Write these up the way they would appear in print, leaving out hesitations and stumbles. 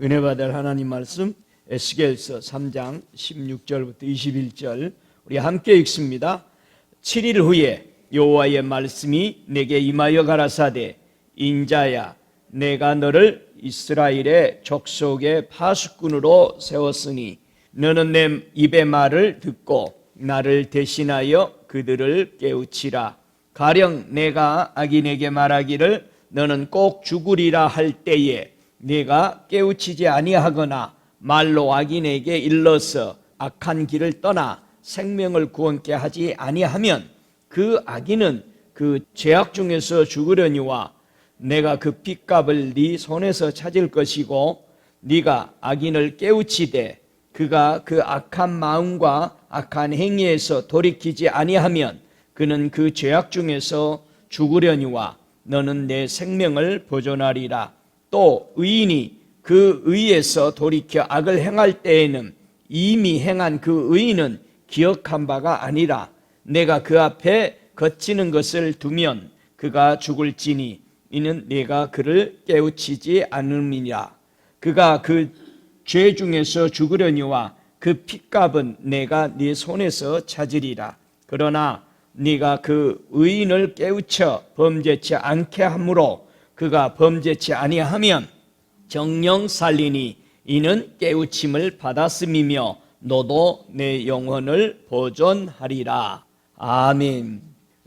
은혜 받을 하나님 말씀 에스겔서 3장 16절부터 21절 우리 함께 읽습니다. 7일 후에 여호와의 말씀이 내게 임하여 가라사대 인자야 내가 너를 이스라엘의 족속의 파수꾼으로 세웠으니 너는 내 입의 말을 듣고 나를 대신하여 그들을 깨우치라. 가령 내가 악인에게 말하기를 너는 꼭 죽으리라 할 때에 네가 깨우치지 아니하거나 말로 악인에게 일러서 악한 길을 떠나 생명을 구원케 하지 아니하면 그 악인은 그 죄악 중에서 죽으려니와 내가 그 핏값을 네 손에서 찾을 것이고 네가 악인을 깨우치되 그가 그 악한 마음과 악한 행위에서 돌이키지 아니하면 그는 그 죄악 중에서 죽으려니와 너는 내 생명을 보존하리라. 또 의인이 그 의에서 돌이켜 악을 행할 때에는 이미 행한 그 의인은 기억한 바가 아니라 내가 그 앞에 거치는 것을 두면 그가 죽을지니 이는 내가 그를 깨우치지 않음이라. 그가 그 죄 중에서 죽으려니와 그 핏값은 내가 네 손에서 찾으리라. 그러나 네가 그 의인을 깨우쳐 범죄치 않게 하므로 그가 범죄치 아니하면 정령 살리니 이는 깨우침을 받았음이며 너도 내 영혼을 보존하리라. 아멘.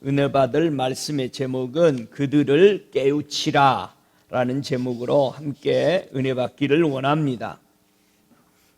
은혜 받을 말씀의 제목은 그들을 깨우치라 라는 제목으로 함께 은혜 받기를 원합니다.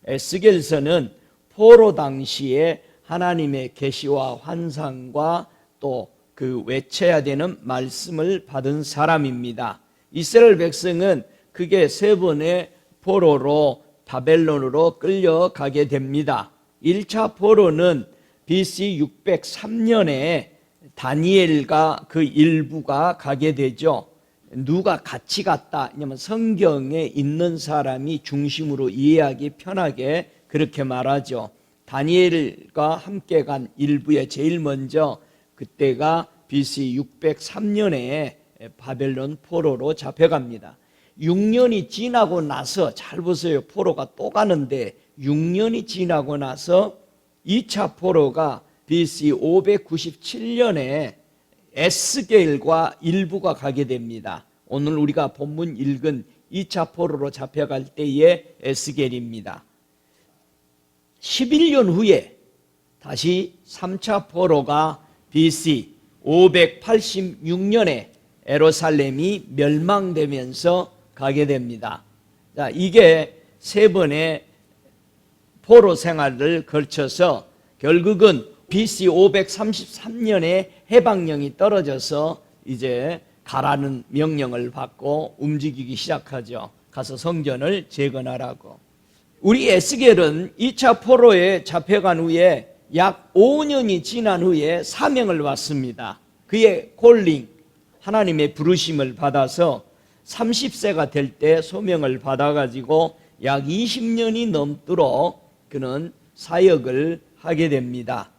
에스겔서는 포로 당시에 하나님의 계시와 환상과 또 그 외쳐야 되는 말씀을 받은 사람입니다. 이스라엘 백성은 크게 세 번의 포로로 바벨론으로 끌려가게 됩니다. 1차 포로는 BC 603년에 다니엘과 그 일부가 가게 되죠. 누가 같이 갔다? 왜냐하면 성경에 있는 사람이 중심으로 이해하기 편하게 그렇게 말하죠. 다니엘과 함께 간 일부에 제일 먼저 그때가 BC 603년에 바벨론 포로로 잡혀갑니다. 6년이 지나고 나서 잘 보세요. 포로가 또 가는데 6년이 지나고 나서 2차 포로가 BC 597년에 에스겔과 일부가 가게 됩니다. 오늘 우리가 본문 읽은 2차 포로로 잡혀갈 때의 에스겔입니다. 11년 후에 다시 3차 포로가 BC 586년에 예루살렘이 멸망되면서 가게 됩니다. 자, 이게 세 번의 포로 생활을 거쳐서 결국은 BC 533년에 해방령이 떨어져서 이제 가라는 명령을 받고 움직이기 시작하죠. 가서 성전을 재건하라고. 우리 에스겔은 2차 포로에 잡혀간 후에 약 5년이 지난 후에 사명을 받습니다. 그의 콜링, 하나님의 부르심을 받아서 30세가 될 때 소명을 받아가지고 약 20년이 넘도록 그는 사역을 하게 됩니다.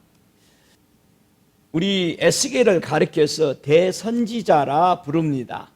우리 에스겔을 가리켜서 대선지자라 부릅니다.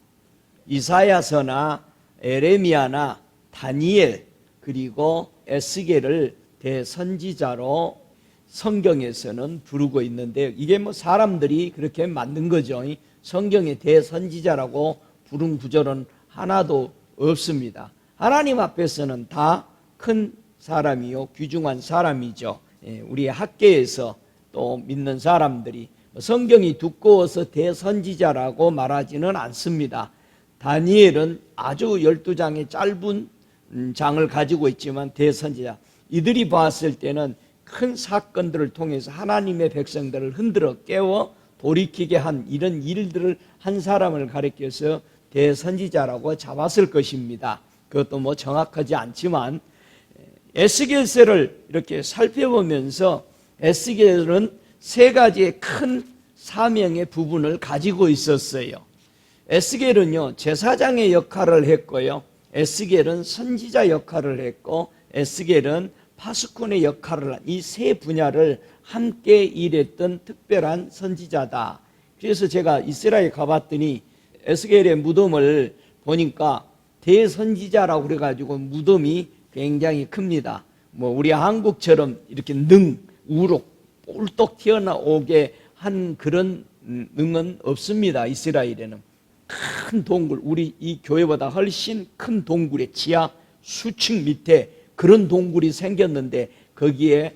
이사야서나 에레미야나 다니엘 그리고 에스겔을 대선지자로 성경에서는 부르고 있는데 이게 뭐 사람들이 그렇게 만든 거죠. 성경의 대선지자라고 부른 구절은 하나도 없습니다. 하나님 앞에서는 다 큰 사람이요 귀중한 사람이죠. 우리 학계에서 또 믿는 사람들이 성경이 두꺼워서 대선지자라고 말하지는 않습니다. 다니엘은 아주 12장의 짧은 장을 가지고 있지만 대선지자, 이들이 봤을 때는 큰 사건들을 통해서 하나님의 백성들을 흔들어 깨워 돌이키게 한 이런 일들을 한 사람을 가리켜서 대선지자라고 잡았을 것입니다. 그것도 뭐 정확하지 않지만 에스겔서를 이렇게 살펴보면서 에스겔은 세 가지의 큰 사명의 부분을 가지고 있었어요. 에스겔은요 제사장의 역할을 했고요, 에스겔은 선지자 역할을 했고, 에스겔은 파수꾼의 역할을 한 이 세 분야를 함께 일했던 특별한 선지자다. 그래서 제가 이스라엘 가봤더니 에스겔의 무덤을 보니까 대선지자라고 그래가지고 무덤이 굉장히 큽니다. 뭐 우리 한국처럼 이렇게 우로 뿔떡 튀어나오게 한 그런 능은 없습니다. 이스라엘에는 큰 동굴, 우리 이 교회보다 훨씬 큰 동굴의 지하 수층 밑에 그런 동굴이 생겼는데 거기에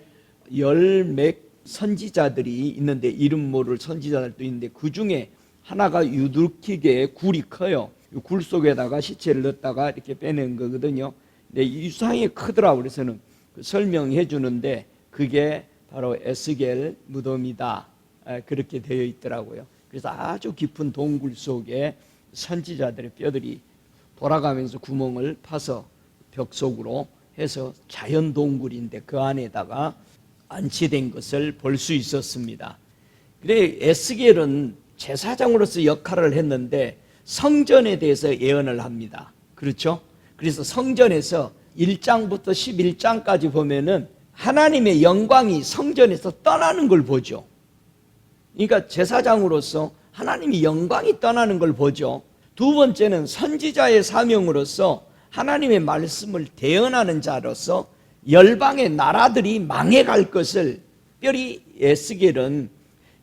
열몇 선지자들이 있는데 이름 모를 선지자들도 있는데 그 중에 하나가 유두키게 굴이 커요. 굴 속에다가 시체를 넣었다가 이렇게 빼낸 거거든요. 근데 유상이 크더라고. 그래서는 설명해 주는데 그게 바로 에스겔 무덤이다. 그렇게 되어 있더라고요. 그래서 아주 깊은 동굴 속에 선지자들의 뼈들이 돌아가면서 구멍을 파서 벽 속으로 해서 자연 동굴인데 그 안에다가 안치된 것을 볼 수 있었습니다. 그래 에스겔은 제사장으로서 역할을 했는데 성전에 대해서 예언을 합니다. 그렇죠? 그래서 성전에서 1장부터 11장까지 보면은 하나님의 영광이 성전에서 떠나는 걸 보죠. 그러니까 제사장으로서 하나님의 영광이 떠나는 걸 보죠. 두 번째는 선지자의 사명으로서 하나님의 말씀을 대언하는 자로서 열방의 나라들이 망해갈 것을 특별히 에스겔은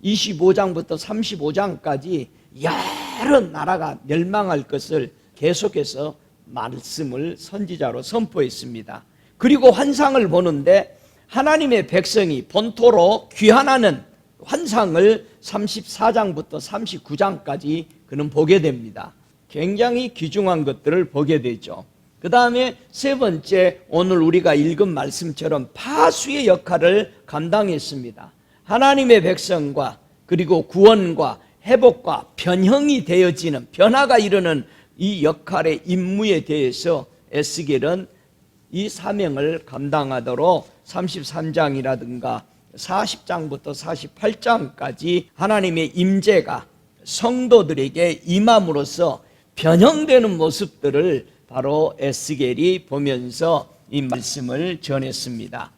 25장부터 35장까지 여러 나라가 멸망할 것을 계속해서 말씀을 선지자로 선포했습니다. 그리고 환상을 보는데 하나님의 백성이 본토로 귀환하는 환상을 34장부터 39장까지 그는 보게 됩니다. 굉장히 귀중한 것들을 보게 되죠. 그 다음에 세 번째, 오늘 우리가 읽은 말씀처럼 파수의 역할을 감당했습니다. 하나님의 백성과 그리고 구원과 회복과 변형이 되어지는, 변화가 이르는 이 역할의 임무에 대해서 에스겔은 이 사명을 감당하도록 33장이라든가 40장부터 48장까지 하나님의 임재가 성도들에게 임함으로써 변형되는 모습들을 바로 에스겔이 보면서 이 말씀을 전했습니다.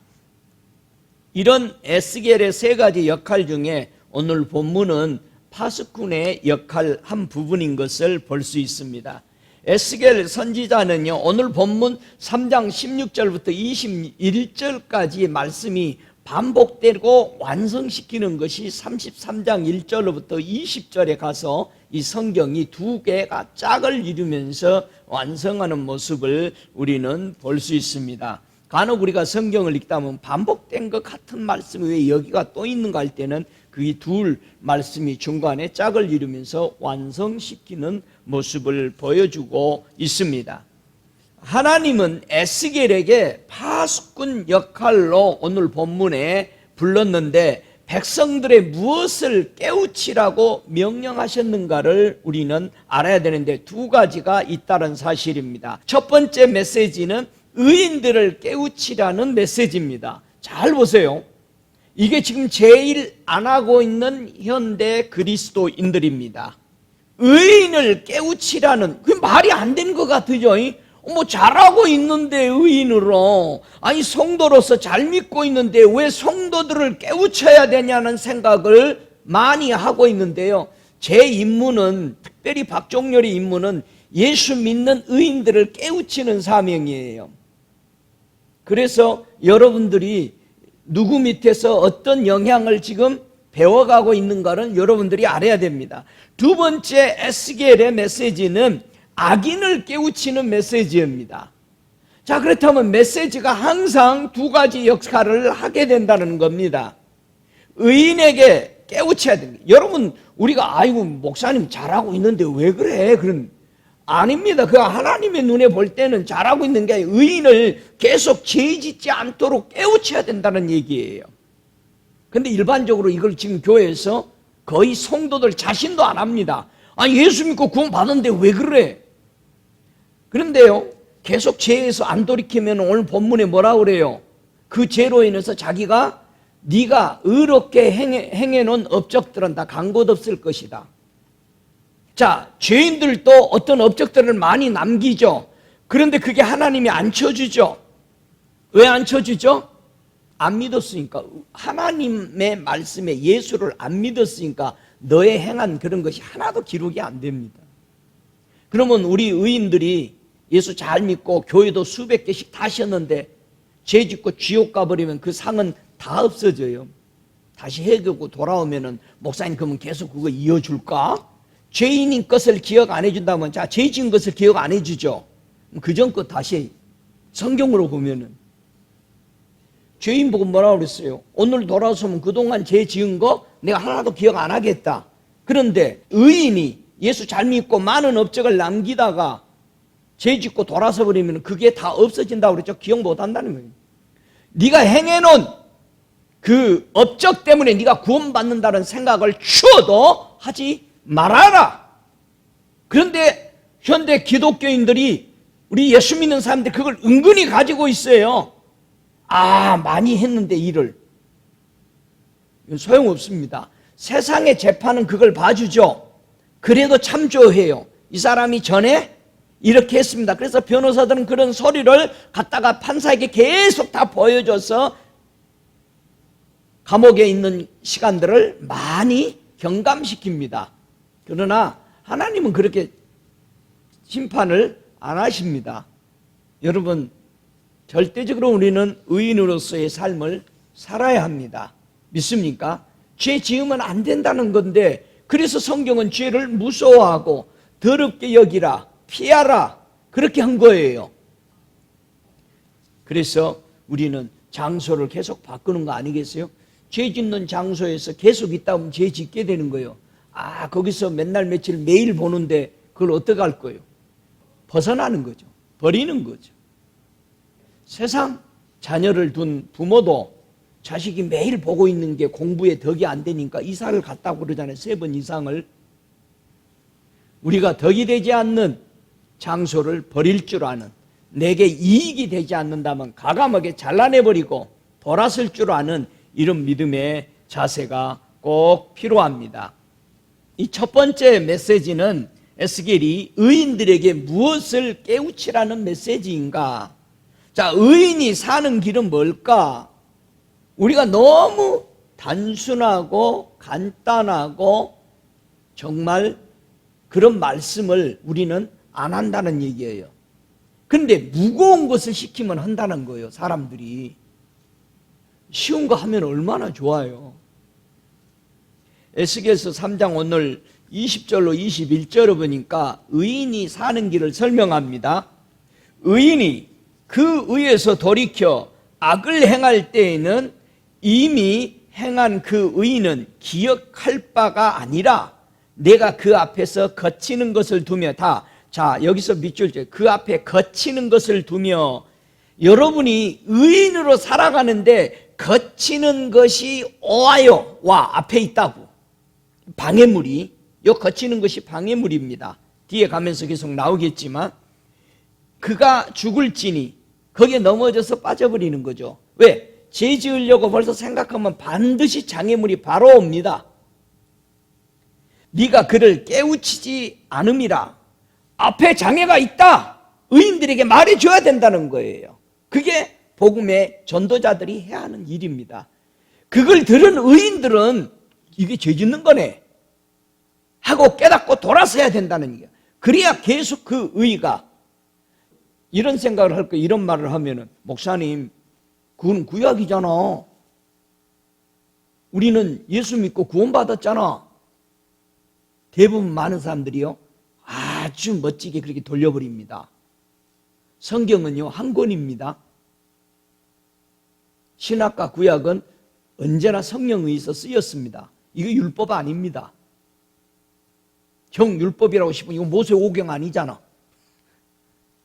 이런 에스겔의 세 가지 역할 중에 오늘 본문은 파수꾼의 역할 한 부분인 것을 볼 수 있습니다. 에스겔 선지자는요, 오늘 본문 3장 16절부터 21절까지의 말씀이 반복되고 완성시키는 것이 33장 1절로부터 20절에 가서 이 성경이 두 개가 짝을 이루면서 완성하는 모습을 우리는 볼 수 있습니다. 간혹 우리가 성경을 읽다 보면 반복된 것 같은 말씀이 왜 여기가 또 있는가 할 때는 그 둘 말씀이 중간에 짝을 이루면서 완성시키는 모습을 보여주고 있습니다. 하나님은 에스겔에게 파수꾼 역할로 오늘 본문에 불렀는데 백성들의 무엇을 깨우치라고 명령하셨는가를 우리는 알아야 되는데 두 가지가 있다는 사실입니다. 첫 번째 메시지는 의인들을 깨우치라는 메시지입니다. 잘 보세요. 이게 지금 제일 안 하고 있는 현대 그리스도인들입니다. 의인을 깨우치라는, 그 말이 안 되는 것 같으죠? 뭐 잘하고 있는데 의인으로, 아니 성도로서 잘 믿고 있는데 왜 성도들을 깨우쳐야 되냐는 생각을 많이 하고 있는데요. 제 임무는, 특별히 박종렬의 임무는 예수 믿는 의인들을 깨우치는 사명이에요. 그래서 여러분들이 누구 밑에서 어떤 영향을 지금 배워가고 있는가를 여러분들이 알아야 됩니다. 두 번째 에스겔의 메시지는 악인을 깨우치는 메시지입니다. 자, 그렇다면 메시지가 항상 두 가지 역할을 하게 된다는 겁니다. 의인에게 깨우쳐야 됩니다. 여러분, 우리가 아이고 목사님 잘하고 있는데 왜 그래? 그런 아닙니다. 그 하나님의 눈에 볼 때는 잘하고 있는 게 의인을 계속 죄짓지 않도록 깨우쳐야 된다는 얘기예요. 근데 일반적으로 이걸 지금 교회에서 거의 성도들 자신도 안 합니다. 아니 예수 믿고 구원 받았는데 왜 그래? 그런데요, 계속 죄에서 안 돌이키면 오늘 본문에 뭐라 그래요? 그 죄로 인해서 자기가 네가 의롭게 행해놓은 업적들은 다 간 곳 없을 것이다. 자, 죄인들도 어떤 업적들을 많이 남기죠. 그런데 그게 하나님이 안 쳐주죠. 왜 안 쳐주죠? 안 믿었으니까. 하나님의 말씀에 예수를 안 믿었으니까 너의 행한 그런 것이 하나도 기록이 안 됩니다. 그러면 우리 의인들이 예수 잘 믿고 교회도 수백 개씩 다셨는데 죄 짓고 지옥 가버리면 그 상은 다 없어져요. 다시 해결고 돌아오면은 목사님 그러면 계속 그거 이어줄까? 죄인인 것을 기억 안 해준다면 자, 죄 지은 것을 기억 안 해주죠. 그전 것 다시 성경으로 보면은 죄인 보고 뭐라고 그랬어요? 오늘 돌아서면 그동안 죄 지은 거 내가 하나도 기억 안 하겠다. 그런데 의인이 예수 잘 믿고 많은 업적을 남기다가 죄 짓고 돌아서 버리면 그게 다 없어진다고 그랬죠. 기억 못 한다는 거예요. 네가 행해놓은 그 업적 때문에 네가 구원받는다는 생각을 추워도 하지 말아라. 그런데 현대 기독교인들이 우리 예수 믿는 사람들 그걸 은근히 가지고 있어요. 아, 많이 했는데 일을. 소용없습니다. 세상의 재판은 그걸 봐주죠. 그래도 참조해요. 이 사람이 전에 이렇게 했습니다. 그래서 변호사들은 그런 소리를 갖다가 판사에게 계속 다 보여줘서 감옥에 있는 시간들을 많이 경감시킵니다. 그러나 하나님은 그렇게 심판을 안 하십니다. 여러분, 절대적으로 우리는 의인으로서의 삶을 살아야 합니다. 믿습니까? 죄 지으면 안 된다는 건데 그래서 성경은 죄를 무서워하고 더럽게 여기라, 피하라 그렇게 한 거예요. 그래서 우리는 장소를 계속 바꾸는 거 아니겠어요? 죄 짓는 장소에서 계속 있다 보면 죄 짓게 되는 거예요. 아, 거기서 맨날 며칠 매일 보는데 그걸 어떻게 할 거예요? 벗어나는 거죠. 버리는 거죠. 세상 자녀를 둔 부모도 자식이 매일 보고 있는 게 공부에 덕이 안 되니까 이사를 갔다고 그러잖아요. 3번 이상을. 우리가 덕이 되지 않는 장소를 버릴 줄 아는, 내게 이익이 되지 않는다면 과감하게 잘라내버리고 돌아설 줄 아는 이런 믿음의 자세가 꼭 필요합니다. 이 첫 번째 메시지는 에스겔이 의인들에게 무엇을 깨우치라는 메시지인가? 자, 의인이 사는 길은 뭘까? 우리가 너무 단순하고 간단하고 정말 그런 말씀을 우리는 안 한다는 얘기예요. 그런데 무거운 것을 시키면 한다는 거예요. 사람들이. 쉬운 거 하면 얼마나 좋아요. 에스겔서 3장 오늘 20절로 21절을 보니까 의인이 사는 길을 설명합니다. 의인이 그 의에서 돌이켜 악을 행할 때에는 이미 행한 그 의인은 기억할 바가 아니라 내가 그 앞에서 거치는 것을 두며 자, 여기서 밑줄 그 앞에 거치는 것을 두며 여러분이 의인으로 살아가는데 거치는 것이 오하여 와 앞에 있다고. 방해물이 요 거치는 것이 방해물입니다. 뒤에 가면서 계속 나오겠지만 그가 죽을지니 거기에 넘어져서 빠져버리는 거죠. 왜? 죄 지으려고 벌써 생각하면 반드시 장애물이 바로 옵니다. 네가 그를 깨우치지 않음이라. 앞에 장애가 있다. 의인들에게 말해줘야 된다는 거예요. 그게 복음의 전도자들이 해야 하는 일입니다. 그걸 들은 의인들은 이게 죄 짓는 거네 하고 깨닫고 돌아서야 된다는 얘기야. 그래야 계속 그 의가 이런 생각을 할 거예요. 이런 말을 하면은 목사님 그건 구약이잖아. 우리는 예수 믿고 구원받았잖아. 대부분 많은 사람들이요 아주 멋지게 그렇게 돌려버립니다. 성경은요 한 권입니다. 신약과 구약은 언제나 성령에 의해서 쓰였습니다. 이거 율법 아닙니다. 형 율법이라고 싶으면 이거 모세오경 아니잖아.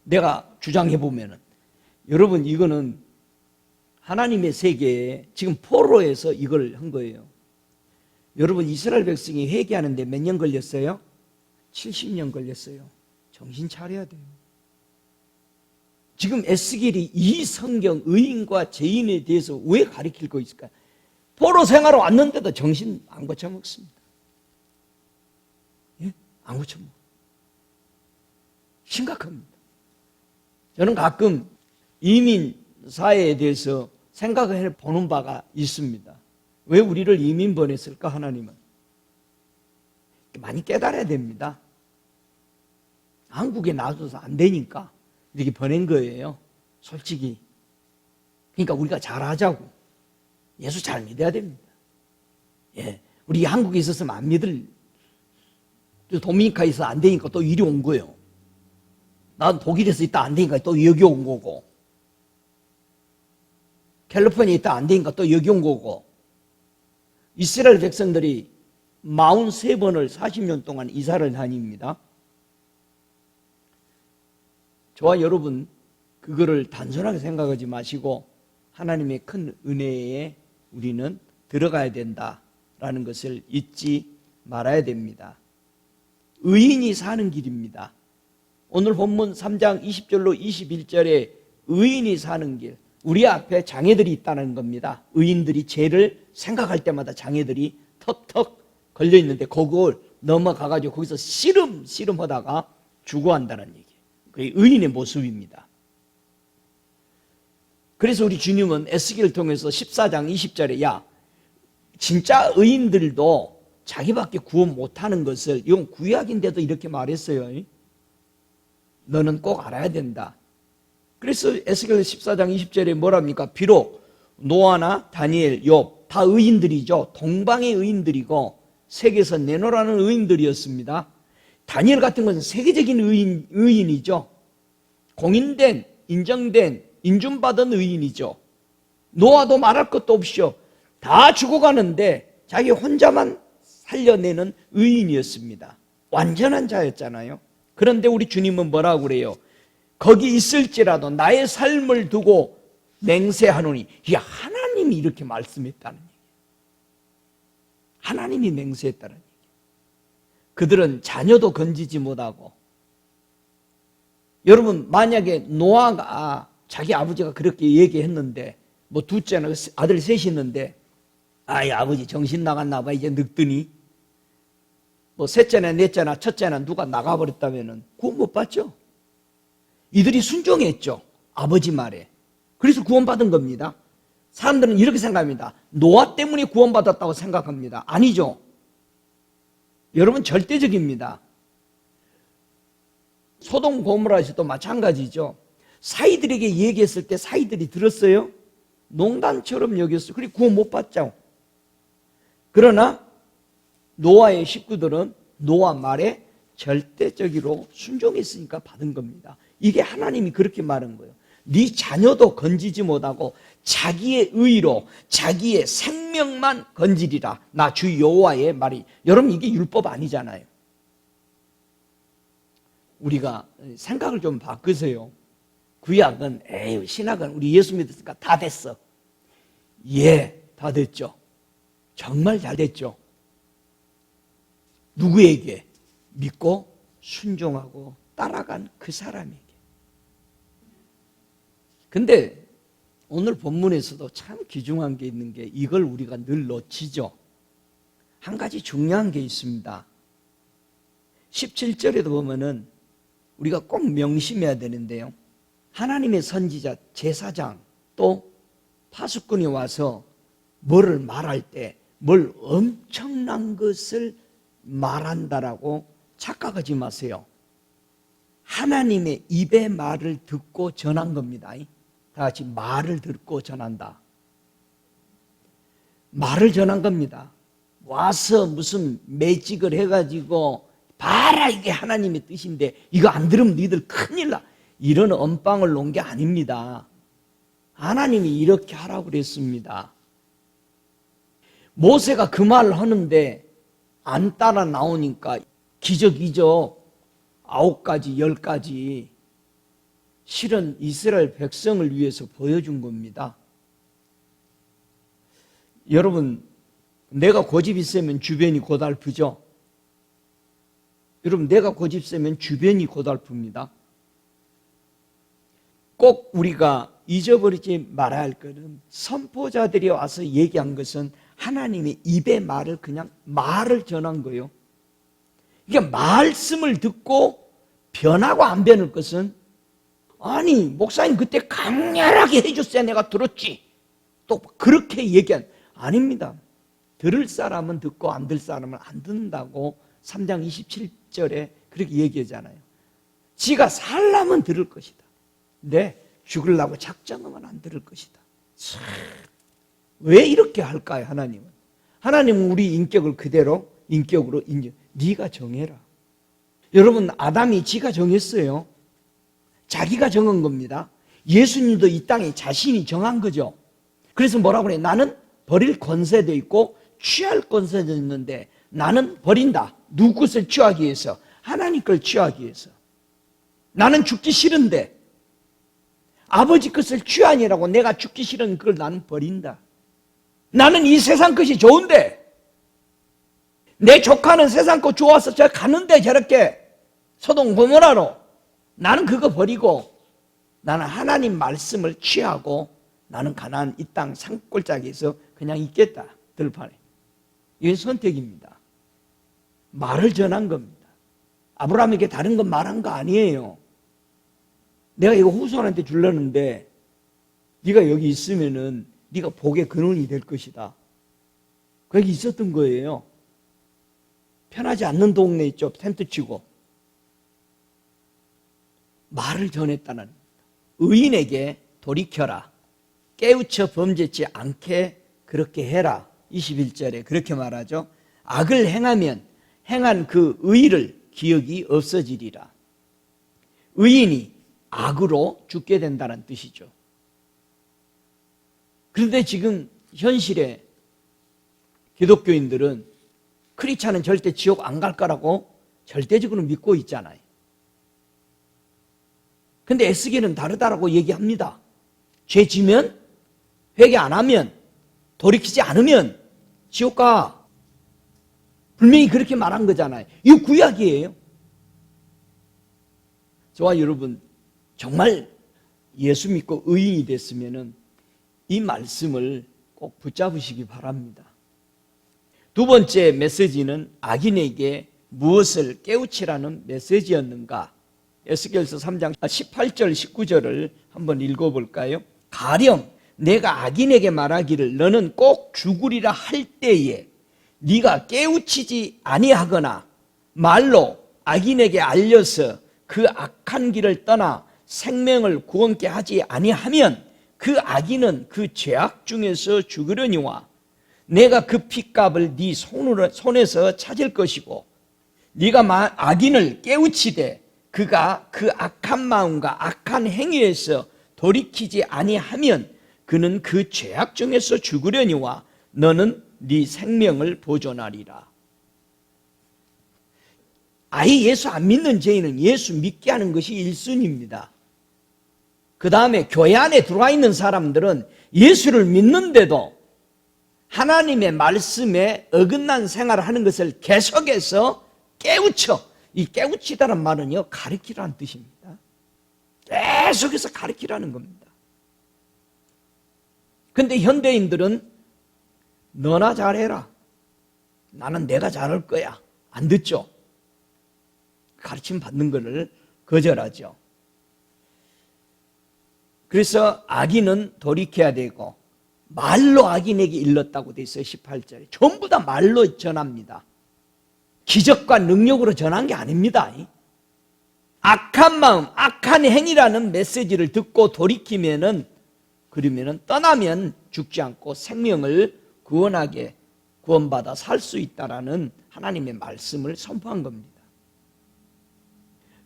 내가 주장해보면은 여러분 이거는 하나님의 세계에 지금 포로에서 이걸 한 거예요. 여러분 이스라엘 백성이 회개하는데 몇 년 걸렸어요? 70년 걸렸어요. 정신 차려야 돼요. 지금 에스겔이 이 성경 의인과 죄인에 대해서 왜 가르칠 거 있을까요? 포로 생활을 왔는데도 정신 안 고쳐먹습니다. 예? 안 고쳐먹어. 심각합니다. 저는 가끔 이민 사회에 대해서 생각을 해보는 바가 있습니다. 왜 우리를 이민 보냈을까 하나님은? 많이 깨달아야 됩니다. 한국에 놔둬서 안 되니까. 이렇게 보낸 거예요. 솔직히. 그러니까 우리가 잘하자고. 예수 잘 믿어야 됩니다. 예. 우리 한국에 있었으면 안 믿을, 도미니카에서 안 되니까 또 이리 온 거예요. 난 독일에서 있다 안 되니까 또 여기 온 거고, 캘리포니아에 있다 안 되니까 또 여기 온 거고, 이스라엘 백성들이 43번을 40년 동안 이사를 다닙니다. 저와 여러분, 그거를 단순하게 생각하지 마시고 하나님의 큰 은혜에 우리는 들어가야 된다라는 것을 잊지 말아야 됩니다. 의인이 사는 길입니다. 오늘 본문 3장 20절로 21절에 의인이 사는 길, 우리 앞에 장애들이 있다는 겁니다. 의인들이 죄를 생각할 때마다 장애들이 턱턱 걸려 있는데 그걸 넘어가가지고 거기서 씨름하다가 죽어간다는 얘기예요. 그게 의인의 모습입니다. 그래서 우리 주님은 에스겔을 통해서 14장 20절에 야, 진짜 의인들도 자기밖에 구원 못하는 것을, 이건 구약인데도 이렇게 말했어요. 너는 꼭 알아야 된다. 그래서 에스겔 14장 20절에 뭐랍니까? 비록 노아나 다니엘, 욥 다 의인들이죠. 동방의 의인들이고 세계에서 내놓으라는 의인들이었습니다. 다니엘 같은 것은 세계적인 의인이죠. 공인된, 인정된, 인준받은 의인이죠. 노아도 말할 것도 없이요. 다 죽어가는데 자기 혼자만 살려내는 의인이었습니다. 완전한 자였잖아요. 그런데 우리 주님은 뭐라고 그래요? 거기 있을지라도 나의 삶을 두고 맹세하노니. 야, 하나님이 이렇게 말씀했다는 얘기예요. 하나님이 맹세했다는 얘기예요. 그들은 자녀도 건지지 못하고. 여러분, 만약에 노아가 자기 아버지가 그렇게 얘기했는데, 뭐 둘째나 아들 셋이 있는데, 아이 아버지 정신 나갔나 봐 이제 늙더니, 뭐 셋째나 넷째나 첫째나 누가 나가버렸다면은 구원 못 받죠. 이들이 순종했죠, 아버지 말에. 그래서 구원받은 겁니다. 사람들은 이렇게 생각합니다. 노아 때문에 구원받았다고 생각합니다. 아니죠. 여러분, 절대적입니다. 소돔 고모라에서도 마찬가지죠. 사이들에게 얘기했을 때 사이들이 들었어요? 농담처럼 여겼어요. 그리고 구원 못 받죠. 그러나 노아의 식구들은 노아 말에 절대적으로 순종했으니까 받은 겁니다. 이게 하나님이 그렇게 말한 거예요. 네 자녀도 건지지 못하고 자기의 의로 자기의 생명만 건지리라. 나 주 여호와의 말이. 여러분, 이게 율법 아니잖아요. 우리가 생각을 좀 바꾸세요. 구약은 에이, 신학은 우리 예수 믿었으니까 다 됐어. 예, 다 됐죠. 정말 잘 됐죠. 누구에게? 믿고 순종하고 따라간 그 사람에게. 근데 오늘 본문에서도 참 귀중한 게 있는 게, 이걸 우리가 늘 놓치죠. 한 가지 중요한 게 있습니다. 17절에도 보면은 우리가 꼭 명심해야 되는데요. 하나님의 선지자, 제사장, 또 파수꾼이 와서 뭐를 말할 때 뭘 엄청난 것을 말한다라고 착각하지 마세요. 하나님의 입의 말을 듣고 전한 겁니다. 다 같이 말을 듣고 전한다. 말을 전한 겁니다. 와서 무슨 매직을 해가지고 봐라 이게 하나님의 뜻인데 이거 안 들으면 너희들 큰일 나. 이런 언빵을 놓은 게 아닙니다. 하나님이 이렇게 하라고 그랬습니다. 모세가 그 말을 하는데 안 따라 나오니까 기적이죠. 9가지, 10가지. 실은 이스라엘 백성을 위해서 보여준 겁니다. 여러분, 내가 고집 있으면 주변이 고달프죠? 여러분, 내가 고집 세면 주변이 고달픕니다. 꼭 우리가 잊어버리지 말아야 할 것은, 선포자들이 와서 얘기한 것은 하나님의 입의 말을 그냥 말을 전한 거예요. 이게 말씀을 듣고 변하고 안 변할 것은, 아니 목사님 그때 강렬하게 해줬어야 내가 들었지, 또 그렇게 얘기한, 아닙니다. 들을 사람은 듣고 안 들을 사람은 안 듣는다고 3장 27절에 그렇게 얘기하잖아요. 지가 살라면 들을 것이다. 근데 죽으려고 작정하면 안 들을 것이다. 왜 이렇게 할까요, 하나님은? 하나님은 우리 인격을 그대로 인격으로 인정. 네가 정해라. 여러분, 아담이 지가 정했어요. 자기가 정한 겁니다. 예수님도 이 땅에 자신이 정한 거죠. 그래서 뭐라고 그래? 나는 버릴 권세도 있고 취할 권세도 있는데 나는 버린다. 누구 것을 취하기 위해서? 하나님 걸 취하기 위해서. 나는 죽기 싫은데 아버지 것을 취하니라고 내가 죽기 싫은 그걸 나는 버린다. 나는 이 세상 것이 좋은데 내 조카는 세상 것 좋아서 저 가는데 저렇게 소동 고모라로 나는 그거 버리고 나는 하나님 말씀을 취하고 나는 가나안 이 땅 산골짜기에서 그냥 있겠다. 들판에. 이건 선택입니다. 말을 전한 겁니다. 아브라함에게 다른 건 말한 거 아니에요. 내가 이거 후손한테 주려는데 네가 여기 있으면은 네가 복의 근원이 될 것이다. 거기 있었던 거예요. 편하지 않는 동네 있죠. 텐트 치고. 말을 전했다는 겁니다. 의인에게 돌이켜라. 깨우쳐 범죄치 않게 그렇게 해라. 21절에 그렇게 말하죠. 악을 행하면 행한 그 의를 기억이 없어지리라. 의인이 악으로 죽게 된다는 뜻이죠. 그런데 지금 현실에 기독교인들은 크리스찬은 절대 지옥 안 갈 거라고 절대적으로 믿고 있잖아요. 근데 에스겔은 다르다라고 얘기합니다. 죄 지면 회개 안 하면 돌이키지 않으면 지옥 가. 분명히 그렇게 말한 거잖아요. 이거 구약이에요. 저와 여러분 정말 예수 믿고 의인이 됐으면 이 말씀을 꼭 붙잡으시기 바랍니다. 두 번째 메시지는 악인에게 무엇을 깨우치라는 메시지였는가? 에스겔서 3장 18절 19절을 한번 읽어볼까요? 가령 내가 악인에게 말하기를 너는 꼭 죽으리라 할 때에 네가 깨우치지 아니하거나 말로 악인에게 알려서 그 악한 길을 떠나 생명을 구원케 하지 아니하면 그 악인은 그 죄악 중에서 죽으려니와 내가 그 핏값을 네 손에서 찾을 것이고 네가 악인을 깨우치되 그가 그 악한 마음과 악한 행위에서 돌이키지 아니하면 그는 그 죄악 중에서 죽으려니와 너는 네 생명을 보존하리라. 아예 예수 안 믿는 죄인은 예수 믿게 하는 것이 1순위입니다. 그 다음에 교회 안에 들어와 있는 사람들은 예수를 믿는데도 하나님의 말씀에 어긋난 생활을 하는 것을 계속해서 깨우쳐. 이 깨우치다는 말은요, 가르치라는 뜻입니다. 계속해서 가르치라는 겁니다. 근데 현대인들은 너나 잘해라. 나는 내가 잘할 거야. 안 듣죠? 가르침 받는 것을 거절하죠. 그래서 악인은 돌이켜야 되고 말로 악인에게 일렀다고 돼 있어요. 18절에. 전부 다 말로 전합니다. 기적과 능력으로 전한 게 아닙니다. 악한 마음, 악한 행위라는 메시지를 듣고 돌이키면은 그러면은 떠나면 죽지 않고 생명을 구원받아 살 수 있다라는 하나님의 말씀을 선포한 겁니다.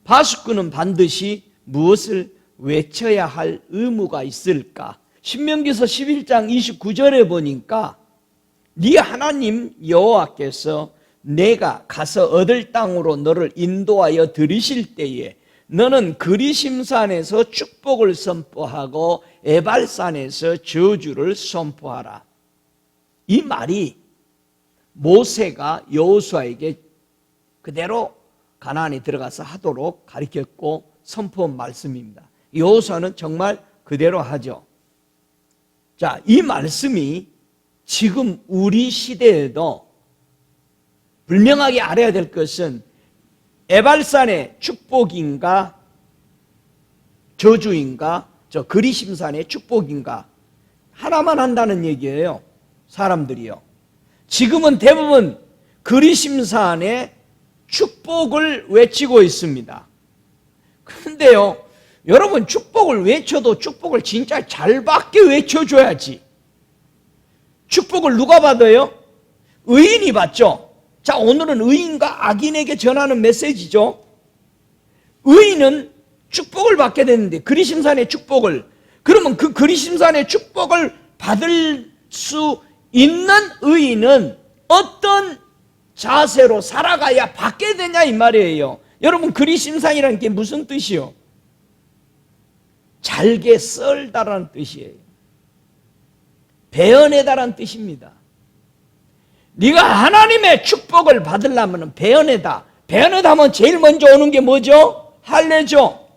바수꾼은 반드시 무엇을 외쳐야 할 의무가 있을까? 신명기서 11장 29절에 보니까 네 하나님 여호와께서 내가 가서 얻을 땅으로 너를 인도하여 들이실 때에 너는 그리심산에서 축복을 선포하고 에발산에서 저주를 선포하라. 이 말이 모세가 여호수아에게 그대로 가나안에 들어가서 하도록 가르쳤고 선포한 말씀입니다. 여호수아는 정말 그대로 하죠. 자, 이 말씀이 지금 우리 시대에도 분명하게 알아야 될 것은 에발산의 축복인가 저주인가 저 그리심산의 축복인가 하나만 한다는 얘기예요. 사람들이요. 지금은 대부분 그리심산의 축복을 외치고 있습니다. 그런데요, 여러분, 축복을 외쳐도 축복을 진짜 잘 받게 외쳐줘야지. 축복을 누가 받아요? 의인이 받죠. 자, 오늘은 의인과 악인에게 전하는 메시지죠. 의인은 축복을 받게 되는데, 그리심산의 축복을, 그러면 그 그리심산의 축복을 받을 수 있는 의인은 어떤 자세로 살아가야 받게 되냐 이 말이에요. 여러분, 그리심산이라는 게 무슨 뜻이요? 잘게 썰다라는 뜻이에요. 베어내다라는 뜻입니다. 네가 하나님의 축복을 받으려면 베어내다. 베어내다 하면 제일 먼저 오는 게 뭐죠? 할례죠.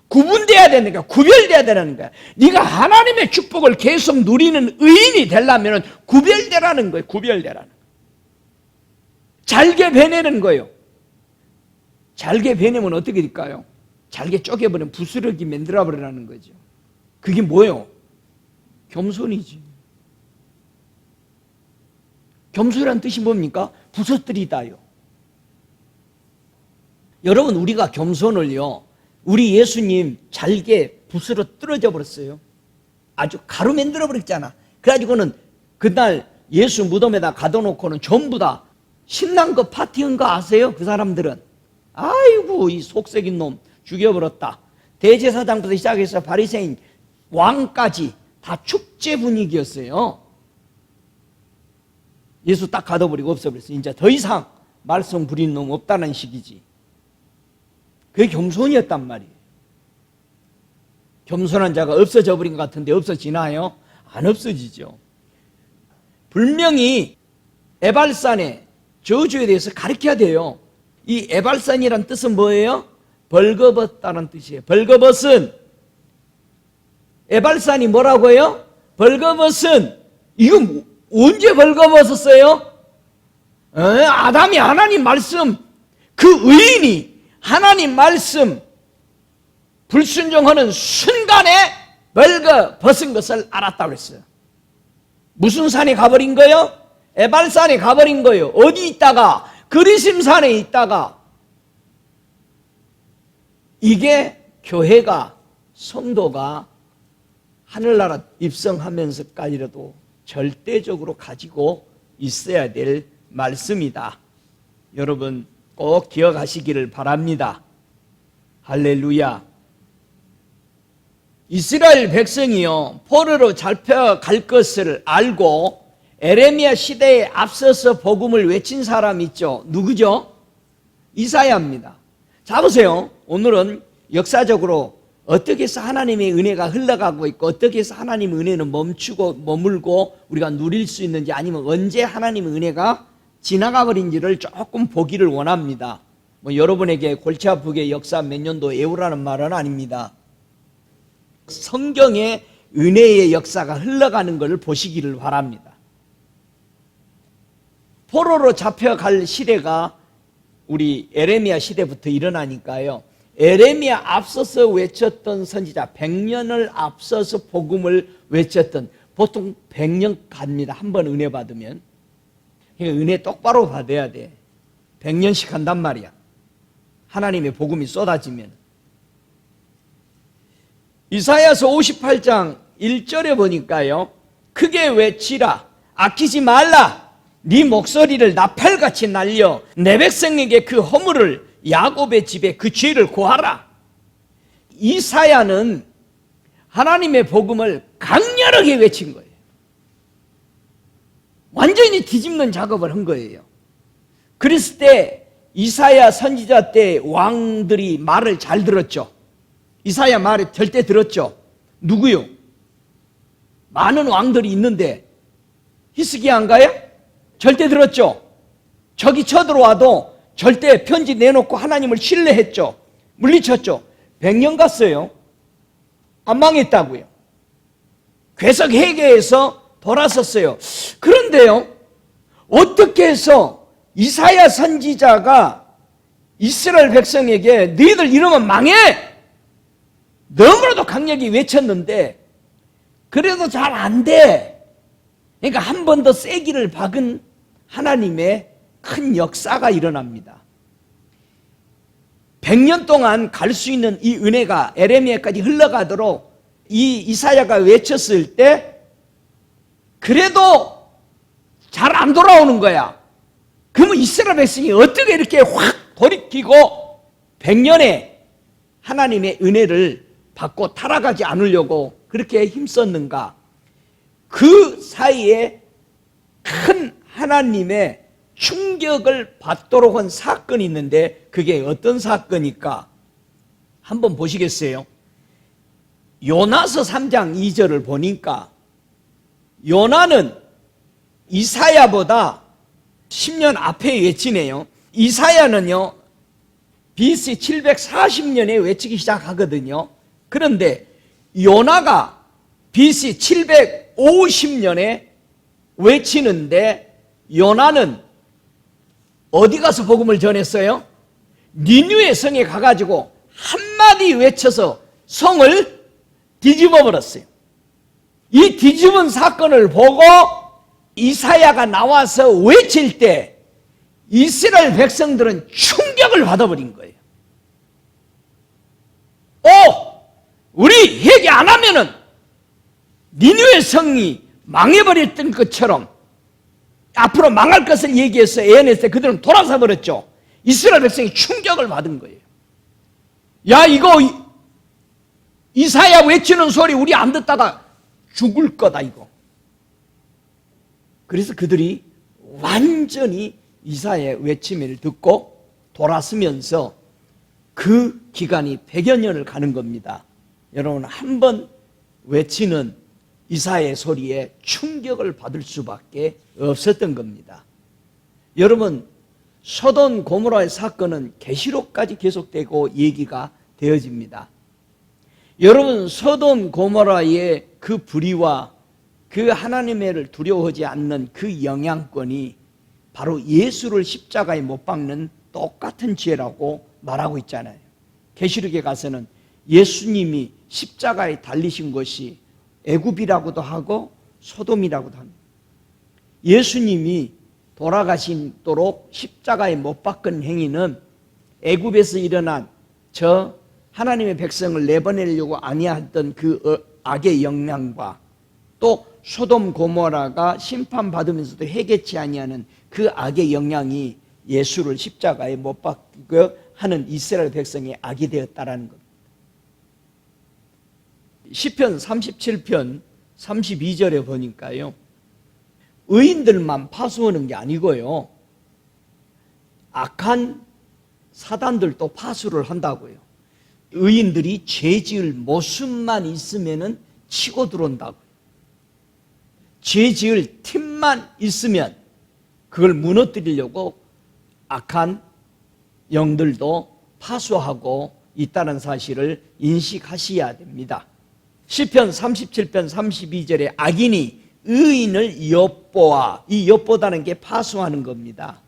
구분돼야 되는 거야. 구별돼야 되는 거야. 네가 하나님의 축복을 계속 누리는 의인이 되려면 구별되라는 거예요. 구별되라는 거예요. 잘게 베내는 거예요. 잘게 베내면 어떻게 될까요? 잘게 쪼개버리면 부스러기 만들어버리라는 거죠. 그게 뭐예요? 겸손이지. 겸손이라는 뜻이 뭡니까? 부서뜨리다요. 여러분, 우리가 겸손을요, 우리 예수님 잘게 부스러 떨어져 버렸어요. 아주 가루 만들어 버렸잖아. 그래가지고는 그날 예수 무덤에다 가둬놓고는 전부 다 신난 거 파티한 거 아세요? 그 사람들은. 아이고, 이 속색인 놈 죽여버렸다. 대제사장부터 시작해서 바리새인 왕까지 다 축제 분위기였어요. 예수 딱 가둬버리고 없어버렸어요. 이제 더 이상 말썽 부린 놈 없다는 식이지. 그게 겸손이었단 말이에요. 겸손한 자가 없어져 버린 것 같은데 없어지나요? 안 없어지죠. 분명히 에발산의 저주에 대해서 가르쳐야 돼요. 이 에발산이란 뜻은 뭐예요? 벌거벗다는 뜻이에요. 벌거벗은, 에발산이 뭐라고요? 벌거벗은. 이거 언제 벌거벗었어요? 아담이 하나님 말씀, 그 의인이 하나님 말씀 불순종하는 순간에 벌거벗은 것을 알았다고 그랬어요. 무슨 산에 가버린 거예요? 에발산에 가버린 거예요. 어디 있다가? 그리심산에 있다가. 이게 교회가, 성도가 하늘나라 입성하면서까지라도 절대적으로 가지고 있어야 될 말씀이다. 여러분 꼭 기억하시기를 바랍니다. 할렐루야. 이스라엘 백성이요, 포로로 잡혀갈 것을 알고 에레미야 시대에 앞서서 복음을 외친 사람 있죠. 누구죠? 이사야입니다. 자, 보세요. 오늘은 역사적으로 어떻게 해서 하나님의 은혜가 흘러가고 있고 어떻게 해서 하나님의 은혜는 멈추고 머물고 우리가 누릴 수 있는지, 아니면 언제 하나님의 은혜가 지나가 버린지를 조금 보기를 원합니다. 여러분에게 골치 아프게 역사 몇 년도 외우라는 말은 아닙니다. 성경의 은혜의 역사가 흘러가는 것을 보시기를 바랍니다. 포로로 잡혀갈 시대가 우리 에레미야 시대부터 일어나니까요, 에레미야 앞서서 외쳤던 선지자, 100년을 앞서서 복음을 외쳤던, 보통 100년 갑니다. 한 번 은혜 받으면. 그러니까 은혜 똑바로 받아야 돼. 100년씩 한단 말이야. 하나님의 복음이 쏟아지면. 이사야서 58장 1절에 보니까요, 크게 외치라, 아끼지 말라, 네 목소리를 나팔같이 날려 내 백성에게 그 허물을, 야곱의 집에 그 죄를 고하라. 이사야는 하나님의 복음을 강렬하게 외친 거예요. 완전히 뒤집는 작업을 한 거예요. 그랬을 때 이사야 선지자 때 왕들이 말을 잘 들었죠. 이사야 말을 절대 들었죠. 누구요? 많은 왕들이 있는데 히스기야인가요? 절대 들었죠. 적이 쳐들어와도 절대 편지 내놓고 하나님을 신뢰했죠. 물리쳤죠. 100년 갔어요. 안 망했다고요. 괴석 회개해서 돌아섰어요. 그런데요, 어떻게 해서 이사야 선지자가 이스라엘 백성에게 너희들 이러면 망해! 너무나도 강력히 외쳤는데 그래도 잘 안 돼. 그러니까 한 번 더 세기를 박은 하나님의 큰 역사가 일어납니다. 100년 동안 갈 수 있는 이 은혜가 에레미야까지 흘러가도록 이 이사야가 외쳤을 때 그래도 잘 안 돌아오는 거야. 그러면 이스라엘 백성이 어떻게 이렇게 확 돌이키고 100년에 하나님의 은혜를 받고 타락하지 않으려고 그렇게 힘썼는가? 그 사이에 큰 하나님의 충격을 받도록 한 사건이 있는데 그게 어떤 사건일까? 한번 보시겠어요? 요나서 3장 2절을 보니까 요나는 이사야보다 10년 앞에 외치네요. 이사야는요 BC 740년에 외치기 시작하거든요. 그런데 요나가 BC 750년에 외치는데 요나는 어디 가서 복음을 전했어요? 니느웨 성에 가가지고 한마디 외쳐서 성을 뒤집어 버렸어요. 이 뒤집은 사건을 보고 이사야가 나와서 외칠 때 이스라엘 백성들은 충격을 받아버린 거예요. 우리 회개 안 하면은 니느웨 성이 망해버렸던 것처럼 앞으로 망할 것을 얘기해서 예언했을 때 그들은 돌아서 버렸죠. 이스라엘 백성이 충격을 받은 거예요. 야, 이거 이사야 외치는 소리 우리 안 듣다가 죽을 거다 이거. 그래서 그들이 완전히 이사야의 외침을 듣고 돌아서면서 그 기간이 100여 년을 가는 겁니다. 여러분, 한 번 외치는 이사야의 소리에 충격을 받을 수밖에 없었던 겁니다. 여러분, 소돔 고모라의 사건은 계시록까지 계속되고 얘기가 되어집니다. 여러분, 소돔 고모라의 그 불의와 그 하나님의 를 두려워하지 않는 그 영향권이 바로 예수를 십자가에 못 박는 똑같은 죄라고 말하고 있잖아요. 계시록에 가서는 예수님이 십자가에 달리신 것이 애굽이라고도 하고 소돔이라고도 합니다. 예수님이 돌아가시도록 십자가에 못 박은 행위는 애굽에서 일어난 저 하나님의 백성을 내보내려고 아니했던 그 악의 영향과 또 소돔 고모라가 심판받으면서도 회개치 아니하는 그 악의 영향이 예수를 십자가에 못 박게 하는 이스라엘 백성의 악이 되었다라는 겁니다. 시편 37편 32절에 보니까요, 의인들만 파수하는 게 아니고요, 악한 사단들도 파수를 한다고요. 의인들이 죄 지을 모습만 있으면 치고 들어온다고요. 죄 지을 틈만 있으면 그걸 무너뜨리려고 악한 영들도 파수하고 있다는 사실을 인식하셔야 됩니다. 시편 37편 32절에 악인이 의인을 엿보아, 이 엿보다는 게 파수하는 겁니다.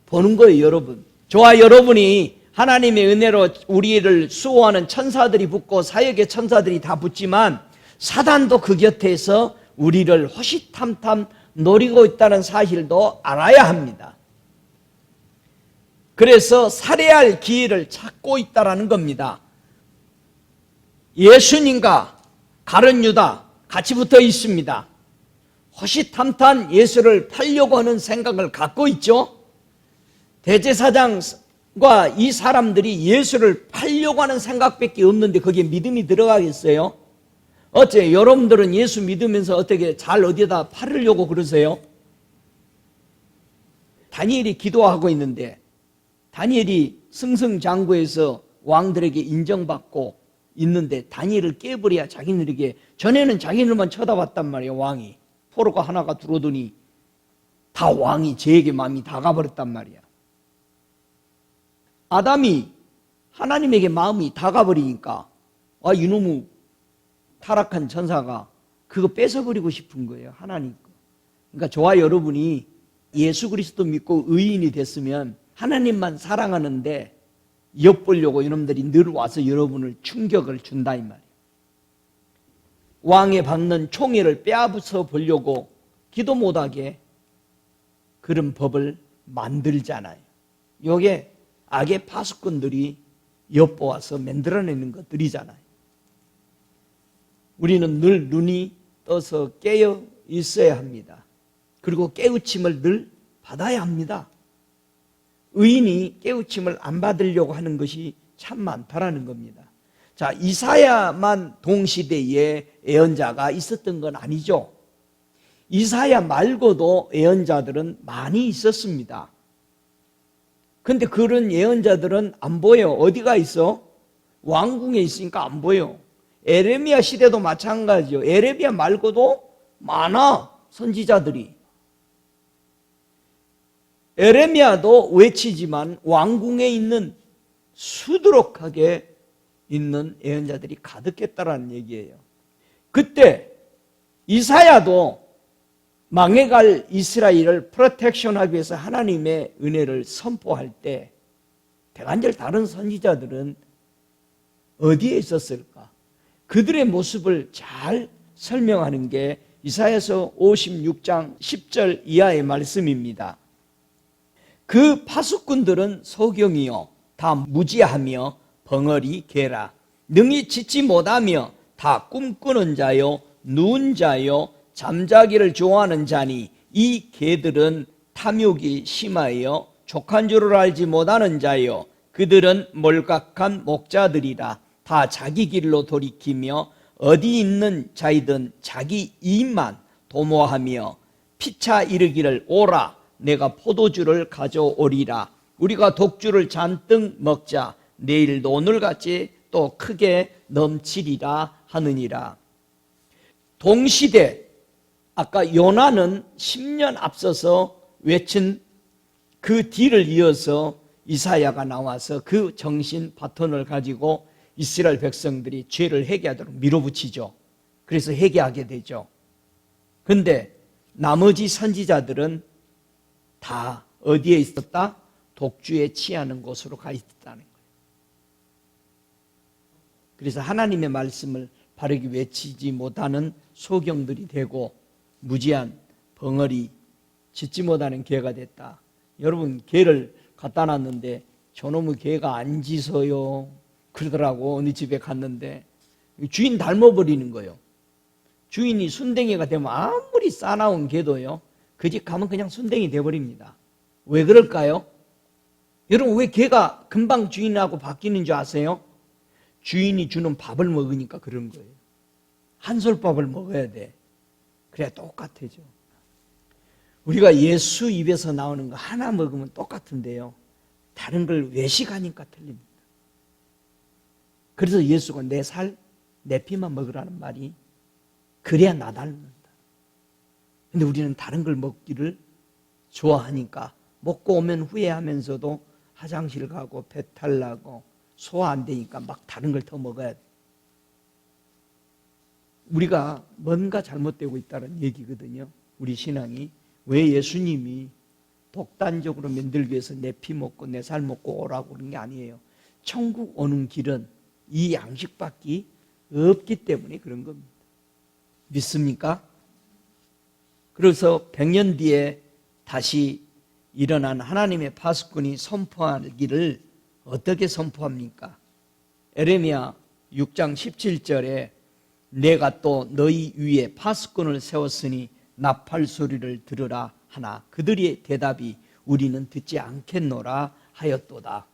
보는 거예요, 여러분. 저와 여러분이 하나님의 은혜로 우리를 수호하는 천사들이 붙고 사역의 천사들이 다 붙지만 사단도 그 곁에서 우리를 호시탐탐 노리고 있다는 사실도 알아야 합니다. 그래서 살해할 기회를 찾고 있다는 겁니다. 예수님과 가룟 유다 같이 붙어 있습니다. 호시탐탐 예수를 팔려고 하는 생각을 갖고 있죠. 대제사장과 이 사람들이 예수를 팔려고 하는 생각밖에 없는데 거기에 믿음이 들어가겠어요? 어째 여러분들은 예수 믿으면서 어떻게 잘 어디에다 팔으려고 그러세요? 다니엘이 기도하고 있는데 다니엘이 승승장구해서 왕들에게 인정받고 있는데 다니엘을 깨버려야 자기들에게, 전에는 자기들만 쳐다봤단 말이에요. 왕이 포로가 하나가 들어오더니 다 왕이 제에게 마음이 다 가버렸단 말이야. 아담이 하나님에게 마음이 다 가버리니까 이놈의 타락한 천사가 그거 뺏어버리고 싶은 거예요, 하나님 거. 그러니까 저와 여러분이 예수 그리스도 믿고 의인이 됐으면 하나님만 사랑하는데 엿보려고 이놈들이 늘 와서 여러분을 충격을 준다 이 말이에요. 왕에 받는 총애를 빼앗아 보려고 기도 못하게 그런 법을 만들잖아요. 이게 악의 파수꾼들이 엿보아서 만들어내는 것들이잖아요. 우리는 늘 눈이 떠서 깨어 있어야 합니다. 그리고 깨우침을 늘 받아야 합니다. 의인이 깨우침을 안 받으려고 하는 것이 참 많다라는 겁니다. 자, 이사야만 동시대에 예언자가 있었던 건 아니죠. 이사야 말고도 예언자들은 많이 있었습니다. 근데 그런 예언자들은 안 보여. 어디가 있어? 왕궁에 있으니까 안 보여. 에레미야 시대도 마찬가지요. 에레미야 말고도 많아, 선지자들이. 에레미야도 외치지만 왕궁에 있는 수두룩하게 있는 예언자들이 가득했다라는 얘기예요. 그때 이사야도 망해갈 이스라엘을 프로텍션하기 위해서 하나님의 은혜를 선포할 때 대간절 다른 선지자들은 어디에 있었을까? 그들의 모습을 잘 설명하는 게 이사야서 56장 10절 이하의 말씀입니다. 그 파수꾼들은 소경이요 다 무지하며 벙어리 개라 능히 짓지 못하며 다 꿈꾸는 자요 누운 자요 잠자기를 좋아하는 자니 이 개들은 탐욕이 심하여 족한 줄을 알지 못하는 자요 그들은 몰각한 목자들이라 다 자기 길로 돌이키며 어디 있는 자이든 자기 이익만 도모하며 피차 이르기를 오라 내가 포도주를 가져오리라 우리가 독주를 잔뜩 먹자 내일도 오늘같이 또 크게 넘치리라 하느니라. 동시대 아까 요나는 10년 앞서서 외친 그 뒤를 이어서 이사야가 나와서 그 정신 바톤을 가지고 이스라엘 백성들이 죄를 회개하도록 밀어붙이죠. 그래서 회개하게 되죠. 그런데 나머지 선지자들은 다 어디에 있었다? 독주에 취하는 곳으로 가 있었다는 거예요. 그래서 하나님의 말씀을 바르게 외치지 못하는 소경들이 되고 무지한 벙어리 짓지 못하는 개가 됐다. 여러분 개를 갖다 놨는데 저놈의 개가 안 짖어요 그러더라고. 어느 집에 갔는데 주인 닮아버리는 거예요. 주인이 순댕이가 되면 아무리 싸나운 개도요 그 집 가면 그냥 순댕이 돼버립니다. 왜 그럴까요? 여러분 왜 개가 금방 주인하고 바뀌는 줄 아세요? 주인이 주는 밥을 먹으니까 그런 거예요. 한솔밥을 먹어야 돼. 그래야 똑같아져. 우리가 예수 입에서 나오는 거 하나 먹으면 똑같은데요 다른 걸 외식하니까 틀립니다. 그래서 예수가 내 살, 내 피만 먹으라는 말이 그래야 나 닮는다. 근데 우리는 다른 걸 먹기를 좋아하니까 먹고 오면 후회하면서도 화장실 가고 배탈 나고 소화 안 되니까 막 다른 걸 더 먹어야 돼. 우리가 뭔가 잘못되고 있다는 얘기거든요. 우리 신앙이. 왜 예수님이 독단적으로 만들기 위해서 내 피 먹고 내 살 먹고 오라고 그런 게 아니에요. 천국 오는 길은 이 양식밖에 없기 때문에 그런 겁니다. 믿습니까? 그래서 100년 뒤에 다시 일어난 하나님의 파수꾼이 선포하기를 어떻게 선포합니까? 에레미야 6장 17절에 내가 또 너희 위에 파수꾼을 세웠으니 나팔 소리를 들으라 하나 그들의 대답이 우리는 듣지 않겠노라 하였도다.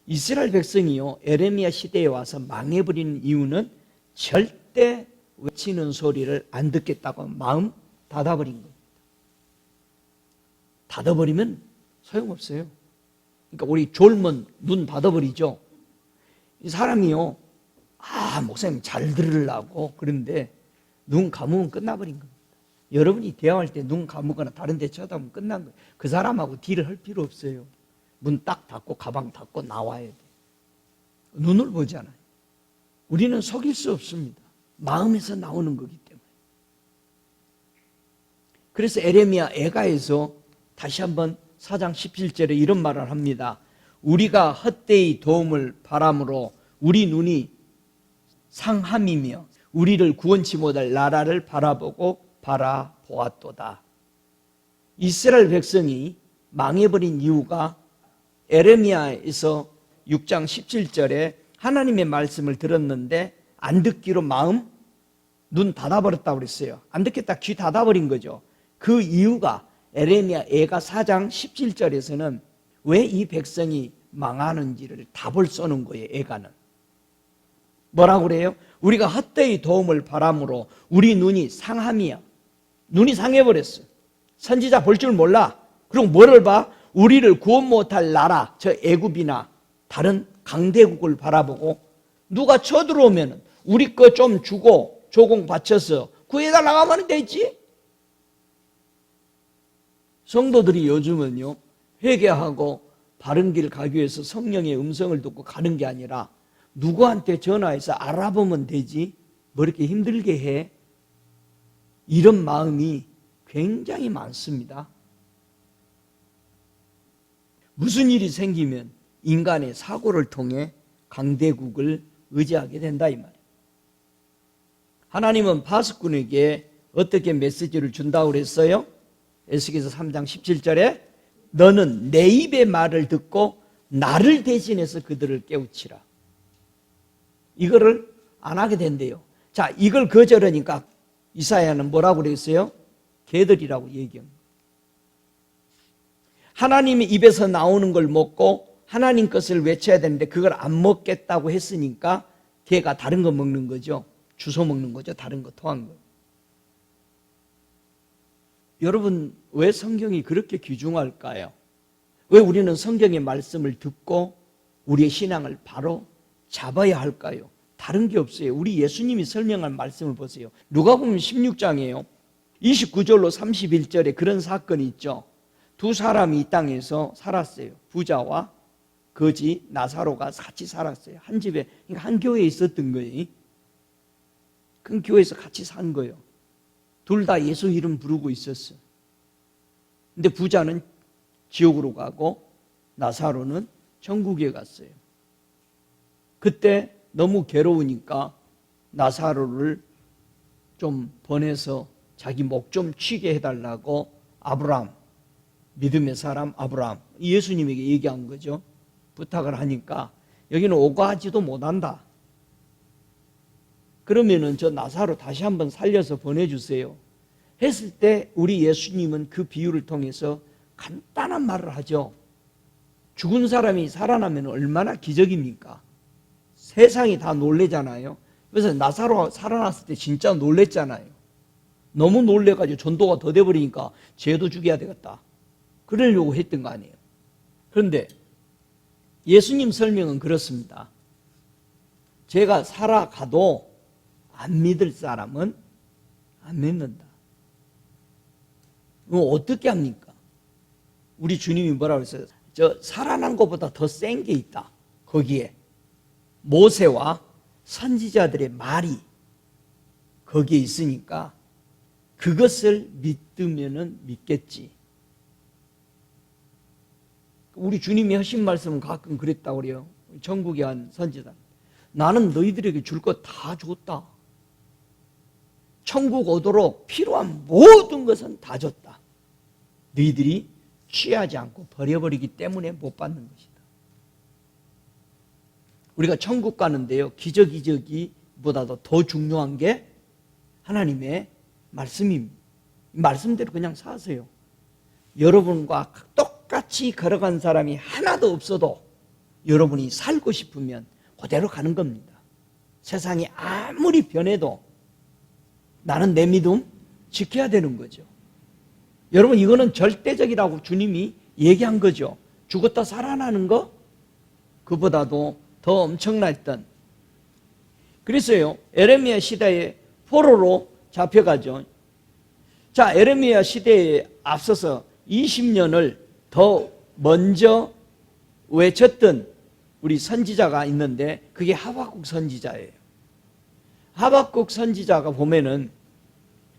이스라엘 백성이요 에레미야 시대에 와서 망해버리는 이유는 절대 외치는 소리를 안 듣겠다고 마음 닫아버린 겁니다. 닫아버리면 소용없어요. 그러니까 우리 졸면 눈 닫아버리죠. 이 사람이요 목사님 잘 들으려고 그런데 눈 감으면 끝나버린 겁니다. 여러분이 대화할 때 눈 감으거나 다른 데 쳐다보면 끝난 거예요. 그 사람하고 딜을 할 필요 없어요. 문 딱 닫고 가방 닫고 나와야 돼. 눈을 보잖아요. 우리는 속일 수 없습니다. 마음에서 나오는 거기 때문에. 그래서 에레미야 애가에서 다시 한번 4장 17절에 이런 말을 합니다. 우리가 헛되이 도움을 바람으로 우리 눈이 상함이며 우리를 구원치 못할 나라를 바라보고 바라보았도다. 이스라엘 백성이 망해버린 이유가 에레미야에서 6장 17절에 하나님의 말씀을 들었는데 안 듣기로 마음 눈 닫아버렸다고 그랬어요. 안 듣겠다 귀 닫아버린 거죠. 그 이유가 에레미야 애가 4장 17절에서는 왜 이 백성이 망하는지를 답을 써놓은 거예요. 애가는 뭐라고 그래요? 우리가 헛되이 도움을 바람으로 우리 눈이 상함이야. 눈이 상해버렸어. 선지자 볼 줄 몰라. 그리고 뭐를 봐? 우리를 구원 못할 나라, 저 애굽이나 다른 강대국을 바라보고 누가 쳐들어오면 우리 거 좀 주고 조공 바쳐서 구해달라고 하면 되지. 성도들이 요즘은요, 회개하고 바른 길 가기 위해서 성령의 음성을 듣고 가는 게 아니라 누구한테 전화해서 알아보면 되지 뭐 이렇게 힘들게 해. 이런 마음이 굉장히 많습니다. 무슨 일이 생기면 인간의 사고를 통해 강대국을 의지하게 된다 이 말이에요. 하나님은 바스꾼에게 어떻게 메시지를 준다고 그랬어요? 에스겔서 3장 17절에 너는 내 입의 말을 듣고 나를 대신해서 그들을 깨우치라. 이거를 안 하게 된대요. 자, 이걸 거절하니까 이사야는 뭐라고 그랬어요? 개들이라고 얘기합니다. 하나님의 입에서 나오는 걸 먹고 하나님 것을 외쳐야 되는데 그걸 안 먹겠다고 했으니까 개가 다른 거 먹는 거죠. 주워 먹는 거죠. 다른 거 토한 거. 여러분, 왜 성경이 그렇게 귀중할까요? 왜 우리는 성경의 말씀을 듣고 우리의 신앙을 바로 잡아야 할까요? 다른 게 없어요. 우리 예수님이 설명한 말씀을 보세요. 누가복음 16장이에요. 29절로 31절에 그런 사건이 있죠. 두 사람이 이 땅에서 살았어요. 부자와 거지 나사로가 같이 살았어요. 한 집에, 그러니까 한 교회에 있었던 거예요. 큰 교회에서 같이 산 거예요. 둘 다 예수 이름 부르고 있었어. 근데 부자는 지옥으로 가고 나사로는 천국에 갔어요. 그때 너무 괴로우니까 나사로를 좀 보내서 자기 목 좀 치게 해달라고 아브라함, 믿음의 사람 아브라함, 예수님에게 얘기한 거죠. 부탁을 하니까 여기는 오가지도 못한다. 그러면은 저 나사로 다시 한번 살려서 보내주세요. 했을 때 우리 예수님은 그 비유를 통해서 간단한 말을 하죠. 죽은 사람이 살아나면 얼마나 기적입니까? 세상이 다 놀래잖아요. 그래서 나사로가 살아났을 때 진짜 놀랬잖아요. 너무 놀래가지고 전도가 더 돼버리니까 쟤도 죽여야 되겠다. 그러려고 했던 거 아니에요. 그런데 예수님 설명은 그렇습니다. 제가 살아가도 안 믿을 사람은 안 믿는다. 그럼 어떻게 합니까? 우리 주님이 뭐라고 했어요? 저 살아난 것보다 더 센 게 있다. 거기에 모세와 선지자들의 말이 거기에 있으니까 그것을 믿으면은 믿겠지. 우리 주님이 하신 말씀은 가끔 그랬다고 그래요. 전국에 한 선지자. 나는 너희들에게 줄 것 다 줬다. 천국 오도록 필요한 모든 것은 다 줬다. 너희들이 취하지 않고 버려버리기 때문에 못 받는 것이다. 우리가 천국 가는데요, 기저귀보다도 더 중요한 게 하나님의 말씀입니다. 말씀대로 그냥 사세요. 여러분과 똑같이 걸어간 사람이 하나도 없어도 여러분이 살고 싶으면 그대로 가는 겁니다. 세상이 아무리 변해도 나는 내 믿음 지켜야 되는 거죠. 여러분, 이거는 절대적이라고 주님이 얘기한 거죠. 죽었다 살아나는 거 그보다도 더 엄청났던. 그래서요, 에레미야 시대에 포로로 잡혀가죠. 자, 에레미야 시대에 앞서서 20년을 더 먼저 외쳤던 우리 선지자가 있는데 그게 하박국 선지자예요. 하박국 선지자가 보면은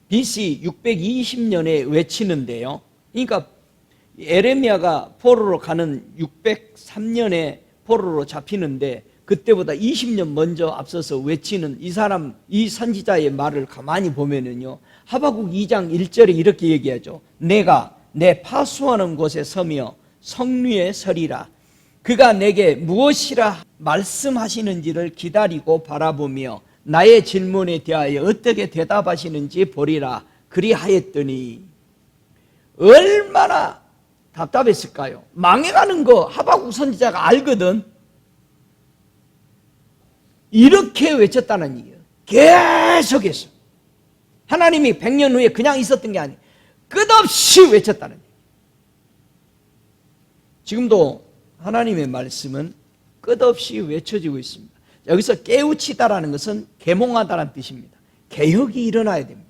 BC 620년에 외치는데요. 그러니까 에레미야가 포로로 가는 603년에 포로로 잡히는데 그때보다 20년 먼저 앞서서 외치는 이 선지자의 말을 가만히 보면은요. 하박국 2장 1절에 이렇게 얘기하죠. 내가 내 파수하는 곳에 서며 성류에 서리라. 그가 내게 무엇이라 말씀하시는지를 기다리고 바라보며 나의 질문에 대하여 어떻게 대답하시는지 보리라. 그리하였더니 얼마나 답답했을까요? 망해가는 거 하박국 선지자가 알거든. 이렇게 외쳤다는 얘기예요. 계속해서. 하나님이 100년 후에 그냥 있었던 게 아니에요. 끝없이 외쳤다는 얘기예요. 지금도 하나님의 말씀은 끝없이 외쳐지고 있습니다. 여기서 깨우치다라는 것은 계몽하다라는 뜻입니다. 개혁이 일어나야 됩니다.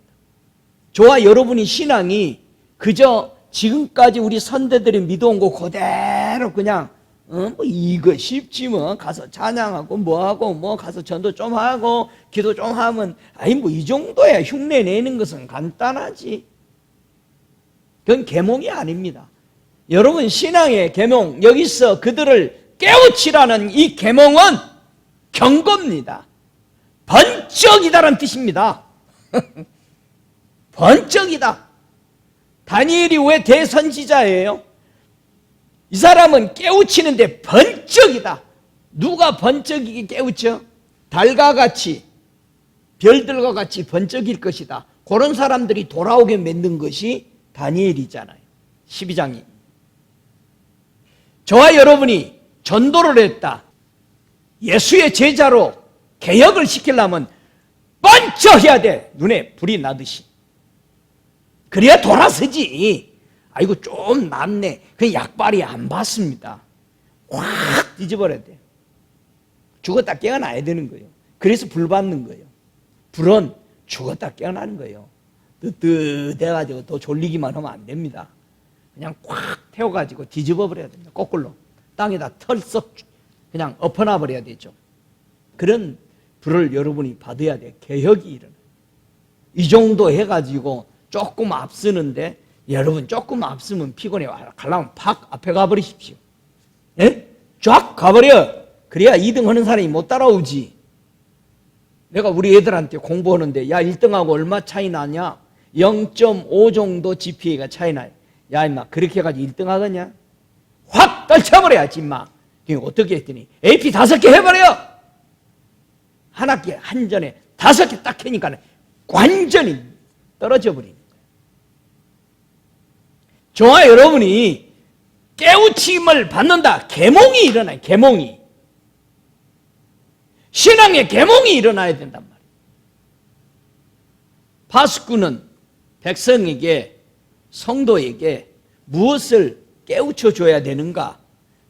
저와 여러분이 신앙이 그저 지금까지 우리 선대들이 믿어온 거 그대로 그냥 뭐 이거 쉽지 뭐 가서 찬양하고 뭐하고 뭐 가서 전도 좀 하고 기도 좀 하면 아니 뭐 이 정도야 흉내 내는 것은 간단하지. 그건 계몽이 아닙니다. 여러분 신앙의 계몽 여기서 그들을 깨우치라는 이 계몽은 경고입니다. 번쩍이다라는 뜻입니다. 번쩍이다. 다니엘이 왜 대선지자예요? 이 사람은 깨우치는데 번쩍이다. 누가 번쩍이게 깨우쳐? 달과 같이 별들과 같이 번쩍일 것이다. 그런 사람들이 돌아오게 만든 것이 다니엘이잖아요. 12장이. 저와 여러분이 전도를 했다. 예수의 제자로 개혁을 시키려면 번쩍해야 돼. 눈에 불이 나듯이. 그래야 돌아서지. 아이고 좀 낫네. 그 약발이 안 받습니다. 확 뒤집어야 돼. 죽었다 깨어나야 되는 거예요. 그래서 불 받는 거예요. 불은 죽었다 깨어나는 거예요. 뜨뜻해가지고 더 졸리기만 하면 안 됩니다. 그냥 꽉 태워가지고 뒤집어 버려야 됩니다. 거꾸로 땅에다 털썩 그냥 엎어놔 버려야 되죠. 그런 불을 여러분이 받아야 돼. 개혁이 일어나. 이 정도 해가지고 조금 앞서는데 여러분 조금 앞서면 피곤해. 가려면 팍 앞에 가버리십시오. 예? 쫙 가버려. 그래야 2등 하는 사람이 못 따라오지. 내가 우리 애들한테 공부하는데 야 1등하고 얼마 차이 나냐? 0.5 정도 GPA가 차이 나요. 야 임마 그렇게 해가지고 1등 하겠냐? 확 떨쳐버려야지 임마. 어떻게 했더니 AP 5개 해버려. 한 학기 한 전에 5개 딱 해니까 완전히 떨어져 버리는 거예요. 저와 여러분이 깨우침을 받는다. 계몽이 일어나요. 계몽이. 신앙의 계몽이 일어나야 된단 말이에요. 파수꾼은 백성에게 성도에게 무엇을 깨우쳐 줘야 되는가?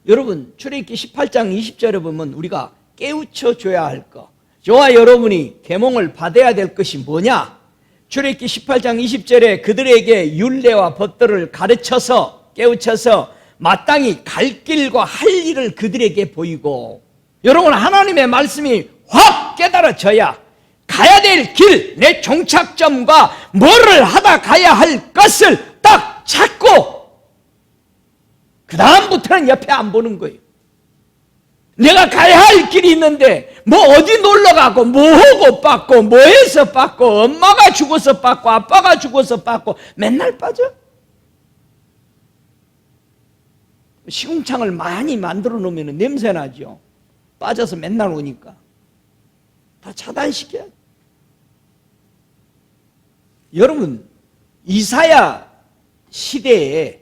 여러분 출애굽기 18장 20절에 보면 우리가 깨우쳐 줘야 할 것, 저와 여러분이 계몽을 받아야 될 것이 뭐냐? 출애굽기 18장 20절에 그들에게 율례와 법도를 가르쳐서 깨우쳐서 마땅히 갈 길과 할 일을 그들에게 보이고, 여러분 하나님의 말씀이 확 깨달아져야 가야 될 길, 내 종착점과 뭐를 하다 가야 할 것을 딱 찾고 그 다음부터는 옆에 안 보는 거예요. 내가 가야 할 길이 있는데 뭐 어디 놀러가고 뭐 하고 빠고 뭐 해서 빠고 엄마가 죽어서 빠고 아빠가 죽어서 빠고 맨날 빠져. 시궁창을 많이 만들어 놓으면 냄새 나죠. 빠져서 맨날 오니까 다 차단시켜야 돼. 여러분 이사야 시대에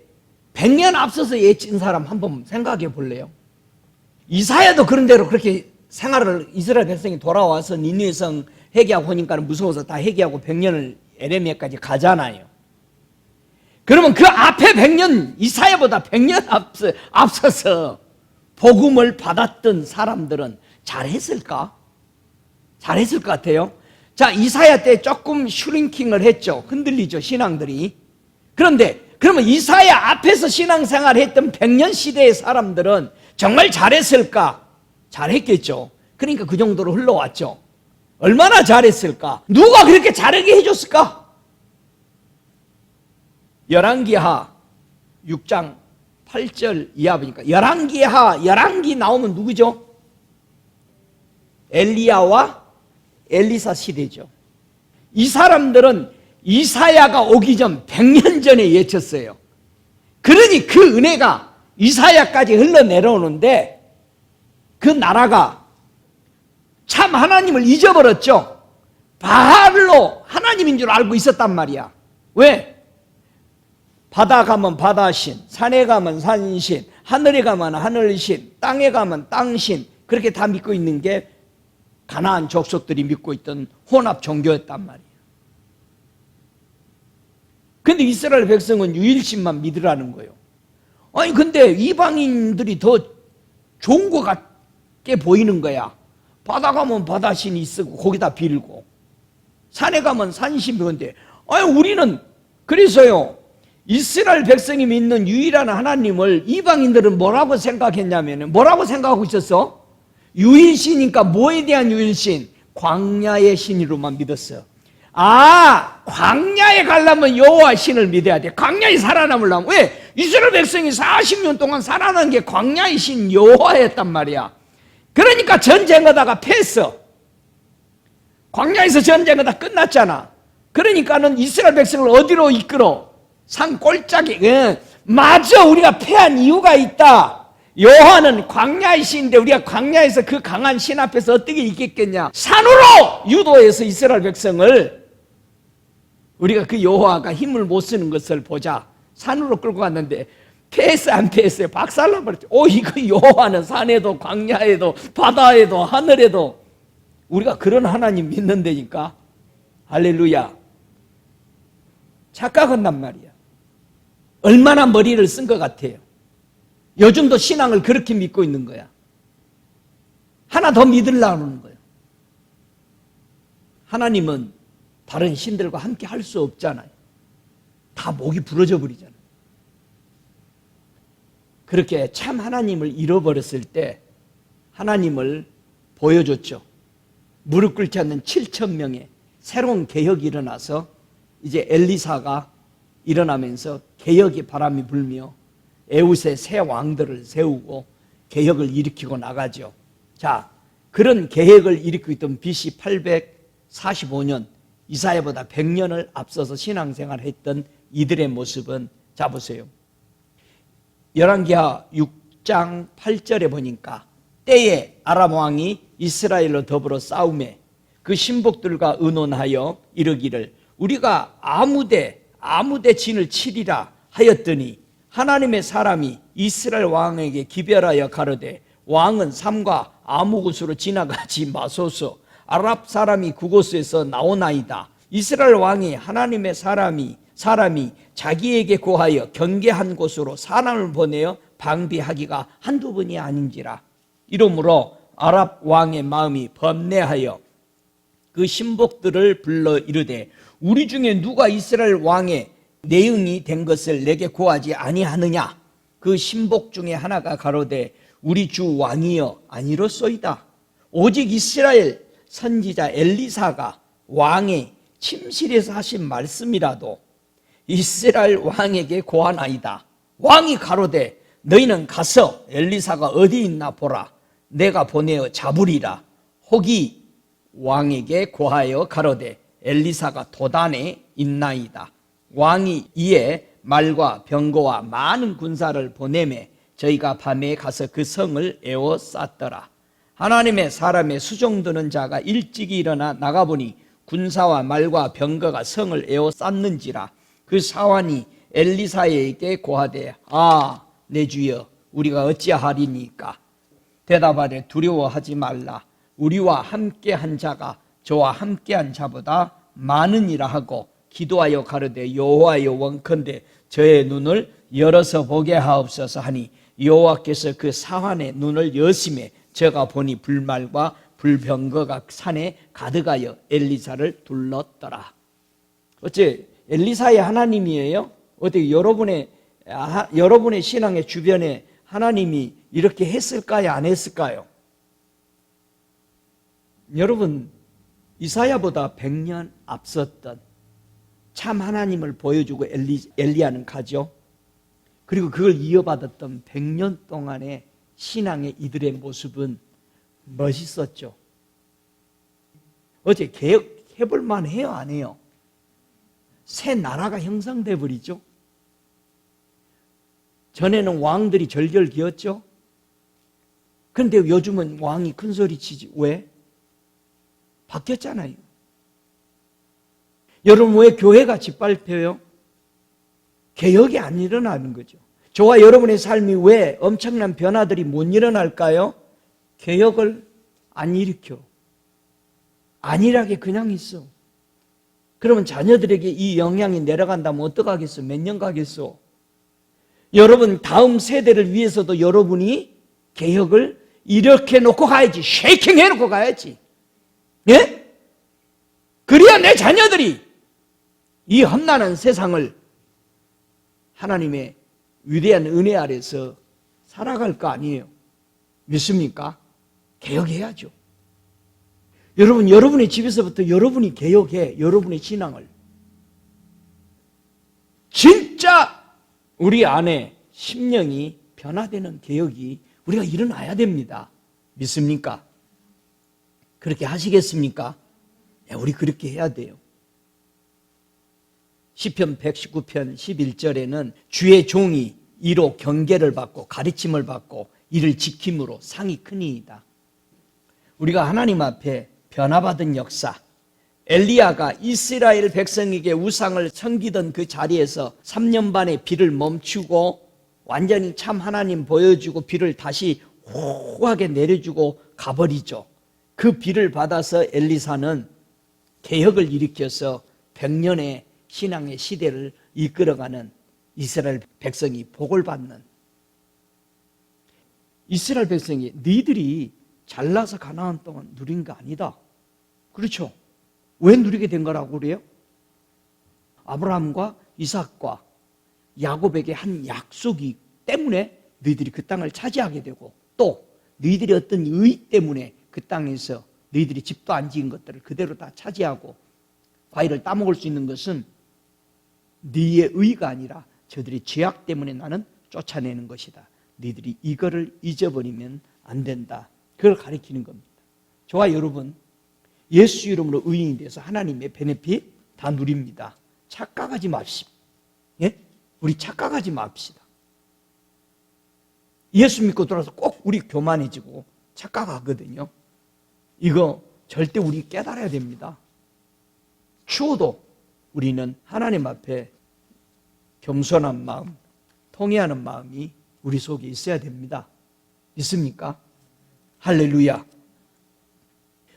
100년 앞서서 예친 사람 한번 생각해 볼래요? 이사야도 그런 대로 그렇게 생활을 이스라엘 백성이 돌아와서 니느웨 성 회개하고 오니까 무서워서 다 회개하고 100년을 에레미야까지 가잖아요. 그러면 그 앞에 100년, 이사야보다 100년 앞서서 복음을 받았던 사람들은 잘했을까? 잘했을 것 같아요. 자, 이사야 때 조금 슈링킹을 했죠. 흔들리죠, 신앙들이. 그런데 그러면 이사야 앞에서 신앙생활 했던 100년 시대의 사람들은 정말 잘했을까? 잘했겠죠. 그러니까 그 정도로 흘러왔죠. 얼마나 잘했을까? 누가 그렇게 잘하게 해줬을까? 열왕기하 6장 8절 이하 보니까 열왕기 나오면 누구죠? 엘리야와 엘리사 시대죠. 이 사람들은 이사야가 오기 전 100년 전에 예쳤어요. 그러니 그 은혜가 이사야까지 흘러내려오는데 그 나라가 참 하나님을 잊어버렸죠. 바알로 하나님인 줄 알고 있었단 말이야. 왜? 바다 가면 바다신, 산에 가면 산신, 하늘에 가면 하늘신, 땅에 가면 땅신, 그렇게 다 믿고 있는 게 가나안 족속들이 믿고 있던 혼합 종교였단 말이에요. 근데 이스라엘 백성은 유일신만 믿으라는 거예요. 아니 근데 이방인들이 더 좋은 것 같게 보이는 거야. 바다 가면 바다신이 있고 거기다 빌고, 산에 가면 산신이 있는데, 아니 우리는 그래서요, 이스라엘 백성이 믿는 유일한 하나님을 이방인들은 뭐라고 생각했냐면, 뭐라고 생각하고 있었어? 유일신이니까 뭐에 대한 유일신? 광야의 신으로만 믿었어요. 아, 광야에 가려면 여호와 신을 믿어야 돼. 광야에 살아남으려면. 왜? 이스라엘 백성이 40년 동안 살아난 게 광야의 신 여호와였단 말이야. 그러니까 전쟁하다가 패했어. 광야에서 전쟁하다 끝났잖아. 그러니까는 이스라엘 백성을 어디로 이끌어? 산 꼴짝이. 맞아, 우리가 패한 이유가 있다. 여호와는 광야의 신인데 우리가 광야에서 그 강한 신 앞에서 어떻게 이겼겠냐? 산으로 유도해서 이스라엘 백성을, 우리가 그 여호와가 힘을 못 쓰는 것을 보자, 산으로 끌고 갔는데 패했어요, 안 패했어요? 박살나버렸죠. 이거 여호와는 산에도 광야에도 바다에도 하늘에도, 우리가 그런 하나님 믿는다니까. 할렐루야. 착각한단 말이야. 얼마나 머리를 쓴 것 같아요. 요즘도 신앙을 그렇게 믿고 있는 거야. 하나 더 믿으려고 하는 거예요. 하나님은 다른 신들과 함께 할 수 없잖아요. 다 목이 부러져 버리잖아요. 그렇게 참 하나님을 잃어버렸을 때 하나님을 보여줬죠. 무릎 꿇지 않는 7,000명의 새로운 개혁이 일어나서 이제 엘리사가 일어나면서 개혁의 바람이 불며 에웃의 새 왕들을 세우고 개혁을 일으키고 나가죠. 자, 그런 개혁을 일으키고 있던 BC 845년, 이사야보다 100년을 앞서서 신앙생활을 했던 이들의 모습은, 자 보세요. 열왕기하 6장 8절에 보니까, 때에 아람 왕이 이스라엘로 더불어 싸움에 그 신복들과 의논하여 이르기를 우리가 아무데 진을 치리라 하였더니, 하나님의 사람이 이스라엘 왕에게 기별하여 가로되 왕은 삼가 아무 곳으로 지나가지 마소서. 아랍 사람이 그곳에서 나오나이다. 이스라엘 왕이 하나님의 사람이 자기에게 고하여 경계한 곳으로 사람을 보내어 방비하기가 한두 번이 아닌지라. 이러므로 아랍 왕의 마음이 번뇌하여 그 신복들을 불러 이르되 우리 중에 누가 이스라엘 왕의 내응이 된 것을 내게 고하지 아니하느냐? 그 신복 중에 하나가 가로되 우리 주 왕이여 아니로소이다. 오직 이스라엘 선지자 엘리사가 왕의 침실에서 하신 말씀이라도 이스라엘 왕에게 고하나이다. 왕이 가로되 너희는 가서 엘리사가 어디 있나 보라. 내가 보내어 잡으리라. 혹이 왕에게 고하여 가로되 엘리사가 도단에 있나이다. 왕이 이에 말과 병거와 많은 군사를 보내매 저희가 밤에 가서 그 성을 에워쌌더라. 하나님의 사람의 수종드는 자가 일찍이 일어나 나가보니 군사와 말과 병거가 성을 에워쌌는지라. 그 사환이 엘리사에게 고하되 내 주여 우리가 어찌하리니까? 대답하되 두려워하지 말라. 우리와 함께한 자가 저와 함께한 자보다 많으니라 하고 기도하여 가로되 여호와여 원컨대 저의 눈을 열어서 보게 하옵소서 하니 여호와께서 그 사환의 눈을 여심해 저가 보니 불말과 불병거가 산에 가득하여 엘리사를 둘렀더라. 어째 엘리사의 하나님이에요? 어떻게 여러분의 신앙의 주변에 하나님이 이렇게 했을까요? 안 했을까요? 여러분, 이사야보다 100년 앞섰던 참 하나님을 보여주고 엘리야는 가죠. 그리고 그걸 이어받았던 100년 동안의 신앙의 이들의 모습은 멋있었죠. 어제 개혁해볼 만해요, 안 해요? 새 나라가 형성돼 버리죠. 전에는 왕들이 절절 기었죠. 그런데 요즘은 왕이 큰 소리 치지. 왜? 바뀌었잖아요. 여러분, 왜 교회가 짓밟혀요? 개혁이 안 일어나는 거죠. 저와 여러분의 삶이 왜 엄청난 변화들이 못 일어날까요? 개혁을 안 일으켜. 안일하게 그냥 있어. 그러면 자녀들에게 이 영향이 내려간다면 어떡하겠어? 몇 년 가겠어? 여러분, 다음 세대를 위해서도 여러분이 개혁을 이렇게 놓고 가야지. 쉐이킹 해놓고 가야지. 예? 그래야 내 자녀들이 이 험난한 세상을 하나님의 위대한 은혜 아래서 살아갈 거 아니에요. 믿습니까? 개혁해야죠. 여러분, 여러분의 집에서부터 여러분이 개혁해. 여러분의 신앙을. 진짜 우리 안에 심령이 변화되는 개혁이 우리가 일어나야 됩니다. 믿습니까? 그렇게 하시겠습니까? 네, 우리 그렇게 해야 돼요. 시편 119편 11절에는 주의 종이 이로 경계를 받고 가르침을 받고 이를 지킴으로 상이 크니이다. 우리가 하나님 앞에 변화받은 역사, 엘리야가 이스라엘 백성에게 우상을 섬기던 그 자리에서 3년 반의 비를 멈추고 완전히 참 하나님 보여주고 비를 다시 호하게 내려주고 가버리죠. 그 비를 받아서 엘리사는 개혁을 일으켜서 100년의 신앙의 시대를 이끌어가는 이스라엘 백성이 복을 받는, 이스라엘 백성이 너희들이 잘나서 가나안 동안 누린 거 아니다. 그렇죠? 왜 누리게 된 거라고 그래요? 아브라함과 이삭과 야곱에게 한 약속이 때문에 너희들이 그 땅을 차지하게 되고, 또 너희들이 어떤 의 때문에 그 땅에서 너희들이 집도 안 지은 것들을 그대로 다 차지하고 과일을 따먹을 수 있는 것은 너희의 의가 아니라 저들의 죄악 때문에 나는 쫓아내는 것이다. 너희들이 이거를 잊어버리면 안 된다. 그걸 가리키는 겁니다. 저와 여러분, 예수 이름으로 의인이 돼서 하나님의 베네핏 다 누립니다. 착각하지 맙시다. 예? 우리 착각하지 맙시다. 예수 믿고 돌아서 꼭 우리 교만해지고 착각하거든요. 이거 절대 우리 깨달아야 됩니다. 추워도 우리는 하나님 앞에 겸손한 마음, 통회하는 마음이 우리 속에 있어야 됩니다. 믿습니까? 할렐루야.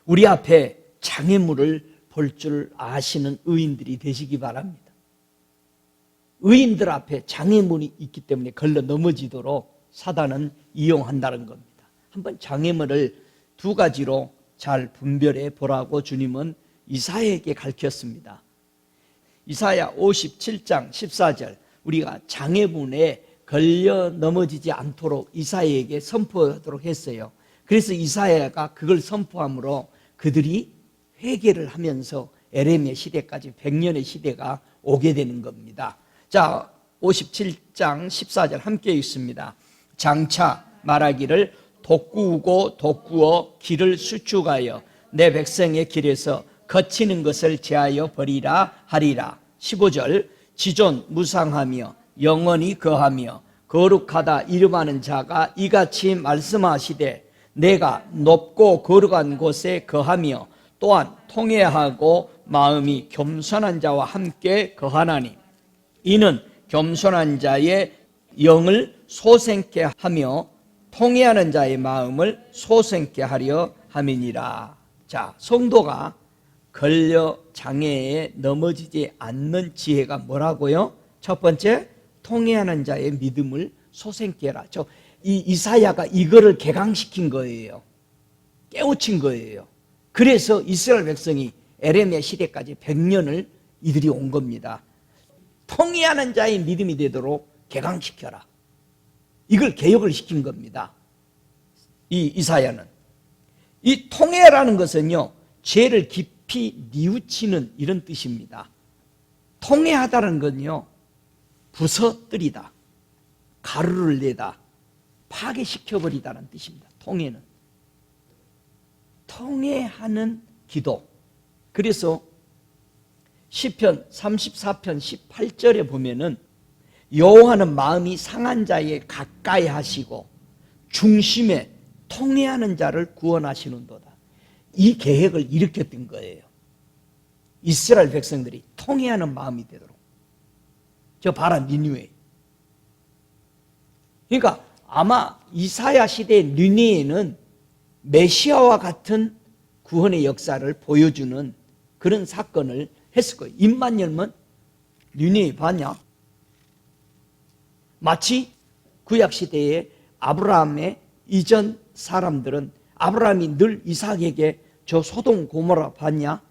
우리 앞에 장애물을 볼 줄 아시는 의인들이 되시기 바랍니다. 의인들 앞에 장애물이 있기 때문에 걸러 넘어지도록 사단은 이용한다는 겁니다. 한번 장애물을 두 가지로 잘 분별해 보라고 주님은 이사야에게 가르쳤습니다. 이사야 57장 14절, 우리가 장애물에 걸려 넘어지지 않도록 이사야에게 선포하도록 했어요. 그래서 이사야가 그걸 선포함으로 그들이 회개를 하면서 에레미야 시대까지 100년의 시대가 오게 되는 겁니다. 자, 57장 14절 함께 읽습니다. 장차 말하기를 돋구우고 돋구어 길을 수축하여 내 백성의 길에서 거치는 것을 제하여 버리라 하리라. 15절, 지존 무상하며 영원히 거하며 거룩하다 이름하는 자가 이같이 말씀하시되 내가 높고 거룩한 곳에 거하며 또한 통회하고 마음이 겸손한 자와 함께 거하나니 이는 겸손한 자의 영을 소생케 하며 통회하는 자의 마음을 소생케 하려 함이니라. 자, 성도가 걸려 장애에 넘어지지 않는 지혜가 뭐라고요? 첫 번째, 통회하는 자의 믿음을 소생케 해라. 이 이사야가 이거를 개강시킨 거예요. 깨우친 거예요. 그래서 이스라엘 백성이 에레미야 시대까지 100년을 이들이 온 겁니다. 통회하는 자의 믿음이 되도록 개강시켜라. 이걸 개혁을 시킨 겁니다. 이 이사야는. 이 통회라는 것은요, 죄를 깊이 뉘우치는 이런 뜻입니다. 통회하다는 건요, 부서뜨리다, 가루를 내다, 파괴시켜버리다는 뜻입니다. 통회는. 통회하는 기도. 그래서 시편 34편 18절에 보면은 여호와는 마음이 상한 자에 가까이 하시고 중심에 통회하는 자를 구원하시는도다. 이 계획을 일으켰던 거예요. 이스라엘 백성들이 통회하는 마음이 되도록. 저 봐라, 니느웨. 그러니까 아마 이사야 시대의 니느웨는 메시아와 같은 구원의 역사를 보여주는 그런 사건을 했을 거예요. 입만 열면 니느웨 봤냐? 마치 구약 시대의 아브라함의 이전 사람들은 아브라함이 늘 이삭에게 저 소돔 고모라 봤냐?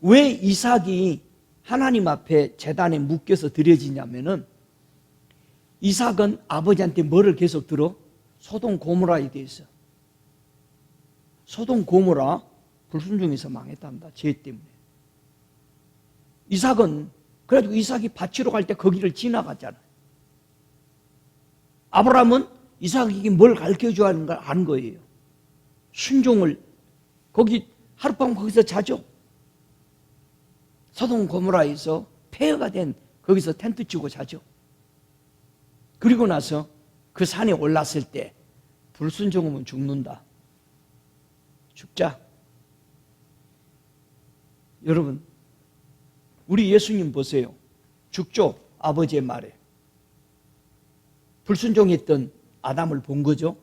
왜 이삭이 하나님 앞에 제단에 묶여서 드려지냐면은 이삭은 아버지한테 뭐를 계속 들어? 소돔 고모라에 대해서. 소돔 고모라 불순종해서 망했답니다. 죄 때문에. 이삭은 그래가지고 이삭이 바치러 갈 때 거기를 지나갔잖아요. 아브라함은 이삭에게 뭘 가르쳐줘야 하는 걸 아는 거예요. 순종을. 거기 하룻밤 거기서 자죠. 소돔 고모라에서 폐허가 된 거기서 텐트 치고 자죠. 그리고 나서 그 산에 올랐을 때 불순종하면 죽는다. 죽자. 여러분, 우리 예수님 보세요. 죽죠. 아버지의 말에. 불순종했던 아담을 본 거죠.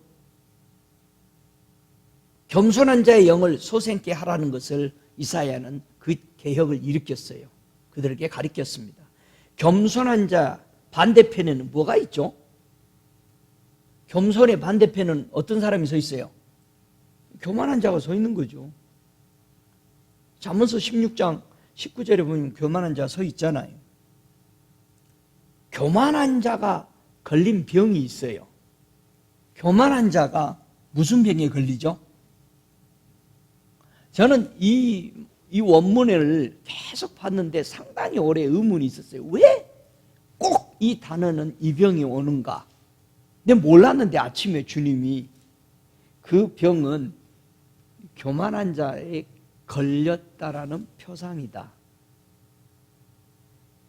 겸손한 자의 영을 소생케 하라는 것을 이사야는 그 개혁을 일으켰어요. 그들에게 가르쳤습니다. 겸손한 자 반대편에는 뭐가 있죠? 겸손의 반대편은 어떤 사람이 서 있어요? 교만한 자가 서 있는 거죠. 잠언서 16장 19절에 보면 교만한 자가 서 있잖아요. 교만한 자가 걸린 병이 있어요. 교만한 자가 무슨 병에 걸리죠? 저는 이 원문을 계속 봤는데 상당히 오래 의문이 있었어요. 왜 꼭 이 단어는 이 병이 오는가? 근데 몰랐는데 아침에 주님이 그 병은 교만한 자에 걸렸다라는 표상이다.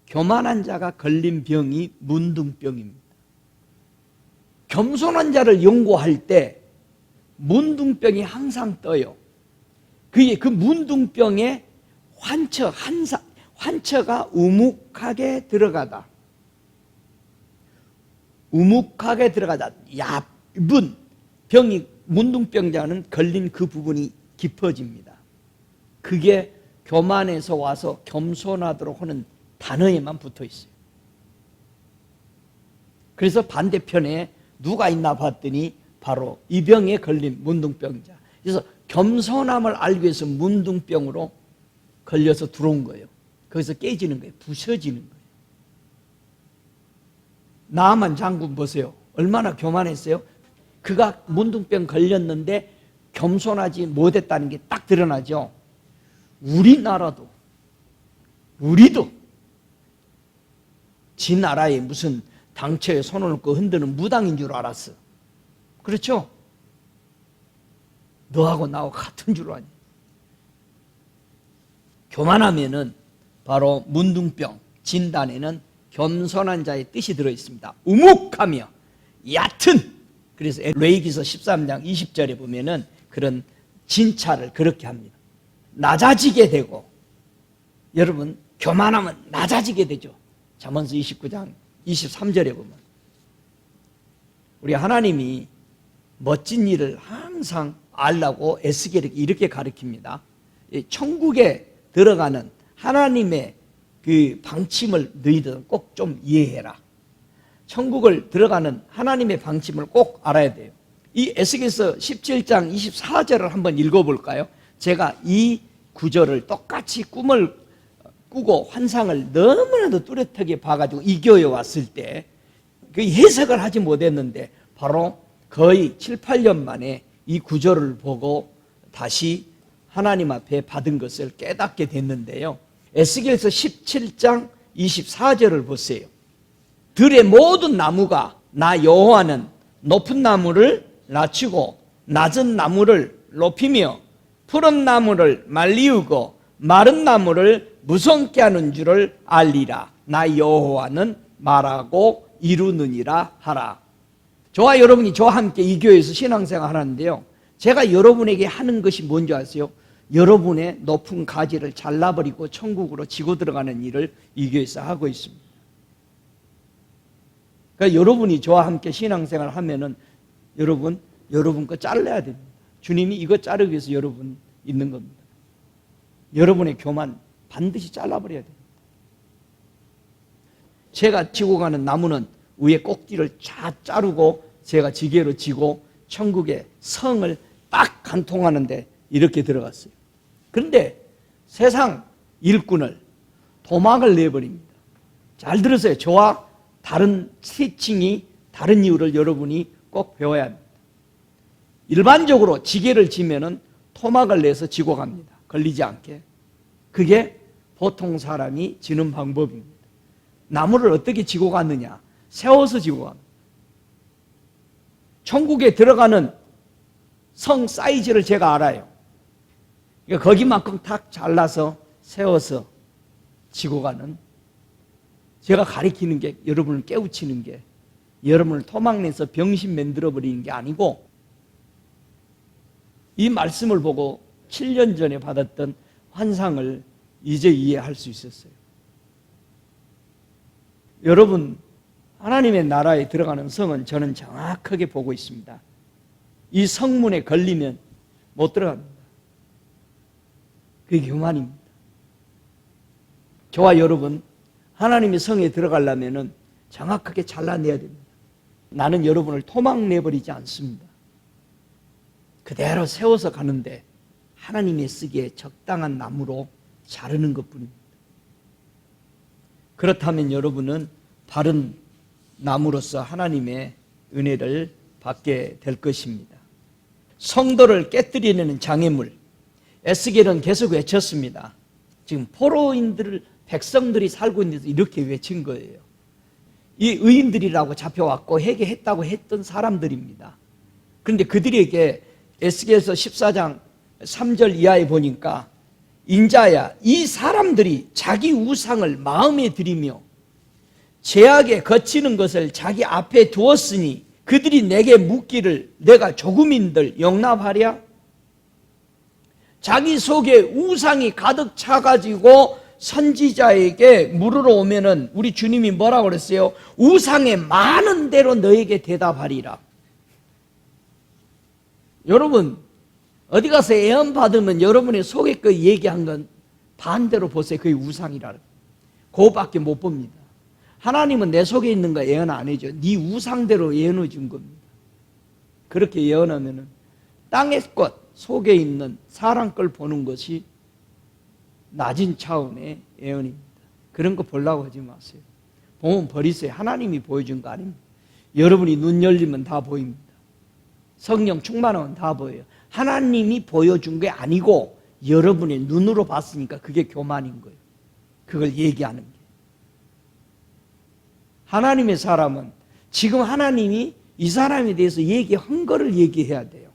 교만한 자가 걸린 병이 문둥병입니다. 겸손한 자를 연구할 때 문둥병이 항상 떠요. 그게 그 문둥병의 환처가 우묵하게 들어가다. 우묵하게 들어가다. 얇은 병이, 문둥병자는 걸린 그 부분이 깊어집니다. 그게 교만에서 와서 겸손하도록 하는 단어에만 붙어 있어요. 그래서 반대편에 누가 있나 봤더니 바로 이 병에 걸린 문둥병자. 그래서 겸손함을 알기 위해서 문둥병으로 걸려서 들어온 거예요. 거기서 깨지는 거예요. 부서지는 거예요. 나아만 장군 보세요. 얼마나 교만했어요? 그가 문둥병 걸렸는데 겸손하지 못했다는 게 딱 드러나죠. 우리도 지 나라에 무슨 당처에 손을 놓고 흔드는 무당인 줄 알았어. 그렇죠? 너하고 나하고 같은 줄 아니. 교만하면은 바로 문둥병 진단에는 겸손한 자의 뜻이 들어있습니다. 우묵하며 얕은. 그래서 레위기서 13장 20절에 보면은 그런 진찰을 그렇게 합니다. 낮아지게 되고, 여러분 교만하면 낮아지게 되죠. 잠언서 29장 23절에 보면 우리 하나님이 멋진 일을 항상 알라고 에스겔에게 이렇게 가르칩니다. 천국에 들어가는 하나님의 그 방침을 너희들은 꼭 좀 이해해라. 천국을 들어가는 하나님의 방침을 꼭 알아야 돼요. 이 에스겔서 17장 24절을 한번 읽어볼까요? 제가 이 구절을 똑같이 꿈을 꾸고 환상을 너무나도 뚜렷하게 봐가지고 이 교회에 왔을 때 그 해석을 하지 못했는데 바로 거의 7, 8년 만에 이 구절을 보고 다시 하나님 앞에 받은 것을 깨닫게 됐는데요. 에스겔서 17장 24절을 보세요. 들의 모든 나무가 나 여호와는 높은 나무를 낮추고 낮은 나무를 높이며 푸른 나무를 말리우고 마른 나무를 무성케 하는 줄을 알리라. 나 여호와는 말하고 이루느니라 하라. 저와 여러분이 저와 함께 이 교회에서 신앙생활 하는데요, 제가 여러분에게 하는 것이 뭔지 아세요? 여러분의 높은 가지를 잘라버리고 천국으로 지고 들어가는 일을 이 교회에서 하고 있습니다. 그러니까 여러분이 저와 함께 신앙생활 하면은 여러분 거 잘라야 됩니다. 주님이 이거 자르기 위해서 여러분 있는 겁니다. 여러분의 교만 반드시 잘라버려야 됩니다. 제가 지고 가는 나무는 위에 꼭지를 쫙 자르고 제가 지게로 지고 천국의 성을 딱 관통하는데 이렇게 들어갔어요. 그런데 세상 일꾼을 도망을 내버립니다. 잘 들으세요. 저와 다른 티칭이 다른 이유를 여러분이 꼭 배워야 합니다. 일반적으로 지게를 지면은 토막을 내서 지고 갑니다. 걸리지 않게. 그게 보통 사람이 지는 방법입니다. 나무를 어떻게 지고 갔느냐? 세워서 지고 갑니다. 천국에 들어가는 성 사이즈를 제가 알아요. 그러니까 거기만큼 탁 잘라서 세워서 지고 가는, 제가 가리키는 게, 여러분을 깨우치는 게, 여러분을 토막내서 병신 만들어버리는 게 아니고, 이 말씀을 보고 7년 전에 받았던 환상을 이제 이해할 수 있었어요. 여러분, 하나님의 나라에 들어가는 성은 저는 정확하게 보고 있습니다. 이 성문에 걸리면 못 들어갑니다. 그게 교만입니다. 저와 여러분, 하나님의 성에 들어가려면 정확하게 잘라내야 됩니다. 나는 여러분을 토막 내버리지 않습니다. 그대로 세워서 가는데 하나님의 쓰기에 적당한 나무로 자르는 것뿐입니다. 그렇다면 여러분은 바른 나무로서 하나님의 은혜를 받게 될 것입니다. 성도를 깨뜨리는 장애물, 에스겔은 계속 외쳤습니다. 지금 포로인들, 백성들이 살고 있는 데서 이렇게 외친 거예요. 이 의인들이라고 잡혀왔고 회개했다고 했던 사람들입니다. 그런데 그들에게 에스겔서 14장 3절 이하에 보니까, 인자야, 이 사람들이 자기 우상을 마음에 들이며 죄악에 거치는 것을 자기 앞에 두었으니 그들이 내게 묻기를 내가 조금인들 용납하랴? 자기 속에 우상이 가득 차가지고 선지자에게 물으러 오면은 우리 주님이 뭐라고 그랬어요? 우상에 많은 대로 너에게 대답하리라. 여러분, 어디 가서 애언 받으면 여러분의 속에 그 얘기한 건 반대로 보세요. 그게 우상이라. 그거밖에 못 봅니다. 하나님은 내 속에 있는 거 예언 안 해줘. 네 우상대로 예언해 준 겁니다. 그렇게 예언하면은 땅의 것 속에 있는 사람 걸 보는 것이 낮은 차원의 예언입니다. 그런 거 보려고 하지 마세요. 보면 버리세요. 하나님이 보여준 거 아닙니다. 여러분이 눈 열리면 다 보입니다. 성령 충만하면 다 보여요. 하나님이 보여준 게 아니고 여러분의 눈으로 봤으니까 그게 교만인 거예요. 그걸 얘기하는 게. 하나님의 사람은 지금 하나님이 이 사람에 대해서 얘기한 거를 얘기해야 돼요.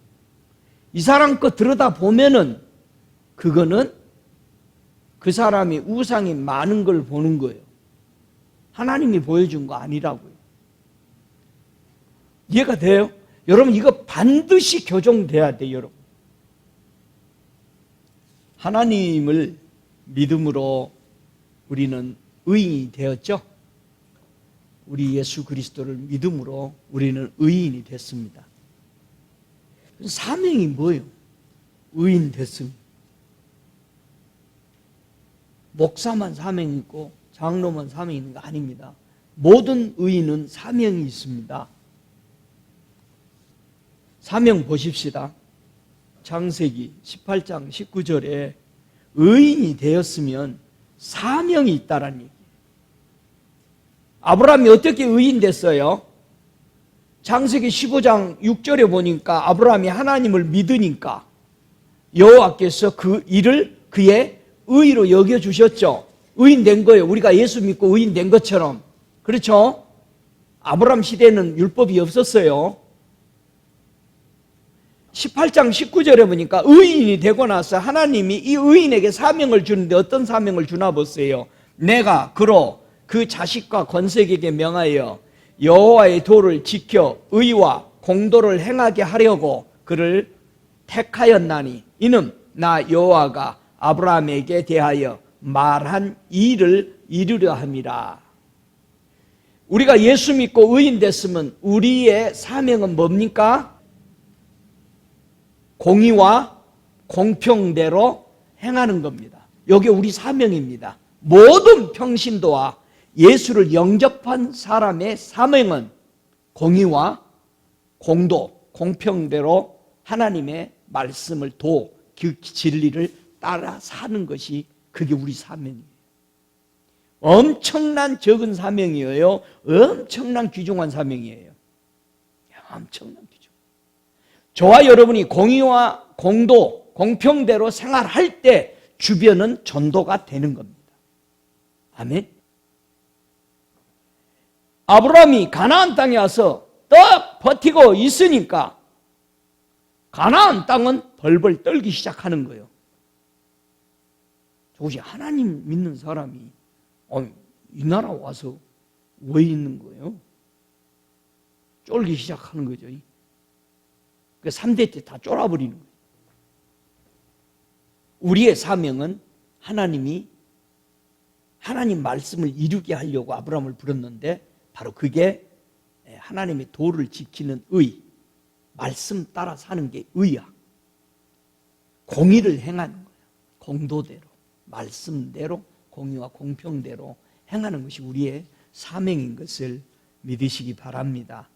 이 사람 거 들여다보면은 그거는 그 사람이 우상이 많은 걸 보는 거예요. 하나님이 보여준 거 아니라고요. 이해가 돼요? 여러분, 이거 반드시 교정돼야 돼요, 여러분. 하나님을 믿음으로 우리는 의인이 되었죠? 우리 예수 그리스도를 믿음으로 우리는 의인이 됐습니다. 사명이 뭐예요? 의인 됐습니다. 목사만 사명이 있고 장로만 사명이 있는 거 아닙니다. 모든 의인은 사명이 있습니다. 사명 보십시다. 창세기 18장 19절에 의인이 되었으면 사명이 있다라는 얘기예요. 아브라함이 어떻게 의인 됐어요? 창세기 15장 6절에 보니까 아브라함이 하나님을 믿으니까 여호와께서 그 일을 그의 의로 여겨주셨죠. 의인 된 거예요. 우리가 예수 믿고 의인 된 것처럼. 그렇죠? 아브라함 시대에는 율법이 없었어요. 18장 19절에 보니까 의인이 되고 나서 하나님이 이 의인에게 사명을 주는데 어떤 사명을 주나 보세요. 내가 그로 그 자식과 권색에게 명하여 여호와의 도를 지켜 의와 공도를 행하게 하려고 그를 택하였나니 이는 나 여호와가 아브라함에게 대하여 말한 일을 이루려 함이라. 우리가 예수 믿고 의인 됐으면 우리의 사명은 뭡니까? 공의와 공평대로 행하는 겁니다. 이게 우리 사명입니다. 모든 평신도와 예수를 영접한 사람의 사명은 공의와 공도, 공평대로 하나님의 말씀을 그 진리를 따라 사는 것이 그게 우리 사명이에요. 엄청난 적은 사명이에요. 엄청난 귀중한 사명이에요. 엄청난 귀중. 저와 여러분이 공의와 공도, 공평대로 생활할 때 주변은 전도가 되는 겁니다. 아멘. 아브라함이 가나안 땅에 와서 떡 버티고 있으니까 가나안 땅은 벌벌 떨기 시작하는 거예요. 혹시 하나님 믿는 사람이 이 나라 와서 왜 있는 거예요? 쫄기 시작하는 거죠. 그 3대 때 다 쫄아버리는 거예요. 우리의 사명은 하나님 말씀을 이루게 하려고 아브라함을 불렀는데 바로 그게 하나님의 도를 지키는 의, 말씀 따라 사는 게 의야. 공의를 행하는 거야. 공도대로, 말씀대로, 공의와 공평대로 행하는 것이 우리의 사명인 것을 믿으시기 바랍니다.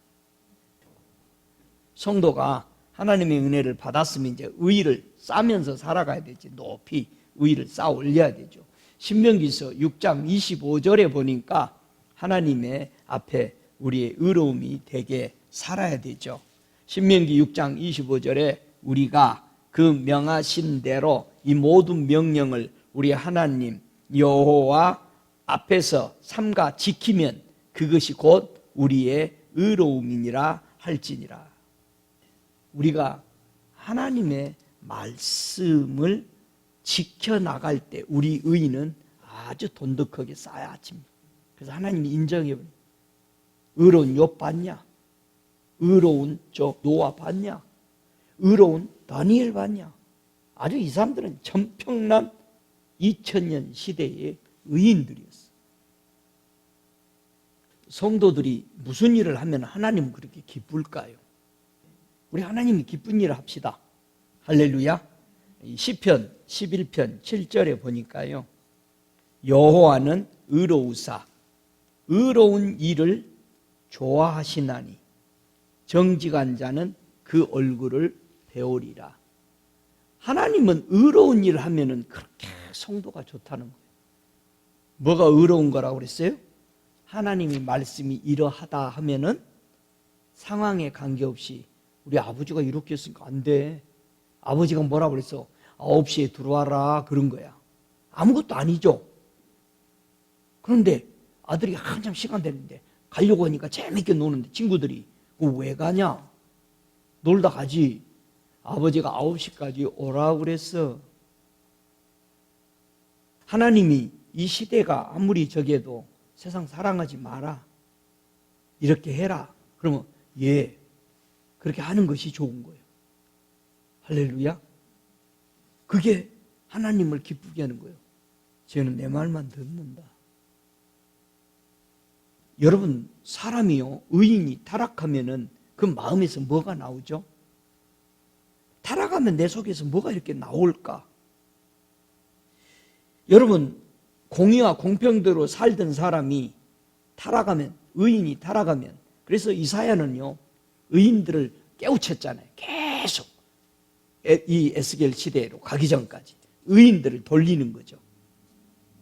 성도가 하나님의 은혜를 받았으면 이제 의를 쌓으면서 살아가야 되지. 높이 의를 쌓아 올려야 되죠. 신명기서 6장 25절에 보니까 하나님의 앞에 우리의 의로움이 되게 살아야 되죠. 신명기 6장 25절에 우리가 그 명하신 대로 이 모든 명령을 우리 하나님 여호와 앞에서 삼가 지키면 그것이 곧 우리의 의로움이니라 할지니라. 우리가 하나님의 말씀을 지켜나갈 때 우리 의는 아주 돈독하게 쌓여집니다. 그래서 하나님이 인정해요. 의로운 욥 봤냐? 의로운 노아 봤냐? 의로운 다니엘 봤냐? 아주 이 사람들은 천평남 2000년 시대의 의인들이었어요. 성도들이 무슨 일을 하면 하나님은 그렇게 기쁠까요? 우리 하나님이 기쁜 일을 합시다. 할렐루야. 시편 11편 7절에 보니까요. 여호와는 의로우사 의로운 일을 좋아하시나니 정직한 자는 그 얼굴을 배우리라. 하나님은 의로운 일을 하면은 그렇게 성도가 좋다는 거예요. 뭐가 의로운 거라고 그랬어요? 하나님이 말씀이 이러하다 하면은 상황에 관계없이 우리 아버지가 이렇게 했으니까 안 돼. 아버지가 뭐라고 그랬어? 9시에 들어와라 그런 거야. 아무것도 아니죠. 그런데 아들이 한참 시간 되는데 가려고 하니까 재밌게 노는데 친구들이 왜 가냐? 놀다 가지. 아버지가 9시까지 오라고 그랬어. 하나님이 이 시대가 아무리 저기해도 세상 사랑하지 마라. 이렇게 해라. 그러면 그렇게 하는 것이 좋은 거예요. 할렐루야. 그게 하나님을 기쁘게 하는 거예요. 쟤는 내 말만 듣는다. 여러분, 사람이요, 의인이 타락하면은 그 마음에서 뭐가 나오죠? 타락하면 내 속에서 뭐가 이렇게 나올까? 여러분, 공의와 공평대로 살던 사람이 타락하면, 의인이 타락하면, 그래서 이사야는요, 의인들을 깨우쳤잖아요. 계속 이 에스겔 시대로 가기 전까지 의인들을 돌리는 거죠.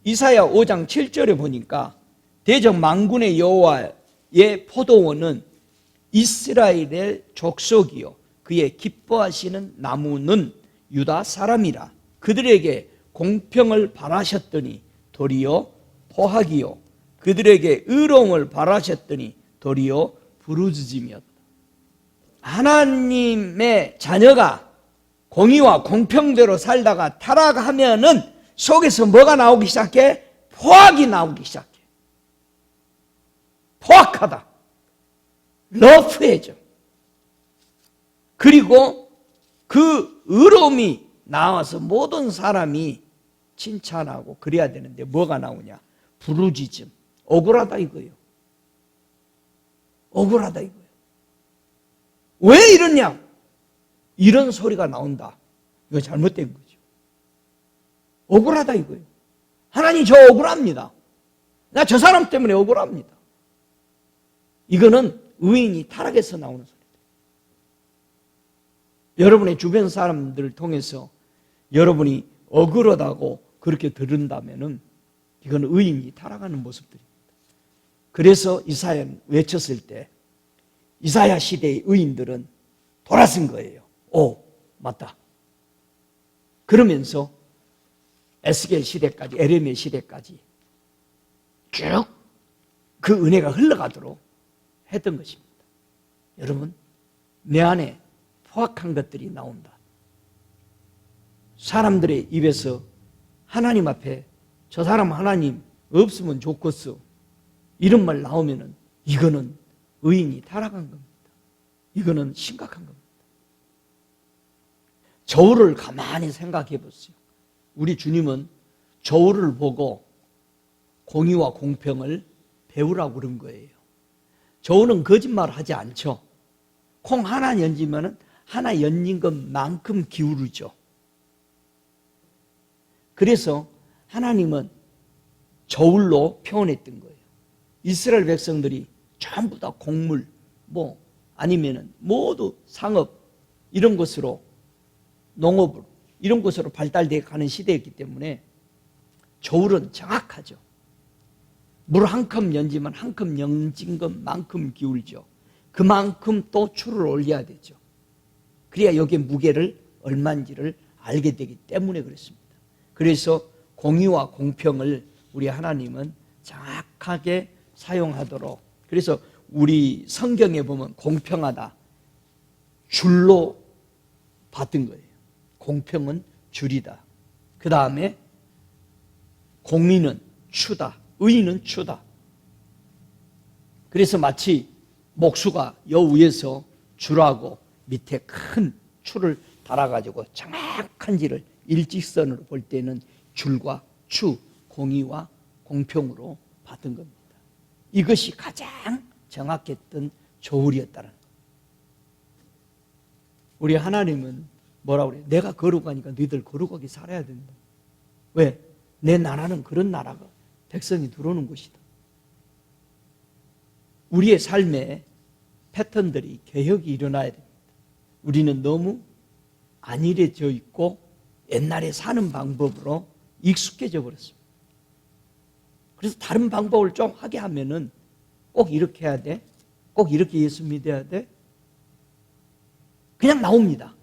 이사야 5장 7절에 보니까 대적 만군의 여호와의 포도원은 이스라엘의 족속이요 그의 기뻐하시는 나무는 유다 사람이라. 그들에게 공평을 바라셨더니 도리어 포악이요 그들에게 의로움을 바라셨더니 도리어 부르짖음이었다. 하나님의 자녀가 공의와 공평대로 살다가 타락하면은 속에서 뭐가 나오기 시작해? 포악이 나오기 시작해. 포악하다, 러프해져. 그리고 그 의로움이 나와서 모든 사람이 칭찬하고 그래야 되는데 뭐가 나오냐? 부르짖음, 억울하다 이거예요. 억울하다 이거예요. 왜 이러냐? 이런 소리가 나온다. 이거 잘못된 거죠. 억울하다 이거예요. 하나님 저 억울합니다. 나 저 사람 때문에 억울합니다. 이거는 의인이 타락해서 나오는 소리다. 여러분의 주변 사람들을 통해서 여러분이 억울하다고 그렇게 들은다면은 이건 의인이 타락하는 모습들입니다. 그래서 이사야는 외쳤을 때 이사야 시대의 의인들은 돌아선 거예요. 오, 맞다. 그러면서 에스겔 시대까지, 에레미야 시대까지 쭉 그 은혜가 흘러가도록 했던 것입니다. 여러분, 내 안에 포악한 것들이 나온다. 사람들의 입에서 하나님 앞에 저 사람 하나님 없으면 좋겠어, 이런 말 나오면은 이거는 의인이 타락한 겁니다. 이거는 심각한 겁니다. 저울을 가만히 생각해 보세요. 우리 주님은 저울을 보고 공의와 공평을 배우라고 그런 거예요. 저울은 거짓말하지 않죠. 콩 하나 얹으면 하나 얹은 것만큼 기울이죠. 그래서 하나님은 저울로 표현했던 거예요. 이스라엘 백성들이 전부 다 곡물, 아니면은 모두 상업, 이런 것으로, 농업을, 이런 것으로 발달되어 가는 시대였기 때문에 저울은 정확하죠. 물 한 컵 얹으면 한 컵 얹은 것만큼 기울죠. 그만큼 또 추를 올려야 되죠. 그래야 여기에 무게를 얼마인지를 알게 되기 때문에 그렇습니다. 그래서 공의와 공평을 우리 하나님은 정확하게 사용하도록, 그래서 우리 성경에 보면 공평하다, 줄로 받은 거예요. 공평은 줄이다. 그 다음에 공의는 추다, 의인은 추다. 그래서 마치 목수가 여 위에서 줄하고 밑에 큰 추를 달아가지고 정확한지를 일직선으로 볼 때는 줄과 추, 공의와 공평으로 받은 겁니다. 이것이 가장 정확했던 저울이었다는 것. 우리 하나님은 뭐라고 그래요? 내가 거룩하니까 너희들 거룩하게 살아야 된다. 왜? 내 나라는 그런 나라가 백성이 들어오는 곳이다. 우리의 삶에 패턴들이, 개혁이 일어나야 됩니다. 우리는 너무 안일해져 있고 옛날에 사는 방법으로 익숙해져 버렸습니다. 그래서 다른 방법을 좀 하게 하면은 꼭 이렇게 해야 돼, 꼭 이렇게 예수 믿어야 돼, 그냥 나옵니다.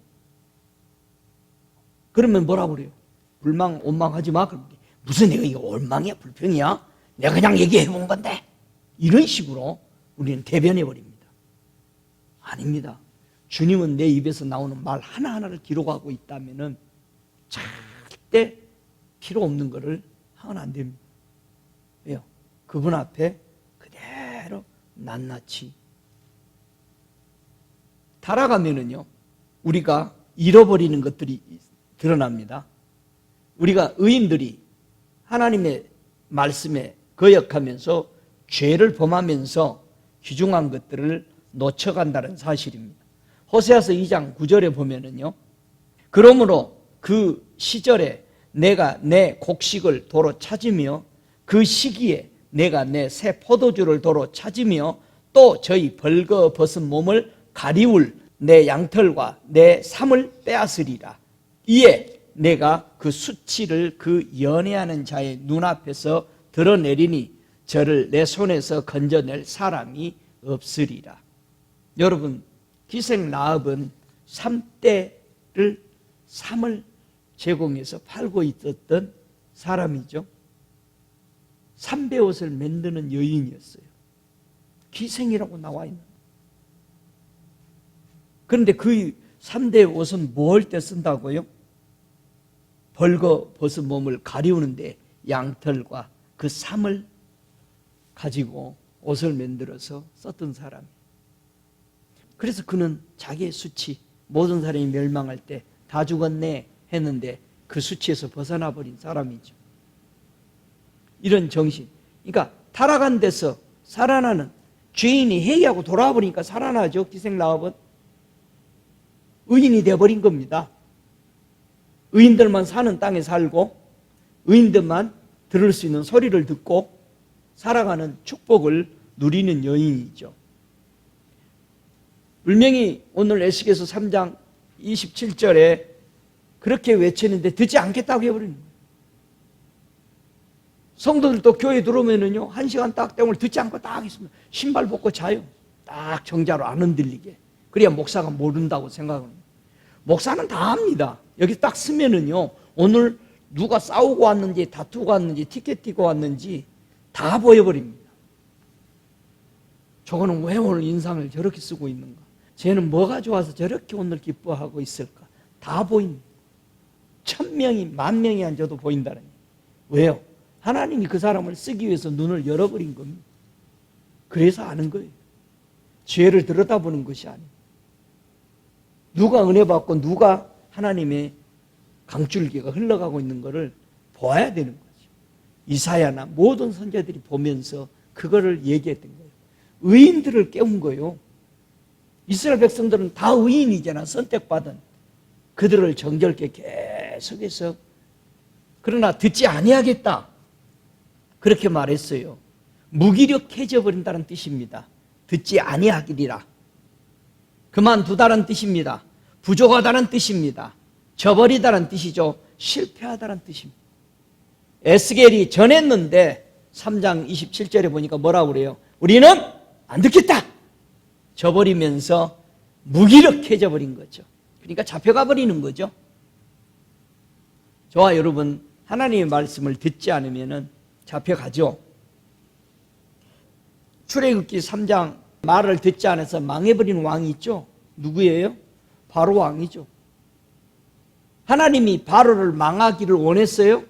그러면 뭐라고 그래요? 불망, 원망하지 마. 무슨 내가 이거 원망이야, 불평이야? 내가 그냥 얘기해 본 건데. 이런 식으로 우리는 대변해 버립니다. 아닙니다. 주님은 내 입에서 나오는 말 하나하나를 기록하고 있다면은 절대 필요 없는 것을 하면 안 됩니다. 왜요? 그분 앞에 그대로 낱낱이 타락하면은요, 우리가 잃어버리는 것들이 드러납니다. 우리가 의인들이 하나님의 말씀에 거역하면서 죄를 범하면서 귀중한 것들을 놓쳐간다는 사실입니다. 호세아서 2장 9절에 보면은요, 그러므로 그 시절에 내가 내 곡식을 도로 찾으며 그 시기에 내가 내 새 포도주를 도로 찾으며 또 저희 벌거벗은 몸을 가리울 내 양털과 내 삼을 빼앗으리라. 이에 내가 그 수치를 그 연애하는 자의 눈앞에서 드러내리니 저를 내 손에서 건져낼 사람이 없으리라. 여러분, 기생 라합은 3대를 3을 제공해서 팔고 있었던 사람이죠. 3배 옷을 만드는 여인이었어요. 기생이라고 나와 있는. 그런데 그 3대 옷은 뭐 할 때 쓴다고요? 벌거벗은 몸을 가리우는데 양털과 그 삼을 가지고 옷을 만들어서 썼던 사람. 그래서 그는 자기의 수치, 모든 사람이 멸망할 때 다 죽었네 했는데 그 수치에서 벗어나 버린 사람이죠. 이런 정신. 그러니까 타락한 데서 살아나는, 죄인이 회개하고 돌아와 버리니까 살아나죠. 기생 라합은 의인이 되어버린 겁니다. 의인들만 사는 땅에 살고 의인들만 들을 수 있는 소리를 듣고 살아가는 축복을 누리는 여인이죠. 분명히 오늘 에스겔서 3장 27절에 그렇게 외치는데 듣지 않겠다고 해버리는 거예요. 성도들도 교회 들어오면은요, 1시간 딱 땡을 듣지 않고 딱 있으면 신발 벗고 자요. 딱 정자로 안 흔들리게. 그래야 목사가 모른다고 생각합니다. 목사는 다 합니다. 여기 딱 쓰면은요, 오늘 누가 싸우고 왔는지, 다투고 왔는지, 티켓 띄고 왔는지 다 보여버립니다. 저거는 왜 오늘 인상을 저렇게 쓰고 있는가? 쟤는 뭐가 좋아서 저렇게 오늘 기뻐하고 있을까? 다 보입니다. 1000명이 10,000명이 앉아도 보인다는 거예요. 왜요? 하나님이 그 사람을 쓰기 위해서 눈을 열어버린 겁니다. 그래서 아는 거예요. 죄를 들여다보는 것이 아니에요. 누가 은혜 받고 누가 하나님의 강줄기가 흘러가고 있는 것을 보아야 되는 거죠. 이사야나 모든 선지자들이 보면서 그거를 얘기했던 거예요. 의인들을 깨운 거예요. 이스라엘 백성들은 다 의인이잖아. 선택받은. 그들을 정결케 계속해서, 그러나 듣지 아니하겠다 그렇게 말했어요. 무기력해져 버린다는 뜻입니다. 듣지 아니하기리라. 그만두다는 뜻입니다. 부족하다는 뜻입니다. 저버리다는 뜻이죠. 실패하다는 뜻입니다. 에스겔이 전했는데 3장 27절에 보니까 뭐라고 그래요? 우리는 안 듣겠다. 저버리면서 무기력해져 버린 거죠. 그러니까 잡혀가 버리는 거죠. 저와 여러분, 하나님의 말씀을 듣지 않으면 잡혀가죠. 출애굽기 3장 말을 듣지 않아서 망해버린 왕이 있죠. 누구예요? 바로 왕이죠. 하나님이 바로를 망하기를 원했어요?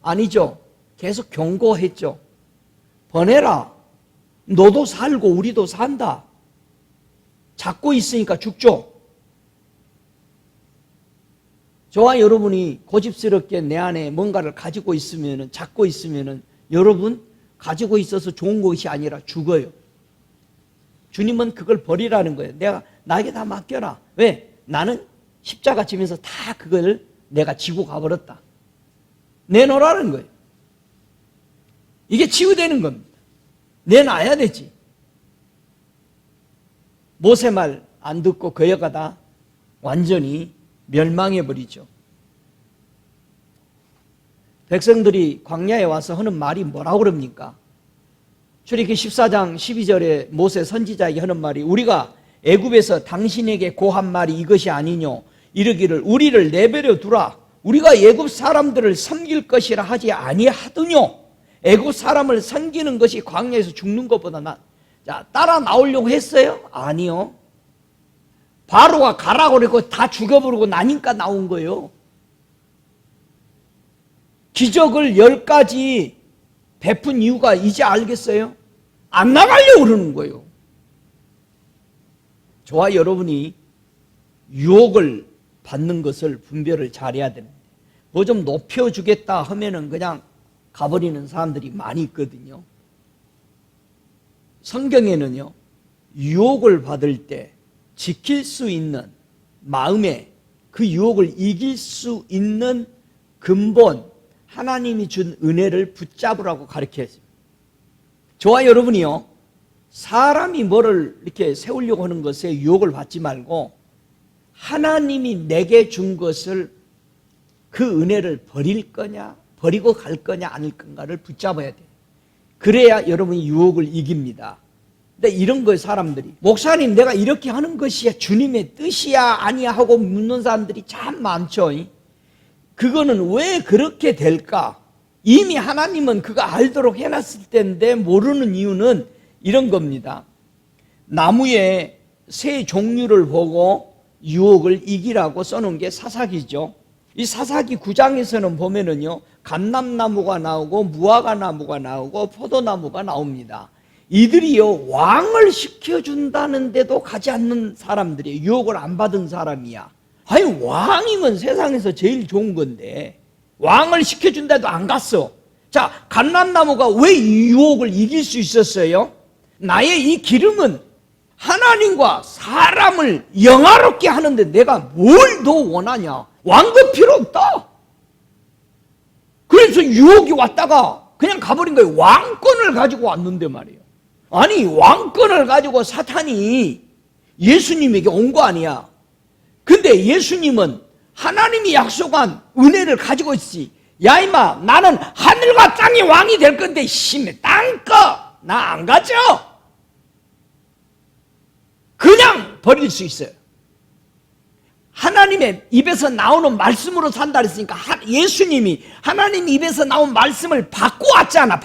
아니죠. 계속 경고했죠. 보내라. 너도 살고 우리도 산다. 잡고 있으니까 죽죠. 저와 여러분이 고집스럽게 내 안에 뭔가를 가지고 있으면은, 잡고 있으면은 여러분 가지고 있어서 좋은 것이 아니라 죽어요. 주님은 그걸 버리라는 거예요. 나에게 다 맡겨라. 왜? 나는 십자가 지면서 다 그걸 내가 지고 가버렸다. 내놓으라는 거예요. 이게 치유되는 겁니다. 내놔야 되지. 모세 말 안 듣고 거여가다 완전히 멸망해버리죠. 백성들이 광야에 와서 하는 말이 뭐라고 그럽니까? 출애굽기 14장 12절에 모세 선지자에게 하는 말이, 우리가 애굽에서 당신에게 고한 말이 이것이 아니뇨. 이르기를 우리를 내버려 두라. 우리가 애굽 사람들을 섬길 것이라 하지 아니하더뇨. 애굽 사람을 섬기는 것이 광야에서 죽는 것보다 자, 따라 나오려고 했어요? 아니요. 바로가 가라고 그러고 다 죽여버리고 나니까 나온 거예요. 기적을 10가지 베푼 이유가 이제 알겠어요? 안 나가려고 그러는 거예요. 저와 여러분이 유혹을 받는 것을 분별을 잘해야 되는데, 뭐 좀 높여주겠다 하면은 그냥 가버리는 사람들이 많이 있거든요. 성경에는요, 유혹을 받을 때 지킬 수 있는 마음에 그 유혹을 이길 수 있는 근본, 하나님이 준 은혜를 붙잡으라고 가르쳐야죠. 저와 여러분이요, 사람이 뭐를 이렇게 세우려고 하는 것에 유혹을 받지 말고 하나님이 내게 준 것을, 그 은혜를 버릴 거냐, 버리고 갈 거냐 아닐 건가를 붙잡아야 돼요. 그래야 여러분이 유혹을 이깁니다. 근데 이런 거예요. 사람들이, 목사님 내가 이렇게 하는 것이 주님의 뜻이야 아니야 하고 묻는 사람들이 참 많죠. 그거는 왜 그렇게 될까? 이미 하나님은 그거 알도록 해놨을 텐데 모르는 이유는 이런 겁니다. 나무의 새 종류를 보고 유혹을 이기라고 써놓은 게 사사기죠. 이 사사기 9장에서는 보면은요, 감람나무가 나오고 무화과 나무가 나오고 포도나무가 나옵니다. 이들이요 왕을 시켜준다는데도 가지 않는 사람들이 유혹을 안 받은 사람이야. 아니 왕이면 세상에서 제일 좋은 건데 왕을 시켜준다도 안 갔어. 자, 감람나무가 왜 이 유혹을 이길 수 있었어요? 나의 이 기름은 하나님과 사람을 영화롭게 하는데 내가 뭘 더 원하냐? 왕도 필요 없다. 그래서 유혹이 왔다가 그냥 가버린 거예요. 왕권을 가지고 왔는데 말이에요. 아니 왕권을 가지고 사탄이 예수님에게 온 거 아니야. 근데 예수님은 하나님이 약속한 은혜를 가지고 있지. 야 임마, 나는 하늘과 땅의 왕이 될 건데 심해 땅꺼 나 안 가죠. 그냥 버릴 수 있어요. 하나님의 입에서 나오는 말씀으로 산다 그랬으니까 예수님이 하나님 입에서 나온 말씀을 바꿔왔잖아.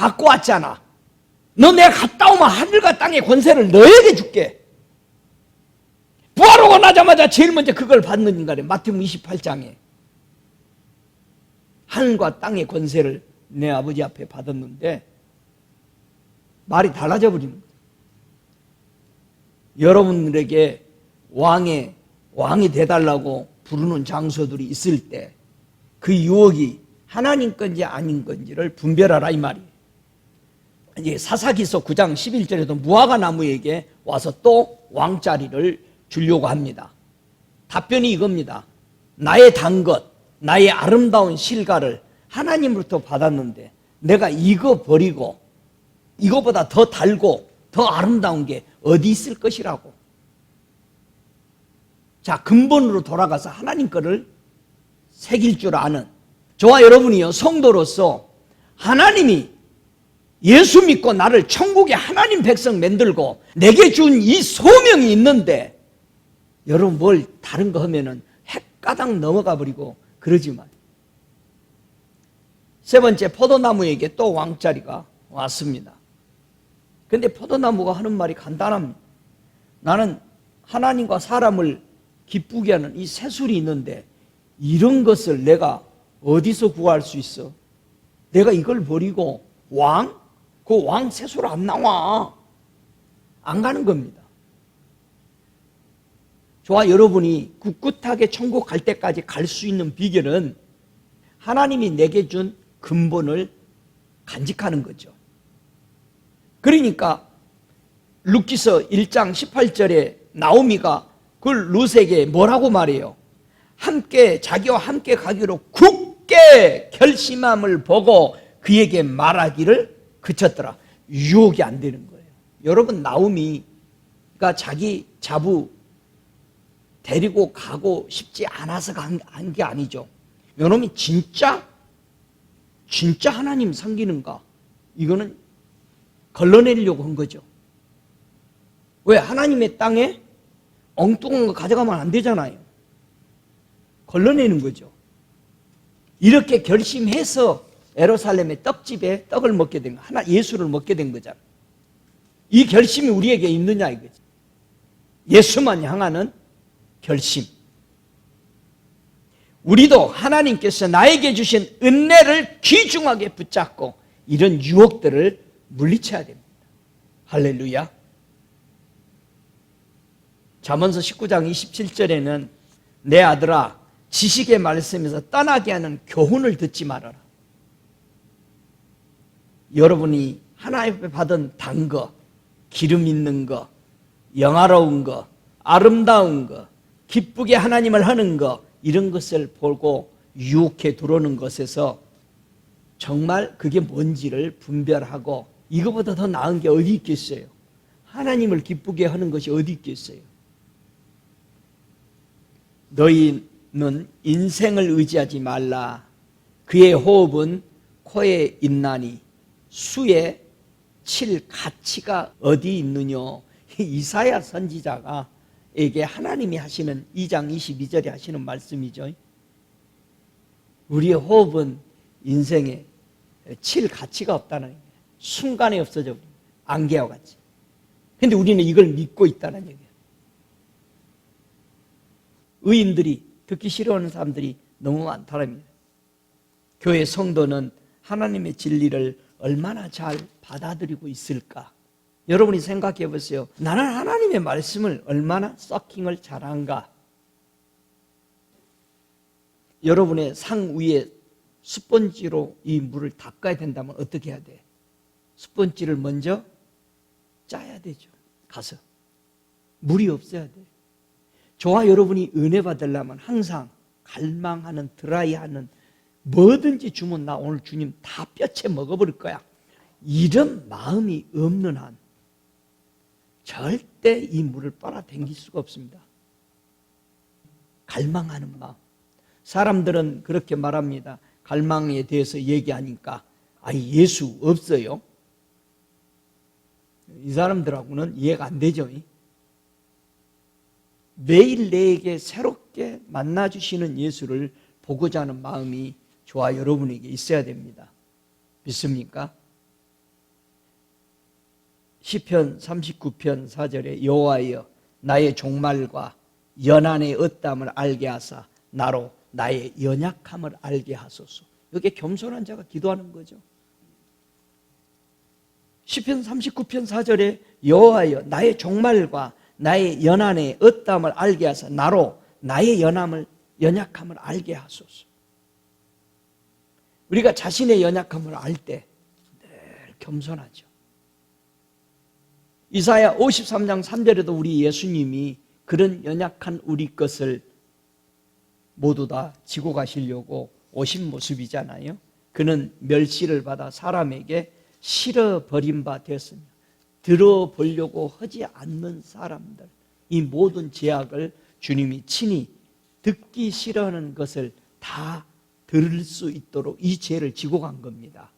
너 내가 갔다 오면 하늘과 땅의 권세를 너에게 줄게. 부활하고 나자마자 제일 먼저 그걸 받는 인간이 마태복음 28장에 하늘과 땅의 권세를 내 아버지 앞에 받았는데 말이 달라져 버리는 거예요. 여러분들에게 왕이 돼달라고 부르는 장소들이 있을 때 그 유혹이 하나님 건지 아닌 건지를 분별하라 이 말이에요. 이제 사사기서 9장 11절에도 무화과 나무에게 와서 또 왕자리를 주려고 합니다. 답변이 이겁니다. 나의 단 것, 나의 아름다운 실과를 하나님으로부터 받았는데 내가 이거 버리고 이거보다 더 달고 더 아름다운 게 어디 있을 것이라고. 자, 근본으로 돌아가서 하나님 거를 새길 줄 아는 저와 여러분이요 성도로서 하나님이 예수 믿고 나를 천국의 하나님 백성 만들고 내게 준 이 소명이 있는데 여러분 뭘 다른 거 하면은 헷가닥 넘어가 버리고 그러지만 세 번째 포도나무에게 또 왕자리가 왔습니다. 근데 포도나무가 하는 말이 간단합니다. 나는 하나님과 사람을 기쁘게 하는 이 새술이 있는데 이런 것을 내가 어디서 구할 수 있어? 내가 이걸 버리고 왕? 그 왕 새술 안 나와. 안 가는 겁니다. 저와 여러분이 꿋꿋하게 천국 갈 때까지 갈 수 있는 비결은 하나님이 내게 준 근본을 간직하는 거죠. 그러니까 룻기서 1장 18절에 나오미가 그 룻에게 뭐라고 말해요? 자기와 함께 가기로 굳게 결심함을 보고 그에게 말하기를 그쳤더라. 유혹이 안 되는 거예요. 여러분 나오미가 자기 자부 데리고 가고 싶지 않아서 간 게 아니죠. 여러분이 진짜 하나님 섬기는가? 이거는 걸러내려고 한 거죠. 왜? 하나님의 땅에 엉뚱한 거 가져가면 안 되잖아요. 걸러내는 거죠. 이렇게 결심해서 예루살렘의 떡집에 떡을 먹게 된 거, 예수를 먹게 된 거잖아요. 이 결심이 우리에게 있느냐 이거지. 예수만 향하는 결심. 우리도 하나님께서 나에게 주신 은혜를 귀중하게 붙잡고 이런 유혹들을 물리쳐야 됩니다. 할렐루야. 잠언서 19장 27절에는 내 아들아 지식의 말씀에서 떠나게 하는 교훈을 듣지 말아라. 여러분이 하나님 앞에 받은 단 거, 기름 있는 거, 영화로운 거, 아름다운 거, 기쁘게 하나님을 하는 거, 이런 것을 보고 유혹해 들어오는 것에서 정말 그게 뭔지를 분별하고 이거보다 더 나은 게 어디 있겠어요? 하나님을 기쁘게 하는 것이 어디 있겠어요? 너희는 인생을 의지하지 말라. 그의 호흡은 코에 있나니 수에 칠 가치가 어디 있느냐. 이사야 선지자가 에게 하나님이 하시는 2장 22절에 하시는 말씀이죠. 우리의 호흡은 인생에 칠 가치가 없다는 거예요. 순간에 없어져 버립니다. 안개와 같이. 그런데 우리는 이걸 믿고 있다는 얘기예요. 의인들이 듣기 싫어하는 사람들이 너무 많다랍니다. 교회 성도는 하나님의 진리를 얼마나 잘 받아들이고 있을까? 여러분이 생각해 보세요. 나는 하나님의 말씀을 얼마나 서킹을 잘한가. 여러분의 상 위에 스펀지로 이 물을 닦아야 된다면 어떻게 해야 돼? 스펀지를 먼저 짜야 되죠. 가서 물이 없어야 돼. 저와 여러분이 은혜 받으려면 항상 갈망하는, 드라이하는, 뭐든지 주면 나 오늘 주님 다 뼈채 먹어버릴 거야, 이런 마음이 없는 한 절대 이 물을 빨아당길 수가 없습니다. 갈망하는 마음. 사람들은 그렇게 말합니다. 갈망에 대해서 얘기하니까 예수 없어요? 이 사람들하고는 이해가 안 되죠. 매일 내게 새롭게 만나주시는 예수를 보고자 하는 마음이 저와 여러분에게 있어야 됩니다. 믿습니까? 시편 39편 4절에 여호와여 나의 종말과 연한의 엇담을 알게 하사 나로 나의 연약함을 알게 하소서. 이게 겸손한 자가 기도하는 거죠. 시편 39편 4절에 여호와여 나의 종말과 나의 연한의 엇담을 알게 하사 나로 나의 연약함을 알게 하소서. 우리가 자신의 연약함을 알 때 늘 겸손하죠. 이사야 53장 3절에도 우리 예수님이 그런 연약한 우리 것을 모두 다 지고 가시려고 오신 모습이잖아요. 그는 멸시를 받아 사람에게 실어 버린 바 되었으며 들어보려고 하지 않는 사람들, 이 모든 죄악을 주님이 친히 듣기 싫어하는 것을 다 들을 수 있도록 이 죄를 지고 간 겁니다.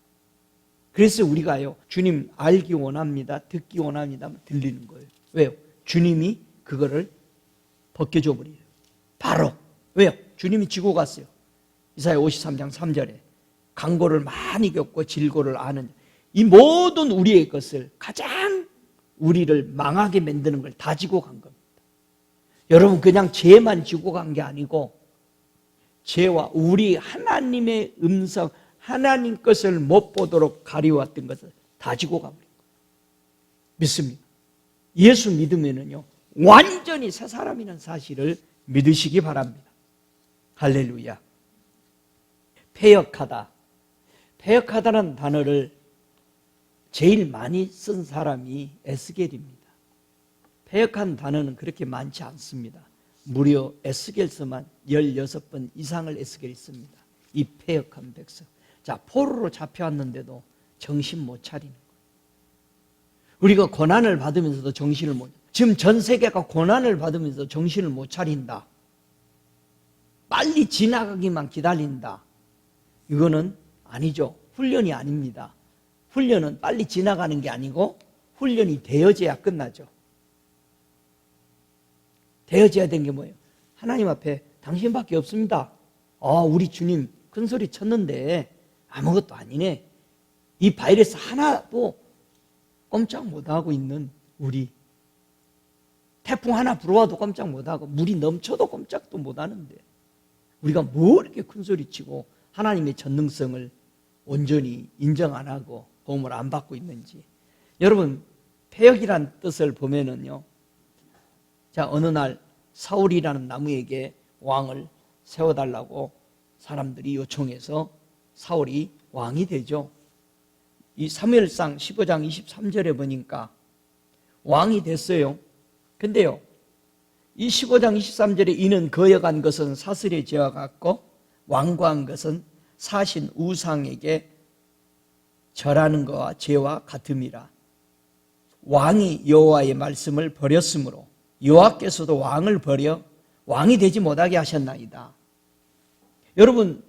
그래서 우리가요, 주님 알기 원합니다, 듣기 원합니다 하면 들리는 거예요. 왜요? 주님이 그거를 벗겨줘 버려요. 바로. 왜요? 주님이 지고 갔어요. 이사야 53장 3절에 강고를 많이 겪고 질고를 아는, 이 모든 우리의 것을, 가장 우리를 망하게 만드는 걸 다 지고 간 겁니다. 여러분, 그냥 죄만 지고 간 게 아니고 죄와 우리 하나님의 음성, 하나님 것을 못 보도록 가리웠던 것을 다 지고 가버린 거예요. 믿습니까? 예수 믿으면은요, 완전히 새 사람이라는 사실을 믿으시기 바랍니다. 할렐루야. 패역하다. 패역하다는 단어를 제일 많이 쓴 사람이 에스겔입니다. 패역한 단어는 그렇게 많지 않습니다. 무려 에스겔서만 16번 이상을 에스겔이 씁니다. 이 패역한 백성. 자, 포로로 잡혀왔는데도 정신 못 차리는 거예요. 우리가 고난을 받으면서도 정신을 못, 지금 전 세계가 고난을 받으면서 정신을 못 차린다, 빨리 지나가기만 기다린다, 이거는 아니죠. 훈련이 아닙니다. 훈련은 빨리 지나가는 게 아니고 훈련이 되어져야 끝나죠. 되어져야 되는 게 뭐예요? 하나님 앞에 당신밖에 없습니다. 우리 주님 큰소리 쳤는데 아무것도 아니네. 이 바이러스 하나도 꼼짝 못하고 있는 우리, 태풍 하나 불어와도 꼼짝 못하고 물이 넘쳐도 꼼짝도 못하는데 우리가 뭐 이렇게 큰소리치고 하나님의 전능성을 온전히 인정 안 하고 도움을 안 받고 있는지. 여러분, 패역이란 뜻을 보면은요, 자, 어느 날 사울이라는 나무에게 왕을 세워달라고 사람들이 요청해서 사울이 왕이 되죠. 이 사무엘상 15장 23절에 보니까 왕이 됐어요. 근데요, 이 15장 23절에 이는 거역한 것은 사슬의 죄와 같고 완고한 것은 사신 우상에게 절하는 것과 죄와 같음이라. 왕이 여호와의 말씀을 버렸으므로 여호와께서도 왕을 버려 왕이 되지 못하게 하셨나이다. 여러분,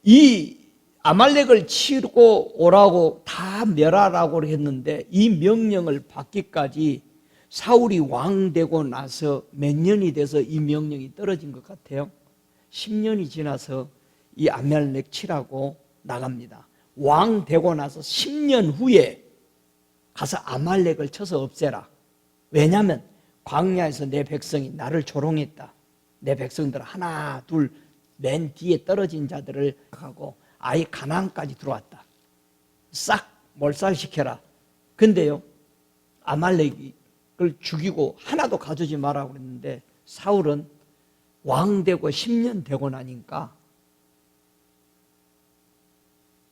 이 아말렉을 치고 오라고, 다 멸하라고 했는데 이 명령을 받기까지 사울이 왕 되고 나서 몇 년이 돼서 이 명령이 떨어진 것 같아요? 10년이 지나서 이 아말렉 치라고 나갑니다. 왕 되고 나서 10년 후에 가서 아말렉을 쳐서 없애라. 왜냐하면 광야에서 내 백성이 나를 조롱했다. 내 백성들 하나 둘 맨 뒤에 떨어진 자들을 하고 아예 가나안까지 들어왔다. 싹 몰살시켜라. 근데요, 아말렉을 죽이고 하나도 가두지 마라고 그랬는데 사울은 왕 되고 10년 되고 나니까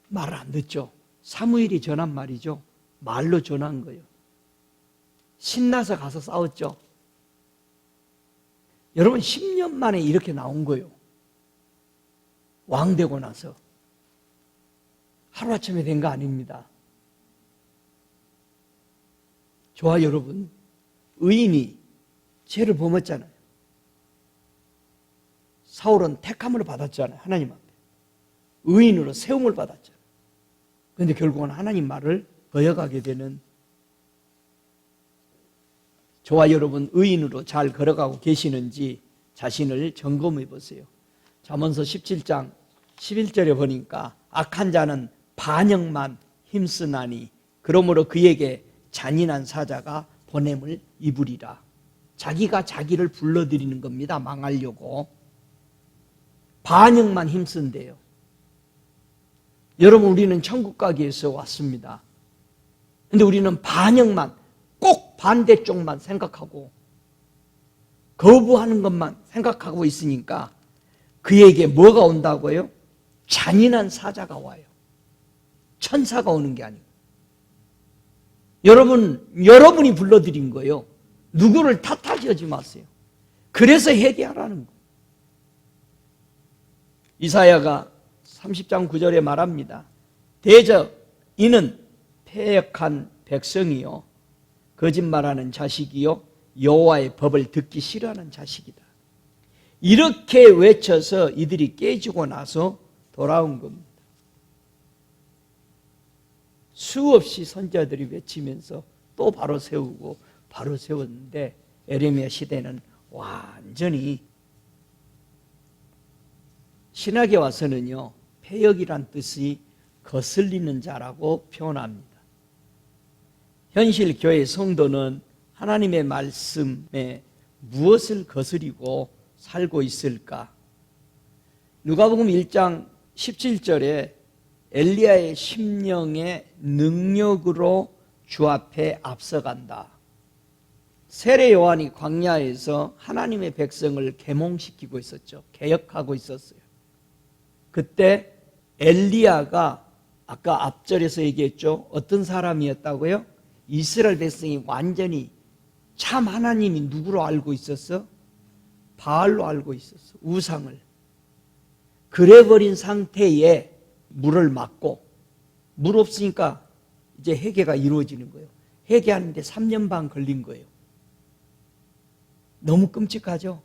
말을 안 듣죠. 사무엘이 전한 말이죠. 말로 전한 거예요. 신나서 가서 싸웠죠. 여러분 10년 만에 이렇게 나온 거예요. 왕 되고 나서. 하루아침에 된 거 아닙니다. 저와 여러분, 의인이 죄를 범했잖아요. 사울은 택함을 받았잖아요. 하나님 앞에. 의인으로 세움을 받았잖아요. 그런데 결국은 하나님 말을 거역하게 되는, 저와 여러분 의인으로 잘 걸어가고 계시는지 자신을 점검해 보세요. 잠언서 17장 11절에 보니까 악한 자는 반역만 힘쓰나니 그러므로 그에게 잔인한 사자가 보냄을 입으리라. 자기가 자기를 불러들이는 겁니다. 망하려고. 반역만 힘쓴대요. 여러분, 우리는 천국 가기 위해서 왔습니다. 근데 우리는 반역만, 꼭 반대쪽만 생각하고 거부하는 것만 생각하고 있으니까 그에게 뭐가 온다고요? 잔인한 사자가 와요. 천사가 오는 게 아니고. 여러분이 불러들인 거예요. 누구를 탓하지 마세요. 그래서 회개하라는 거예요. 이사야가 30장 9절에 말합니다. 대저 이는 패역한 백성이요 거짓말하는 자식이요 여호와의 법을 듣기 싫어하는 자식이다. 이렇게 외쳐서 이들이 깨지고 나서 돌아온 겁니다. 수없이 선지자들이 외치면서 또 바로 세우고 바로 세웠는데 에레미야 시대는 완전히, 신학에 와서는요 패역이란 뜻이 거슬리는 자라고 표현합니다. 현실 교회 성도는 하나님의 말씀에 무엇을 거스리고 살고 있을까? 누가복음 1장 17절에 엘리야의 심령의 능력으로 주 앞에 앞서간다. 세례 요한이 광야에서 하나님의 백성을 계몽시키고 있었죠. 개혁하고 있었어요. 그때 엘리야가 아까 앞절에서 얘기했죠. 어떤 사람이었다고요? 이스라엘 백성이 완전히 참 하나님이 누구로 알고 있었어? 바알로 알고 있었어. 우상을. 그래버린 상태에 물을 맞고, 물 없으니까 이제 회개가 이루어지는 거예요. 회개하는데 3년 반 걸린 거예요. 너무 끔찍하죠?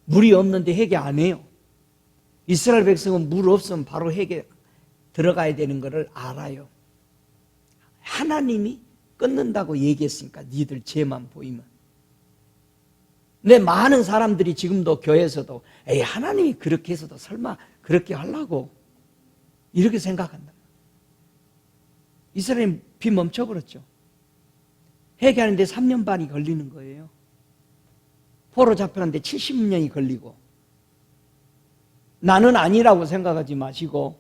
물이 없는데 회개 안 해요. 이스라엘 백성은 물 없으면 바로 회개 들어가야 되는 것을 알아요. 하나님이 끊는다고 얘기했으니까 니들 죄만 보이면. 근데 많은 사람들이 지금도 교회에서도 에이 하나님이 그렇게 해서도 설마 그렇게 하려고 이렇게 생각한다. 이스라엘이 비 멈춰버렸죠. 회개하는데 3년 반이 걸리는 거예요. 포로 잡혀가는데 70년이 걸리고. 나는 아니라고 생각하지 마시고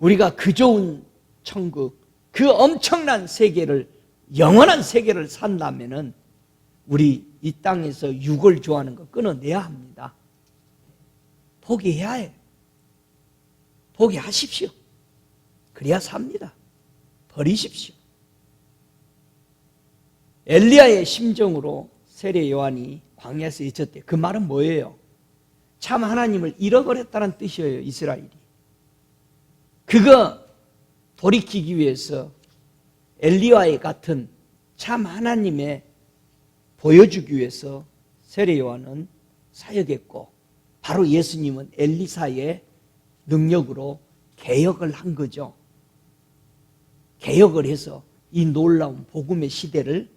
우리가 그 좋은 천국, 그 엄청난 세계를, 영원한 세계를 산다면은 우리 이 땅에서 육을 좋아하는 거 끊어내야 합니다. 포기해야 해요. 포기하십시오. 그래야 삽니다. 버리십시오. 엘리야의 심정으로 세례 요한이 광야에서 외쳤대. 그 말은 뭐예요? 참 하나님을 잃어버렸다는 뜻이에요. 이스라엘이. 그거 돌이키기 위해서 엘리야의 같은 참 하나님의 보여주기 위해서 세례 요한은 사역했고, 바로 예수님은 엘리사의 능력으로 개혁을 한 거죠. 개혁을 해서 이 놀라운 복음의 시대를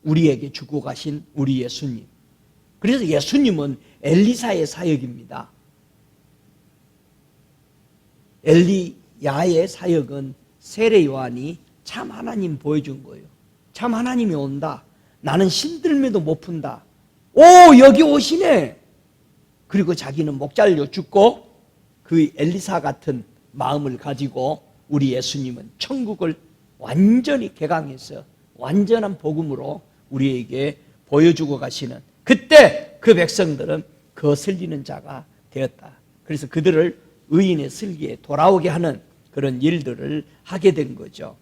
우리에게 주고 가신 우리 예수님. 그래서 예수님은 엘리사의 사역입니다. 엘리야의 사역은 세례 요한이 참 하나님 보여준 거예요. 참 하나님이 온다. 나는 신들매도 못 푼다. 오, 여기 오시네. 그리고 자기는 목 잘려 죽고 그 엘리사 같은 마음을 가지고 우리 예수님은 천국을 완전히 개강해서 완전한 복음으로 우리에게 보여주고 가시는, 그때 그 백성들은 거슬리는 자가 되었다. 그래서 그들을 의인의 슬기에 돌아오게 하는 그런 일들을 하게 된 거죠.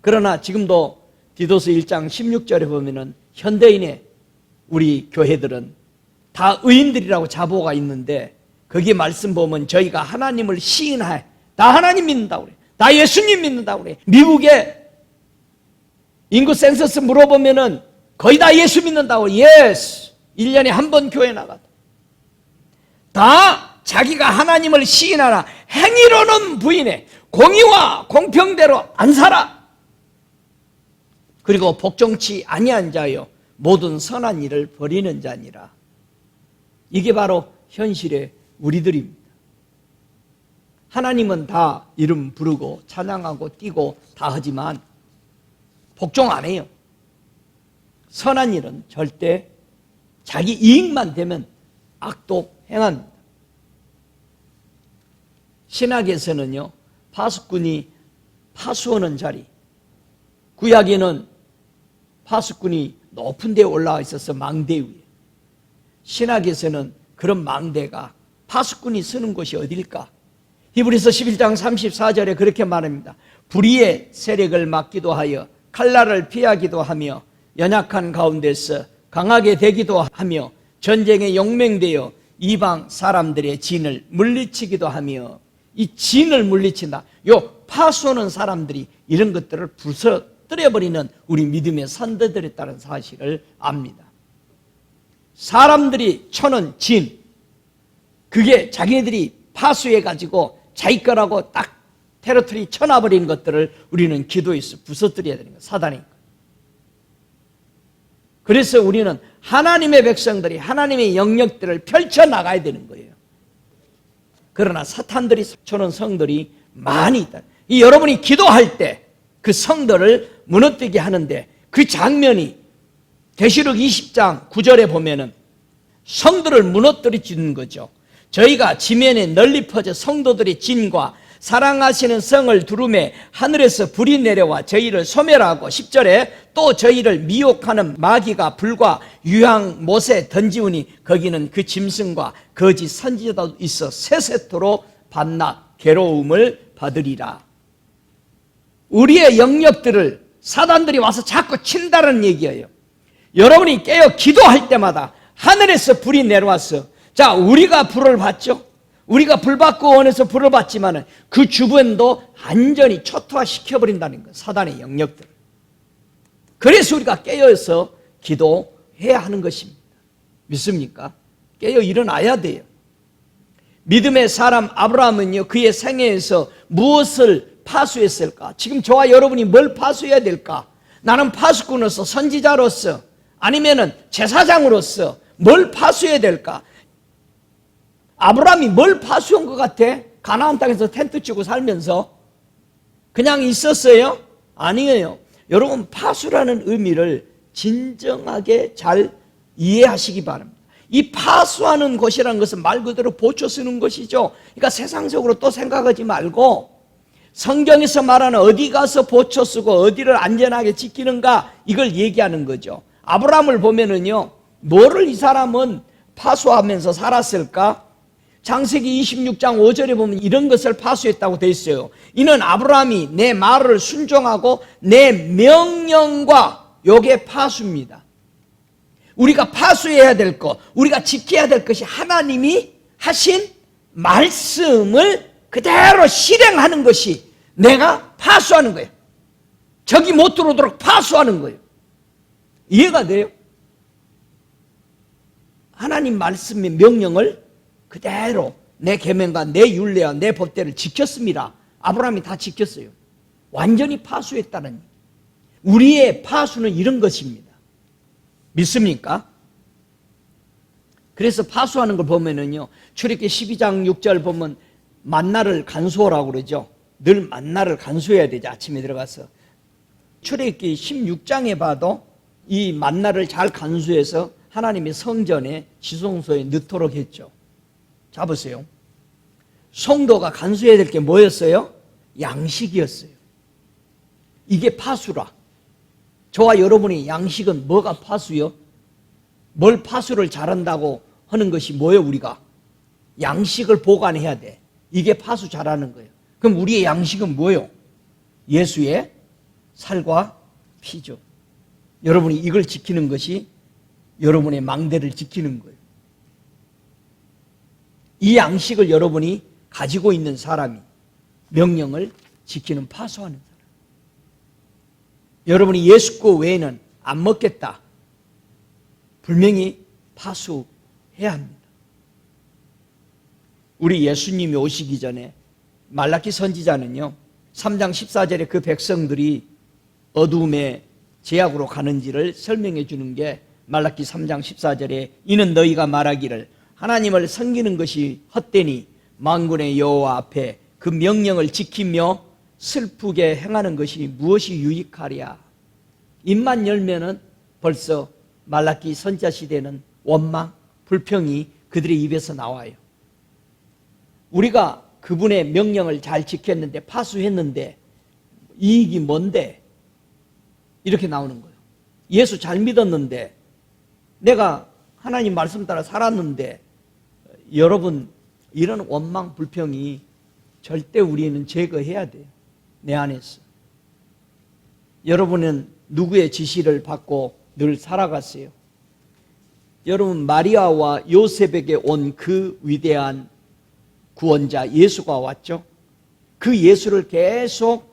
그러나 지금도 디도서 1장 16절에 보면은 현대인의 우리 교회들은 다 의인들이라고 자부가 있는데, 거기 말씀 보면 저희가 하나님을 시인해, 다 하나님 믿는다고 그래, 다 예수님 믿는다고 그래. 미국의 인구 센서스 물어보면은 거의 다 예수 믿는다고. 예스. 1년에 한 번 교회 나가다. 다 자기가 하나님을 시인하나 행위로는 부인해. 공의와 공평대로 안 살아. 그리고 복종치 아니한 자여 모든 선한 일을 버리는 자니라. 이게 바로 현실의 우리들입니다. 하나님은 다 이름 부르고 찬양하고 뛰고 다 하지만 복종 안 해요. 선한 일은 절대 자기 이익만 되면 악도 행합니다. 신학에서는요, 파수꾼이 파수하는 자리, 구약에는 파수꾼이 높은 데에 올라와 있어서 망대 위에, 신학에서는 그런 망대가 파수꾼이 서는 곳이 어딜까? 히브리서 11장 34절에 그렇게 말합니다. 불의의 세력을 막기도 하여 칼날을 피하기도 하며 연약한 가운데서 강하게 되기도 하며 전쟁에 용맹되어 이방 사람들의 진을 물리치기도 하며, 이 진을 물리친다. 요 파수하는 사람들이 이런 것들을 부서뜨려버리는 우리 믿음의 선대들에 따른 사실을 압니다. 사람들이 쳐는 진, 그게 자기네들이 파수해가지고 자기 거라고 딱 테러트리 쳐놔버리는 것들을 우리는 기도해서 부서뜨려야 되는 거예요. 사단이. 그래서 우리는 하나님의 백성들이 하나님의 영역들을 펼쳐나가야 되는 거예요. 그러나 사탄들이 쳐는 성들이 많이 있다. 이 여러분이 기도할 때 그 성들을 무너뜨리게 하는데, 그 장면이 계시록 20장 9절에 보면은 성들을 무너뜨리는 거죠. 저희가 지면에 널리 퍼져 성도들의 진과 사랑하시는 성을 두루매 하늘에서 불이 내려와 저희를 소멸하고, 10절에 또 저희를 미혹하는 마귀가 불과 유황 못에 던지우니 거기는 그 짐승과 거짓 선지자도 있어 세세토록 밤낮 괴로움을 받으리라. 우리의 영역들을 사단들이 와서 자꾸 친다는 얘기예요. 여러분이 깨어 기도할 때마다 하늘에서 불이 내려왔어. 자, 우리가 불을 받죠. 우리가 불 받고 원해서 불을 받지만 그 주변도 완전히 초토화시켜버린다는 거예요. 사단의 영역들. 그래서 우리가 깨어서 기도해야 하는 것입니다. 믿습니까? 깨어 일어나야 돼요. 믿음의 사람 아브라함은요, 그의 생애에서 무엇을 파수했을까? 지금 저와 여러분이 뭘 파수해야 될까? 나는 파수꾼으로서, 선지자로서, 아니면은 제사장으로서 뭘 파수해야 될까? 아브라함이 뭘 파수한 것 같아? 가나안 땅에서 텐트 치고 살면서 그냥 있었어요? 아니에요. 여러분, 파수라는 의미를 진정하게 잘 이해하시기 바랍니다. 이 파수하는 것이라는 것은 말 그대로 보초 쓰는 것이죠. 그러니까 세상적으로 또 생각하지 말고 성경에서 말하는 어디 가서 보초 쓰고 어디를 안전하게 지키는가, 이걸 얘기하는 거죠. 아브라함을 보면은요, 뭐를 이 사람은 파수하면서 살았을까? 창세기 26장 5절에 보면 이런 것을 파수했다고 되어 있어요. 이는 아브라함이 내 말을 순종하고 내 명령과, 요게 파수입니다. 우리가 파수해야 될 것, 우리가 지켜야 될 것이 하나님이 하신 말씀을 그대로 실행하는 것이 내가 파수하는 거예요. 적이 못 들어오도록 파수하는 거예요. 이해가 돼요? 하나님 말씀의 명령을 그대로 내 계명과 내 율례와 내 법대를 지켰습니다. 아브라함이 다 지켰어요. 완전히 파수했다는 얘기. 우리의 파수는 이런 것입니다. 믿습니까? 그래서 파수하는 걸 보면은요, 출애굽기 12장 6절 보면 만나를 간수하라고 그러죠. 늘 만나를 간수해야 되죠. 아침에 들어가서. 출애굽기 16장에 봐도 이 만나를 잘 간수해서 하나님의 성전에 지성소에 넣도록 했죠. 자, 보세요. 성도가 간수해야 될 게 뭐였어요? 양식이었어요. 이게 파수라. 저와 여러분의 양식은 뭐가 파수요? 뭘 파수를 잘한다고 하는 것이 뭐예요? 우리가 양식을 보관해야 돼. 이게 파수 잘하는 거예요. 그럼 우리의 양식은 뭐예요? 예수의 살과 피죠. 여러분이 이걸 지키는 것이 여러분의 망대를 지키는 거예요. 이 양식을 여러분이 가지고 있는 사람이 명령을 지키는 파수하는 사람. 여러분이 예수 거 외에는 안 먹겠다. 분명히 파수해야 합니다. 우리 예수님이 오시기 전에 말라기 선지자는요 3장 14절에 그 백성들이 어두움의 제약으로 가는지를 설명해 주는 게 말라기 3장 14절에 이는 너희가 말하기를 하나님을 섬기는 것이 헛되니 만군의 여호와 앞에 그 명령을 지키며 슬프게 행하는 것이 무엇이 유익하랴. 입만 열면은 벌써 말라기 선지자 시대는 원망, 불평이 그들의 입에서 나와요. 우리가 그분의 명령을 잘 지켰는데 파수했는데 이익이 뭔데? 이렇게 나오는 거예요. 예수 잘 믿었는데 내가 하나님 말씀 따라 살았는데 여러분 이런 원망, 불평이 절대 우리는 제거해야 돼요. 내 안에서. 여러분은 누구의 지시를 받고 늘 살아갔어요? 여러분 마리아와 요셉에게 온 그 위대한 구원자 예수가 왔죠. 그 예수를 계속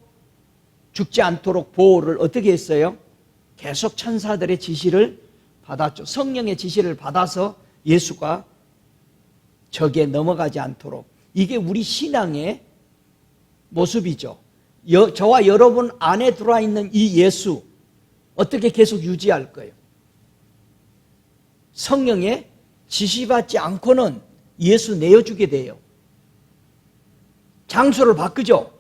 죽지 않도록 보호를 어떻게 했어요? 계속 천사들의 지시를 받았죠. 성령의 지시를 받아서 예수가 적에 넘어가지 않도록. 이게 우리 신앙의 모습이죠. 저와 여러분 안에 들어와 있는 이 예수 어떻게 계속 유지할 거예요? 성령의 지시받지 않고는 예수 내어주게 돼요. 장소를 바꾸죠.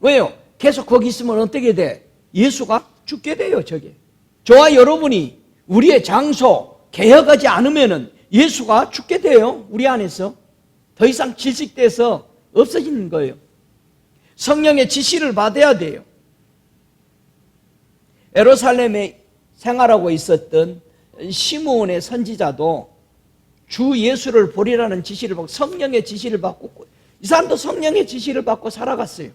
왜요? 계속 거기 있으면 어떻게 돼? 예수가 죽게 돼요. 저게. 저와 여러분이 우리의 장소 개혁하지 않으면 예수가 죽게 돼요. 우리 안에서. 더 이상 질식돼서 없어지는 거예요. 성령의 지시를 받아야 돼요. 예루살렘에 생활하고 있었던 시므온의 선지자도 주 예수를 보리라는 지시를 받고 성령의 지시를 받고 이 사람도 성령의 지시를 받고 살아갔어요.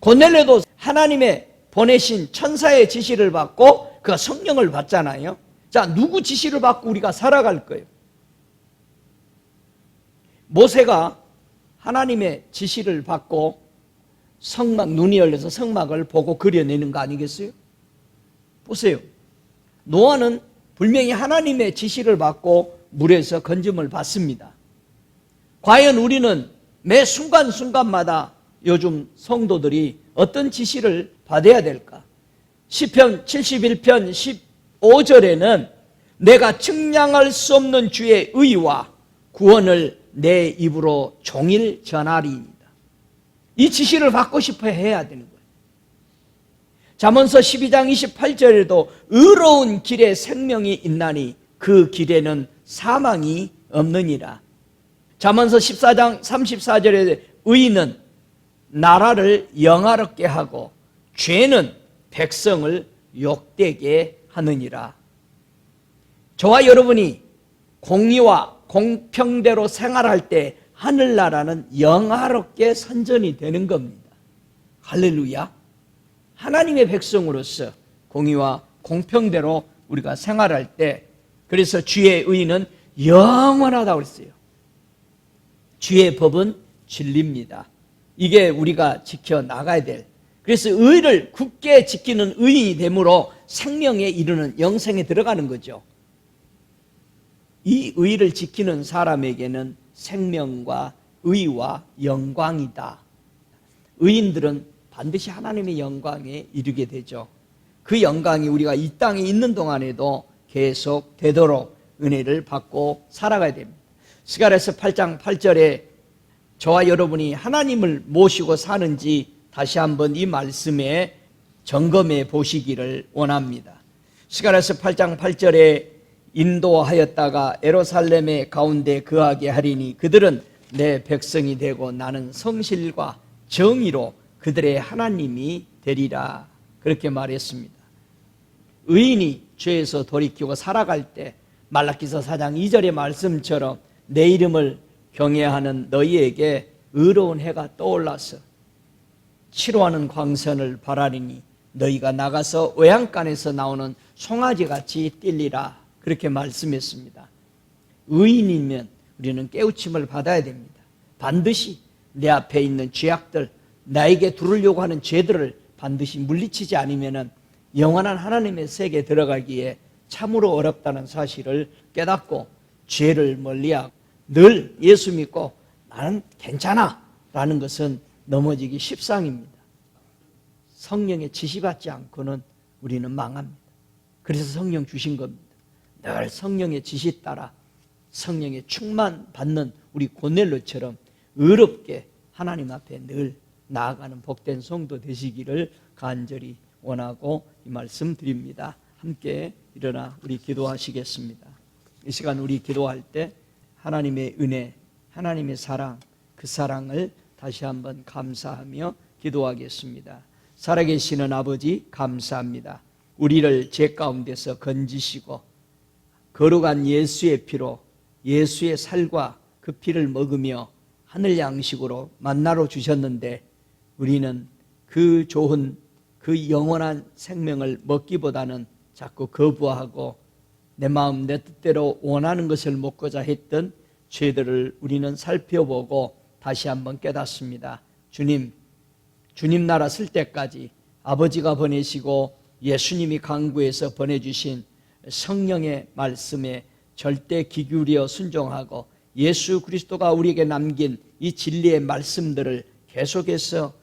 고넬료도 하나님의 보내신 천사의 지시를 받고 그 성령을 받잖아요. 자, 누구 지시를 받고 우리가 살아갈 거예요? 모세가 하나님의 지시를 받고 성막 눈이 열려서 성막을 보고 그려내는 거 아니겠어요? 보세요. 노아는 분명히 하나님의 지시를 받고 물에서 건짐을 받습니다. 과연 우리는 매 순간순간마다 요즘 성도들이 어떤 지시를 받아야 될까? 시편 71편 15절에는 내가 측량할 수 없는 주의 의와 구원을 내 입으로 종일 전하리이다. 이 지시를 받고 싶어 해야 되는 거예요. 잠언서 12장 28절에도 의로운 길에 생명이 있나니 그 길에는 사망이 없느니라. 잠언서 14장 34절에 의인은 나라를 영화롭게 하고 죄는 백성을 욕되게 하느니라. 저와 여러분이 공의와 공평대로 생활할 때 하늘나라는 영화롭게 선전이 되는 겁니다. 할렐루야. 하나님의 백성으로서 공의와 공평대로 우리가 생활할 때 그래서 주의 의는 영원하다고 그랬어요. 주의 법은 진리입니다. 이게 우리가 지켜나가야 될. 그래서 의를 굳게 지키는 의인이 되므로 생명에 이르는 영생에 들어가는 거죠. 이 의를 지키는 사람에게는 생명과 의와 영광이다. 의인들은 반드시 하나님의 영광에 이르게 되죠. 그 영광이 우리가 이 땅에 있는 동안에도 계속 되도록 은혜를 받고 살아가야 됩니다. 스가랴서 8장 8절에 저와 여러분이 하나님을 모시고 사는지 다시 한번 이 말씀에 점검해 보시기를 원합니다. 스가랴서 8장 8절에 인도하였다가 예루살렘의 가운데 거하게 하리니 그들은 내 백성이 되고 나는 성실과 정의로 그들의 하나님이 되리라. 그렇게 말했습니다. 의인이 죄에서 돌이키고 살아갈 때 말라기서 4장 2절의 말씀처럼 내 이름을 경외하는 너희에게 의로운 해가 떠올라서 치료하는 광선을 바라리니 너희가 나가서 외양간에서 나오는 송아지같이 뛸리라. 그렇게 말씀했습니다. 의인이면 우리는 깨우침을 받아야 됩니다. 반드시 내 앞에 있는 죄악들, 나에게 두르려고 하는 죄들을 반드시 물리치지 않으면 영원한 하나님의 세계에 들어가기에 참으로 어렵다는 사실을 깨닫고 죄를 멀리하고 늘 예수 믿고 나는 괜찮아 라는 것은 넘어지기 십상입니다. 성령의 지시받지 않고는 우리는 망합니다. 그래서 성령 주신 겁니다. 늘 성령의 지시 따라 성령의 충만 받는 우리 고넬로처럼 의롭게 하나님 앞에 늘 나아가는 복된 성도 되시기를 간절히 원하고 이 말씀 드립니다. 함께 일어나 우리 기도하시겠습니다. 이 시간 우리 기도할 때 하나님의 은혜, 하나님의 사랑, 그 사랑을 다시 한번 감사하며 기도하겠습니다. 살아계시는 아버지 감사합니다. 우리를 죄 가운데서 건지시고 거룩한 예수의 피로 예수의 살과 그 피를 먹으며 하늘 양식으로 만나러 주셨는데 우리는 그 좋은 그 영원한 생명을 먹기보다는 자꾸 거부하고 내 마음 내 뜻대로 원하는 것을 먹고자 했던 죄들을 우리는 살펴보고 다시 한번 깨닫습니다. 주님 나라 쓸 때까지 아버지가 보내시고 예수님이 강구해서 보내주신 성령의 말씀에 절대 귀 기울여 순종하고 예수 그리스도가 우리에게 남긴 이 진리의 말씀들을 계속해서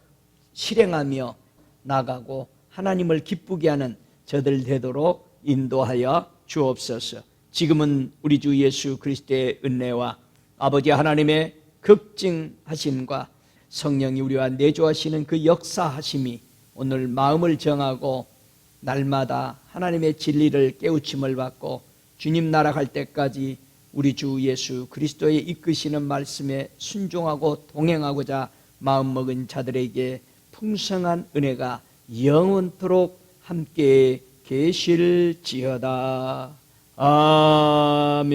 실행하며 나가고 하나님을 기쁘게 하는 저들 되도록 인도하여 주옵소서. 지금은 우리 주 예수 그리스도의 은혜와 아버지 하나님의 극증하심과 성령이 우리와 내주하시는 그 역사하심이 오늘 마음을 정하고 날마다 하나님의 진리를 깨우침을 받고 주님 나라 갈 때까지 우리 주 예수 그리스도의 이끄시는 말씀에 순종하고 동행하고자 마음먹은 자들에게 풍성한 은혜가 영원토록 함께 계실지어다. 아멘.